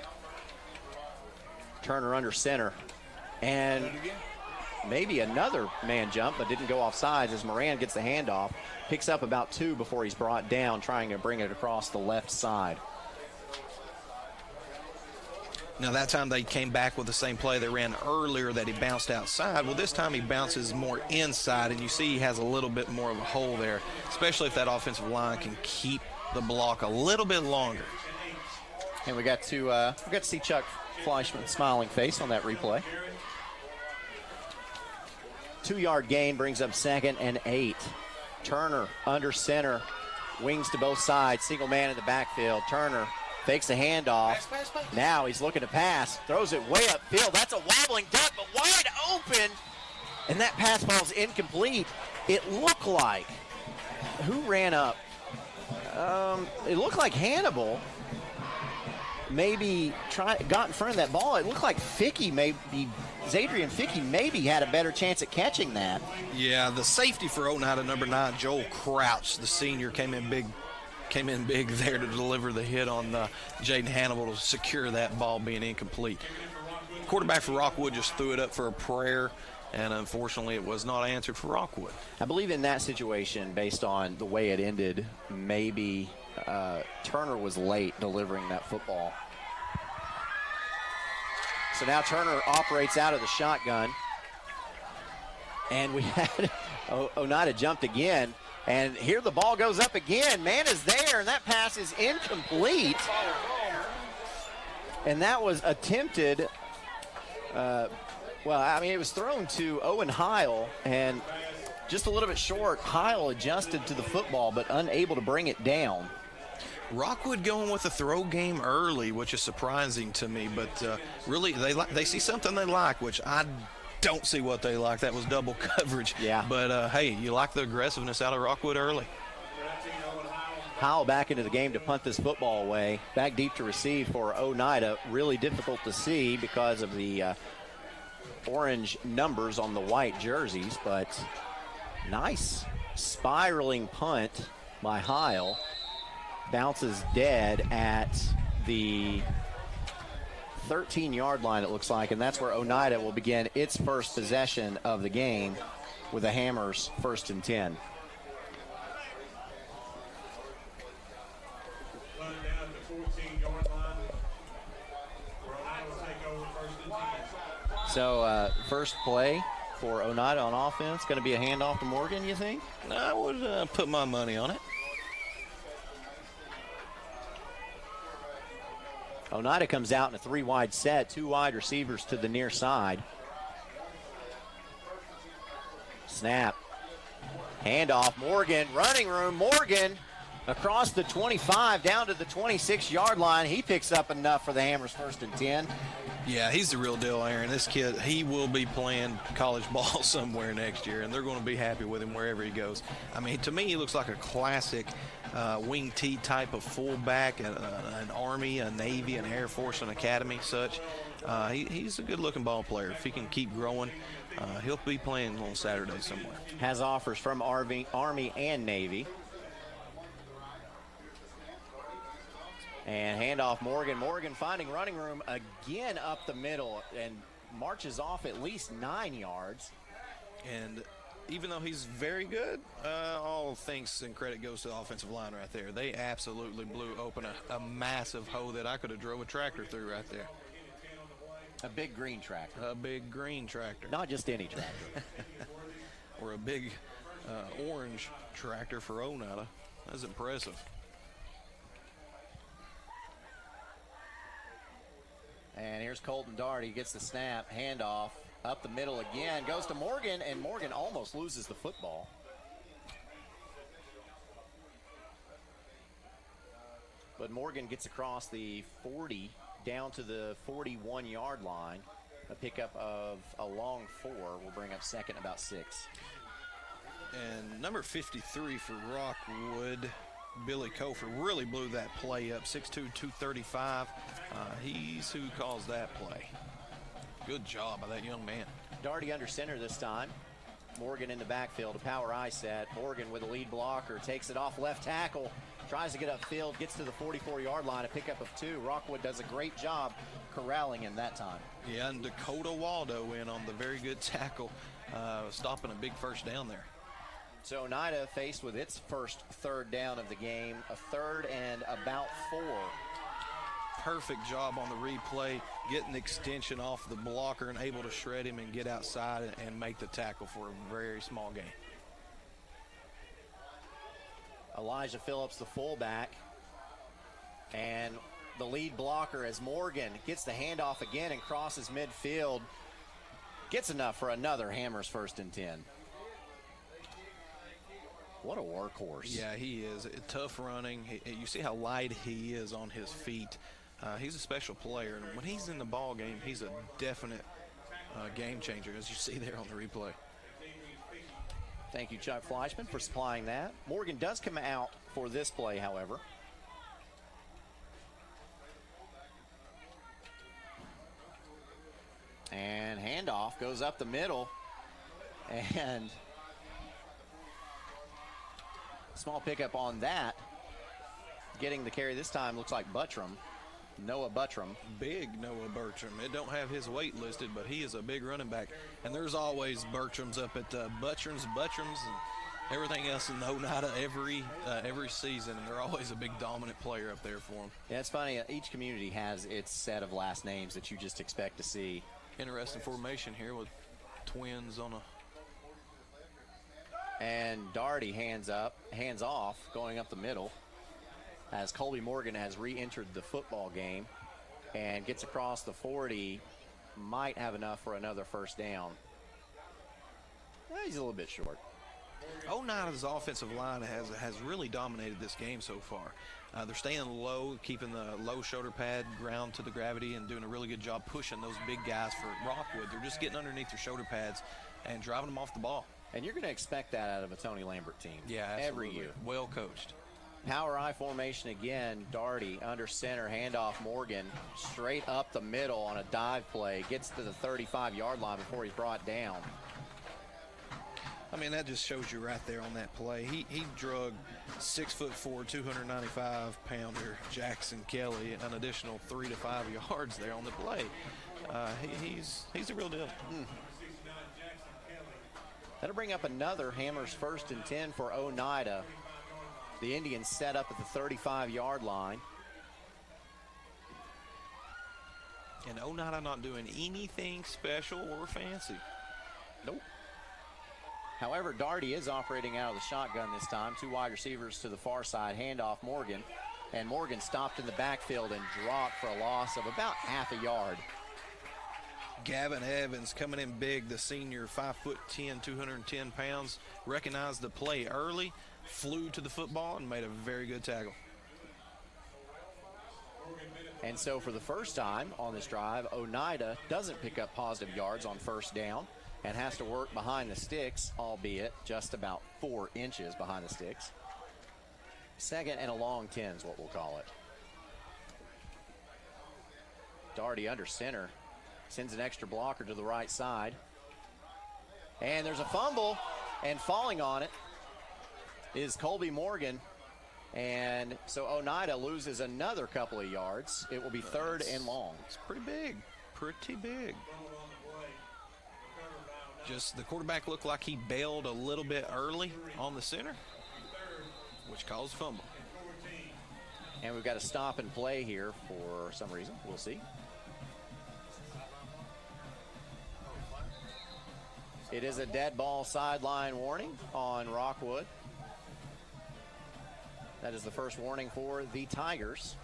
Turner under center. And maybe another man jump, but didn't go off sides as Moran gets the handoff. Picks up about 2 before he's brought down, trying to bring it across the left side. Now, that time they came back with the same play they ran earlier that he bounced outside. Well, this time he bounces more inside, and you see he has a little bit more of a hole there, especially if that offensive line can keep the block a little bit longer. And we got to see Chuck Fleischman's smiling face on that replay. 2-yard gain brings up 2nd and 8. Turner under center, wings to both sides, single man in the backfield. Turner fakes the handoff. Now he's looking to pass, throws it way upfield. That's a wobbling duck, but wide open. And that pass ball's incomplete. It looked like, who ran up? It looked like Hannibal maybe got in front of that ball. It looked like Zadrian Fickey maybe had a better chance at catching that. Yeah, the safety for Oneida, number 9, Joel Crouch, the senior, came in big there to deliver the hit on Jaden Hannibal to secure that ball being incomplete. Quarterback for Rockwood just threw it up for a prayer, and unfortunately it was not answered for Rockwood. I believe in that situation, based on the way it ended, maybe Turner was late delivering that football. So now Turner operates out of the shotgun, and we had Oneida jumped again. And here the ball goes up again. Man is there, and that pass is incomplete. And that was attempted, it was thrown to Owen Heil, and just a little bit short. Heil adjusted to the football, but unable to bring it down. Rockwood going with a throw game early, which is surprising to me, but really they see something they like, which I don't see what they like. That was double coverage. Yeah. But, hey, you like the aggressiveness out of Rockwood early. Howell back into the game to punt this football away. Back deep to receive for Oneida. Really difficult to see because of the orange numbers on the white jerseys, but nice spiraling punt by Heil. Bounces dead at the 13-yard line, it looks like, and that's where Oneida will begin its first possession of the game with the Hammers 1st and 10. So first play for Oneida on offense, going to be a handoff to Morgan, you think? I would put my money on it. Oneida comes out in a 3-wide set, 2 wide receivers to the near side. Snap. Handoff, Morgan, running room, Morgan across the 25 down to the 26-yard line. He picks up enough for the Hammers 1st and 10. Yeah, he's the real deal, Aaron. This kid, he will be playing college ball somewhere next year, and they're going to be happy with him wherever he goes. I mean, to me, he looks like a classic wing T type of fullback, an Army, a Navy, an Air Force, an Academy, such. He's a good-looking ball player. If he can keep growing, he'll be playing on Saturday somewhere. Has offers from Army and Navy. And handoff Morgan. Morgan finding running room again up the middle and marches off at least 9 yards. And even though he's very good, all thanks and credit goes to the offensive line right there. They absolutely blew open a massive hole that I could have drove a tractor through right there. A big green tractor. A big green tractor. Not just any tractor. Or a big orange tractor for Oneida. That's impressive. And here's Colton Dart. He gets the snap, handoff, up the middle again. Goes to Morgan, and Morgan almost loses the football. But Morgan gets across the 40 down to the 41-yard line. A pickup of a long 4 will bring up second, about 6. And number 53 for Rockwood, Billy Kofer, really blew that play up, 6'2", 235. He's who calls that play. Good job by that young man. Darty under center this time. Morgan in the backfield, a power I set. Morgan with a lead blocker, takes it off left tackle, tries to get upfield, gets to the 44-yard line, a pickup of 2. Rockwood does a great job corralling him that time. Yeah, and Dakota Waldo in on the very good tackle, stopping a big first down there. So Oneida faced with its first 3rd down of the game, a 3rd and about 4. Perfect job on the replay, getting extension off the blocker and able to shred him and get outside and make the tackle for a very small gain. Elijah Phillips, the fullback, and the lead blocker as Morgan gets the handoff again and crosses midfield. Gets enough for another Hammers 1st and 10. What a workhorse. Yeah, he is. Tough running. You see how light he is on his feet. He's a special player, and when he's in the ball game, he's a definite game changer, as you see there on the replay. Thank you, Chuck Fleischman, for supplying that. Morgan does come out for this play, however. And handoff goes up the middle, and small pickup on that. Getting the carry this time looks like Buttram. Noah Buttram. Big Noah Bertram. It don't have his weight listed, but he is a big running back. And there's always Bertrams up at Buttrams, and everything else in Oneida every season. And they're always a big dominant player up there for them. Yeah, it's funny. Each community has its set of last names that you just expect to see. Interesting formation here with twins on a... And Darty hands off, going up the middle, as Colby Morgan has re-entered the football game and gets across the 40, might have enough for another 1st down. He's a little bit short. Oneida's offensive line has really dominated this game so far. They're staying low, keeping the low shoulder pad ground to the gravity, and doing a really good job pushing those big guys for Rockwood. They're just getting underneath their shoulder pads and driving them off the ball. And you're going to expect that out of a Tony Lambert team. Yeah, absolutely. Every year. Well coached. Power I formation again. Daugherty under center, handoff Morgan, straight up the middle on a dive play. Gets to the 35-yard line before he's brought down. I mean, that just shows you right there on that play. He drug 6'4", 295-pounder Jackson Kelly an additional 3 to 5 yards there on the play. He's a real deal. That'll bring up another Hammers 1st and 10 for Oneida. The Indians set up at the 35-yard line. And Oneida not doing anything special or fancy. Nope. However, Daugherty is operating out of the shotgun this time. 2 wide receivers to the far side, handoff Morgan. And Morgan stopped in the backfield and dropped for a loss of about half a yard. Gavin Evans coming in big, the senior, 5'10", 210 pounds, recognized the play early, flew to the football, and made a very good tackle. And so for the first time on this drive, Oneida doesn't pick up positive yards on first down and has to work behind the sticks, albeit just about 4 inches behind the sticks. 2nd and a long 10 is what we'll call it. Daugherty under center. Sends an extra blocker to the right side. And there's a fumble, and falling on it is Colby Morgan. And so Oneida loses another couple of yards. It will be 3rd and long. It's pretty big, pretty big. Just the quarterback looked like he bailed a little bit early on the center, which caused a fumble. And we've got a stop and play here for some reason. We'll see. It is a dead ball sideline warning on Rockwood. That is the first warning for the Tigers.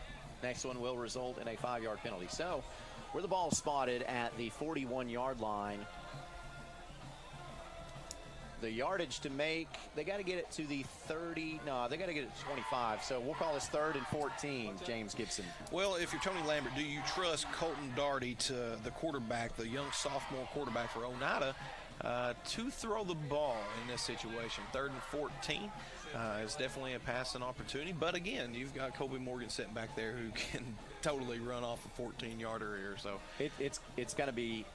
Next one will result in a 5-yard penalty. So, where the ball is spotted at the 41-yard line, the yardage to make, they got to get it to the 30, no, they got to get it to 25. So we'll call this 3rd and 14, James Gibson. Well, if you're Tony Lambert, do you trust Colton Daugherty, to the quarterback, the young sophomore quarterback for Oneida, to throw the ball in this situation? 3rd and 14 is definitely a passing opportunity. But again, you've got Colby Morgan sitting back there who can totally run off a 14-yarder here. So it's going to be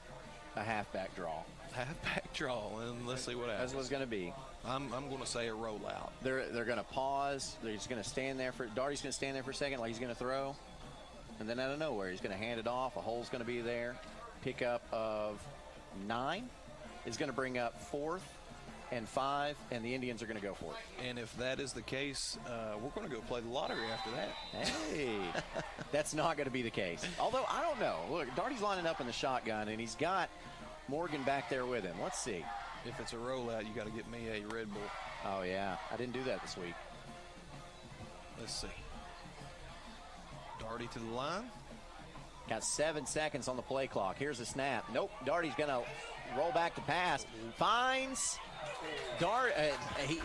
a halfback draw. Halfback draw, and let's see what happens. That's what it's going to be. I'm going to say a rollout. They're going to pause. They're just going to stand there for. Daugherty's going to stand there for a second, like he's going to throw, and then out of nowhere, he's going to hand it off. A hole's going to be there. Pickup of 9 is going to bring up 4th and 5, and the Indians are going to go for it. And if that is the case, we're going to go play the lottery after that. Hey, that's not going to be the case. Although, I don't know. Look, Daugherty's lining up in the shotgun, and he's got Morgan back there with him. Let's see. If it's a rollout, you got to get me a Red Bull. Oh, yeah. I didn't do that this week. Let's see. Daugherty to the line. Got 7 seconds on the play clock. Here's the snap. Nope. Daugherty's going to roll back to pass. Finds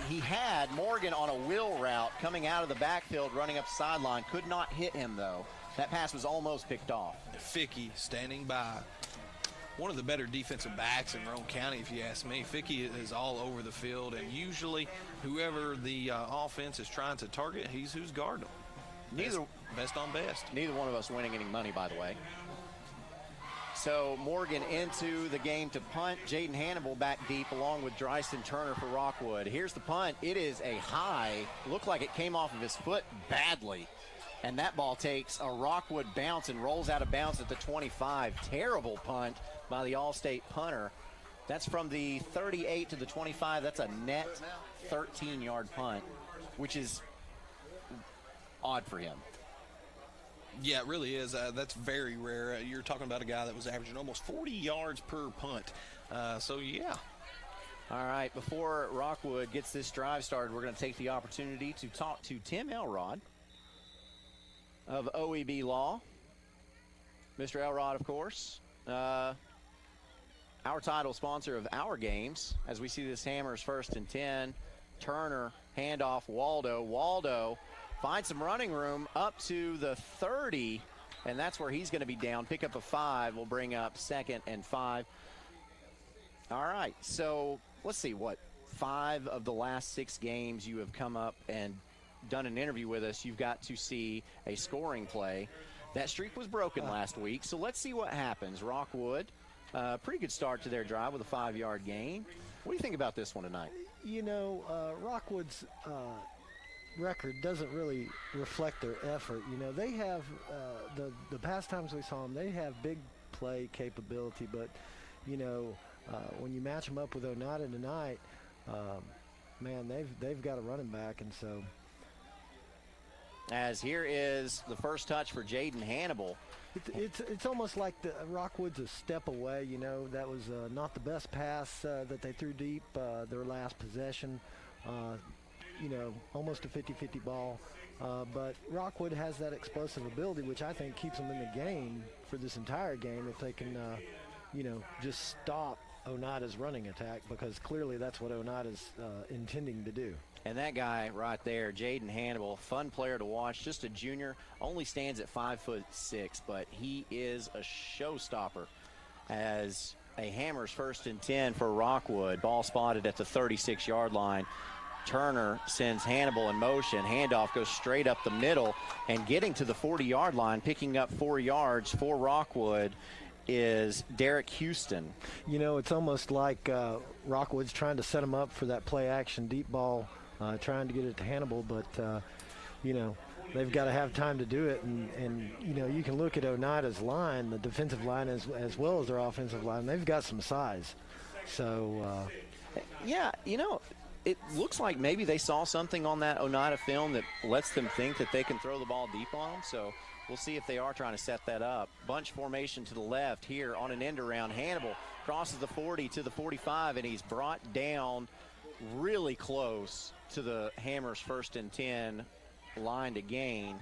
he had Morgan on a wheel route coming out of the backfield, running up the sideline. Could not hit him, though. That pass was almost picked off. Fickey standing by. One of the better defensive backs in Roane County, if you ask me. Fickey is all over the field, and usually whoever the offense is trying to target, he's who's guarding them. Best on best. Neither one of us winning any money, by the way. So Morgan into the game to punt. Jaden Hannibal back deep along with Dryston Turner for Rockwood. Here's the punt. It is a high. Looked like it came off of his foot badly. And that ball takes a Rockwood bounce and rolls out of bounds at the 25. Terrible punt by the All-State punter. That's from the 38 to the 25. That's a net 13-yard punt, which is odd for him. Yeah, it really is. That's very rare. You're talking about a guy that was averaging almost 40 yards per punt. So, yeah. All right, before Rockwood gets this drive started, we're going to take the opportunity to talk to Tim Elrod of OEB Law. Mr. Elrod, of course, our title sponsor of our games. As we see this Hammers 1st and 10, Turner, handoff, Waldo. Waldo find some running room up to the 30, and that's where he's going to be down. Pick up a 5 will bring up 2nd and 5. All right, so let's see, 5 of the last 6 games you have come up and done an interview with us. You've got to see a scoring play. That streak was broken last week, so let's see what happens. Rockwood, pretty good start to their drive with a 5-yard gain. What do you think about this one tonight? You know, Rockwood's record doesn't really reflect their effort. You know, they have, the past times we saw them, they have big play capability, but, you know, when you match them up with Oneida tonight, man, they've got a running back, and so. As here is the first touch for Jaden Hannibal. It's almost like the Rockwood's a step away. You know, that was not the best pass that they threw deep their last possession. You know, almost a 50-50 ball. But Rockwood has that explosive ability, which I think keeps them in the game for this entire game if they can, you know, just stop Oneida's running attack, because clearly that's what Oneida's intending to do. And that guy right there, Jaden Hannibal, fun player to watch, just a junior, only stands at 5'6", but he is a showstopper. As a Hammers 1st and 10 for Rockwood, ball spotted at the 36-yard line. Turner sends Hannibal in motion. Handoff goes straight up the middle, and getting to the 40-yard line, picking up 4 yards for Rockwood, is Derek Houston. You know, it's almost like Rockwood's trying to set him up for that play-action deep ball, trying to get it to Hannibal, but, you know, they've got to have time to do it. And you know, you can look at Oneida's line, the defensive line, as well as their offensive line. They've got some size. So, yeah, you know, it looks like maybe they saw something on that Oneida film that lets them think that they can throw the ball deep on them. So we'll see if they are trying to set that up. Bunch formation to the left here on an end around. Hannibal crosses the 40 to the 45, and he's brought down really close to the Hammers 1st and 10 line to gain.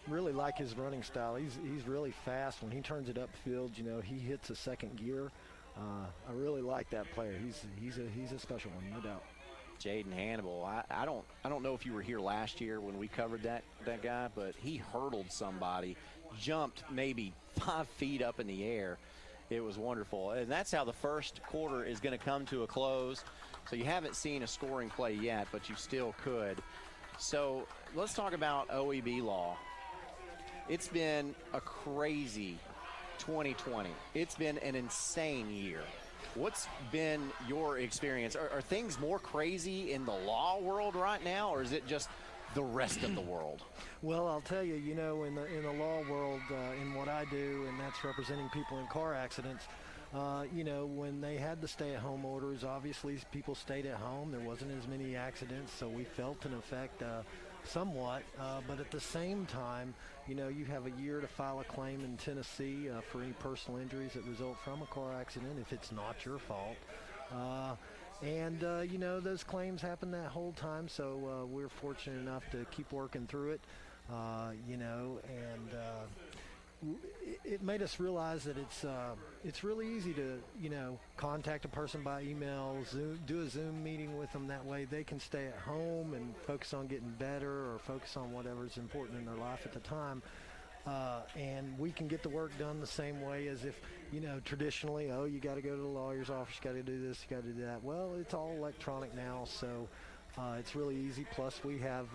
Really like his running style. He's really fast. When he turns it upfield, you know, he hits a second gear. I really like that player. He's a special one, no doubt. Jaden Hannibal, I don't know if you were here last year when we covered that guy, but he hurdled somebody, jumped maybe 5 feet up in the air. It was wonderful. And that's how the first quarter is going to come to a close. So you haven't seen a scoring play yet, but you still could. So let's talk about OEB law. It's been a crazy 2020. It's been an insane year. What's been your experience? Are things more crazy in the law world right now, or is it just the rest of the world? Well, I'll tell you, you know, in the law world, in what I do, and that's representing people in car accidents, you know, when they had the stay-at-home orders, obviously people stayed at home. There wasn't as many accidents, so we felt an effect somewhat. But at the same time, you know, you have a year to file a claim in Tennessee for any personal injuries that result from a car accident if it's not your fault. You know, those claims happen that whole time, so we're fortunate enough to keep working through it, you know, and it made us realize that it's really easy to, you know, contact a person by email, do a Zoom meeting with them. That way they can stay at home and focus on getting better or focus on whatever's important in their life at the time. And we can get the work done the same way as if, you know, traditionally, oh, you got to go to the lawyer's office, you got to do this, you got to do that. Well, it's all electronic now, so it's really easy. Plus, we have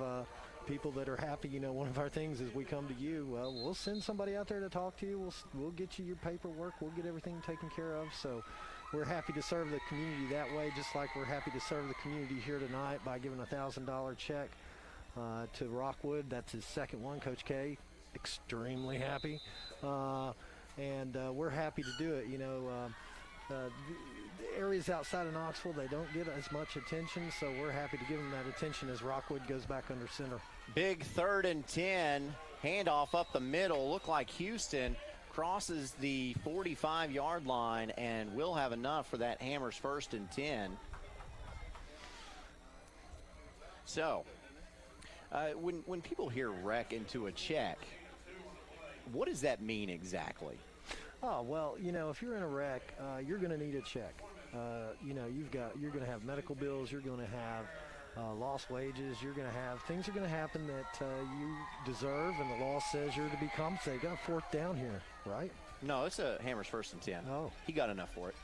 people that are happy. You know, one of our things is we come to you. Well, we'll send somebody out there to talk to you. We'll get you your paperwork. We'll get everything taken care of. So we're happy to serve the community that way, just like we're happy to serve the community here tonight by giving a $1,000 check to Rockwood. That's his second one. Coach K, extremely happy. And we're happy to do it. You know, the areas outside of Knoxville, they don't get as much attention, so we're happy to give them that attention as Rockwood goes back under center. Big 3rd and 10, handoff up the middle. Looked like Houston crosses the 45-yard line and will have enough for that Hammers 1st and 10. So, when people hear wreck into a check, what does that mean exactly? Oh, well, you know, if you're in a wreck, you're going to need a check. You know, you're going to have medical bills. You're going to have lost wages. Things are going to happen that you deserve, and the law says you're to be compensated. Got a fourth down here, right? No, it's a Hammers 1st and 10. Oh. He got enough for it.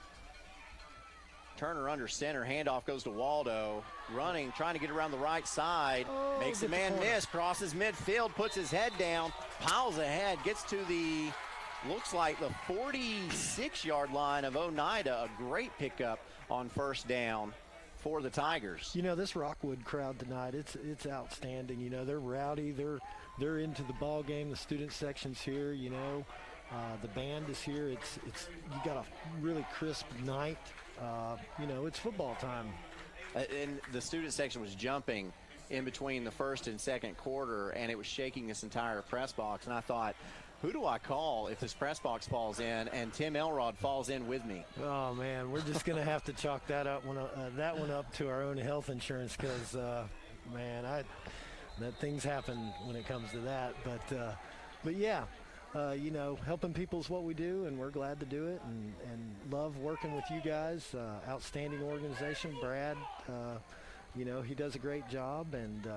Turner under center. Handoff goes to Waldo. Running, trying to get around the right side. Makes a man miss. Crosses midfield. Puts his head down. Piles ahead. Gets to the, looks like the 46-yard line of Oneida. A great pickup on first down for the Tigers. You know, this Rockwood crowd tonight, it's outstanding. You know, they're rowdy. They're into the ball game. The student section's here, you know. The band is here. It's you got a really crisp night. You know, it's football time. And the student section was jumping in between the first and second quarter, and it was shaking this entire press box. And I thought, who do I call if this press box falls in? And Tim Elrod falls in with me. Oh man, we're just gonna have to chalk that one up to our own health insurance, because man, that things happen when it comes to that. But yeah. You know, helping people is what we do, and we're glad to do it, and love working with you guys. Outstanding organization. Brad, you know, he does a great job, and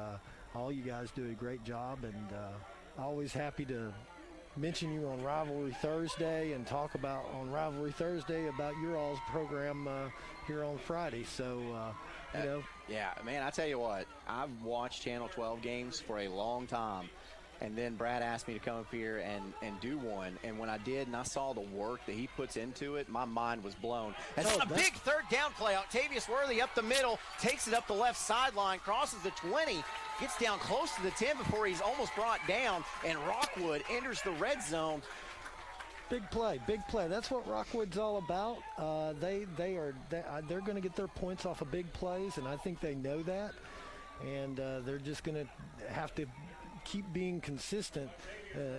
all you guys do a great job, and always happy to mention you on Rivalry Thursday and talk about on Rivalry Thursday about your all's program here on Friday. So, you know. Yeah, man, I tell you what, I've watched Channel 12 games for a long time. And then Brad asked me to come up here and do one. And when I did and I saw the work that he puts into it, my mind was blown. And a big third down play. Octavius Worthy up the middle, takes it up the left sideline, crosses the 20, gets down close to the 10 before he's almost brought down. And Rockwood enters the red zone. Big play, big play. That's what Rockwood's all about. They're going to get their points off of big plays, and I think they know that. And they're just going to have to keep being consistent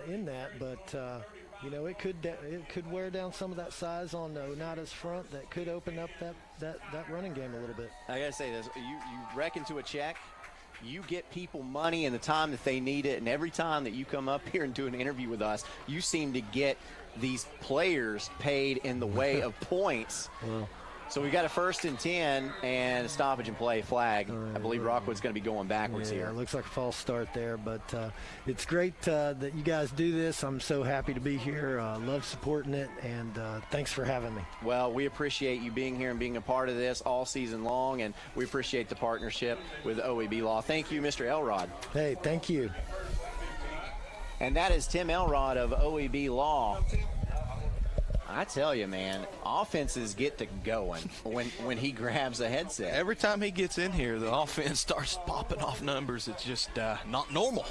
in that, but you know, it could wear down some of that size on Oneida's front. That could open up that running game a little bit. I gotta say this: you reckon to a check, you get people money in the time that they need it, and every time that you come up here and do an interview with us, you seem to get these players paid in the way of points. Well. So we got a 1st and 10 and a stoppage and play flag. I believe Rockwood's going to be going backwards here. It looks like a false start there, but it's great that you guys do this. I'm so happy to be here. Love supporting it, and thanks for having me. Well, we appreciate you being here and being a part of this all season long, and we appreciate the partnership with OEB Law. Thank you, Mr. Elrod. Hey, thank you. And that is Tim Elrod of OEB Law. I tell you, man, offenses get to going when he grabs a headset. Every time he gets in here, the offense starts popping off numbers. It's just not normal.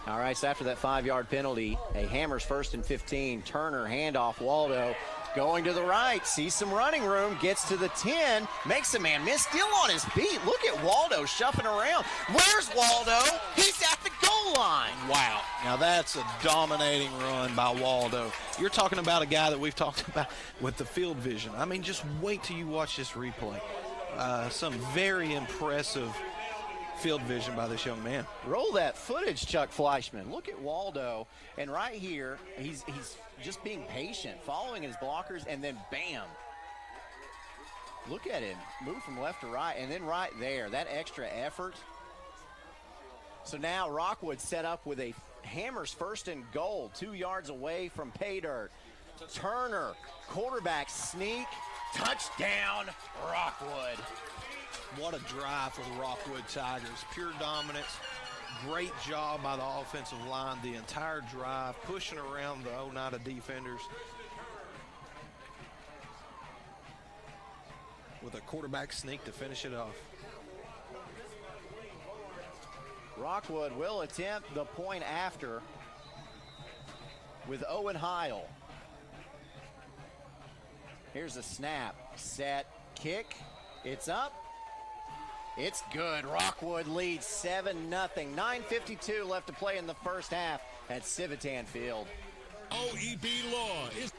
All right, so after that 5-yard penalty, a Hammers 1st and 15. Turner, handoff, Waldo going to the right, sees some running room, gets to the 10, makes a man miss, still on his feet. Look at Waldo shuffling around. Where's Waldo? He's at the goal line. Wow. Now that's a dominating run by Waldo. You're talking about a guy that we've talked about with the field vision. I mean, just wait till you watch this replay. Some very impressive field vision by this young man. Roll that footage, Chuck Fleischman. Look at Waldo, and right here, he's just being patient, following his blockers, and then bam. Look at him move from left to right, and then right there, that extra effort. So now Rockwood set up with a Hammers 1st and goal, 2 yards away from pay dirt. Turner, quarterback sneak, touchdown, Rockwood. What a drive for the Rockwood Tigers. Pure dominance. Great job by the offensive line. The entire drive, pushing around the Oneida defenders. With a quarterback sneak to finish it off. Rockwood will attempt the point after with Owen Heil. Here's a snap, set, kick. It's up. It's good. Rockwood leads 7-0. 9:52 left to play in the first half at Civitan Field. OEB Law is...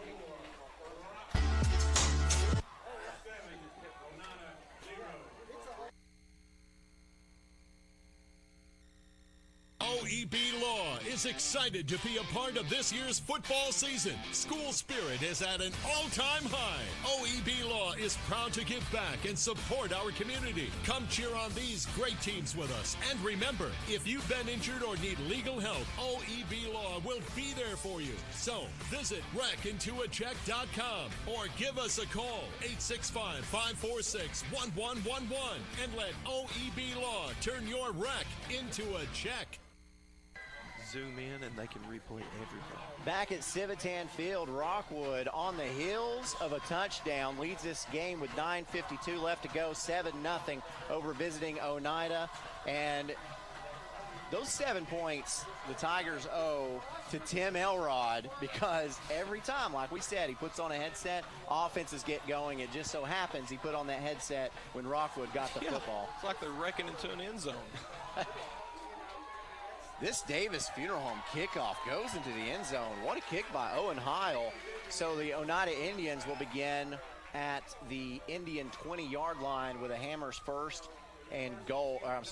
OEB OEB Law is excited to be a part of this year's football season. School spirit is at an all-time high. OEB Law is proud to give back and support our community. Come cheer on these great teams with us. And remember, if you've been injured or need legal help, OEB Law will be there for you. So visit wreckintoacheck.com or give us a call, 865-546-1111, and let OEB Law turn your wreck into a check. Zoom in and they can replay everything. Back at Civitan Field, Rockwood on the heels of a touchdown leads this game with 9:52 left to go, 7-0 over visiting Oneida. And those 7 points the Tigers owe to Tim Elrod, because every time, like we said, he puts on a headset, offenses get going. It just so happens he put on that headset when Rockwood got the football. It's like they're wrecking into an end zone. This Davis Funeral Home kickoff goes into the end zone. What a kick by Owen Heil. So the Oneida Indians will begin at the Indian 20-yard line with a Hammers first and goal.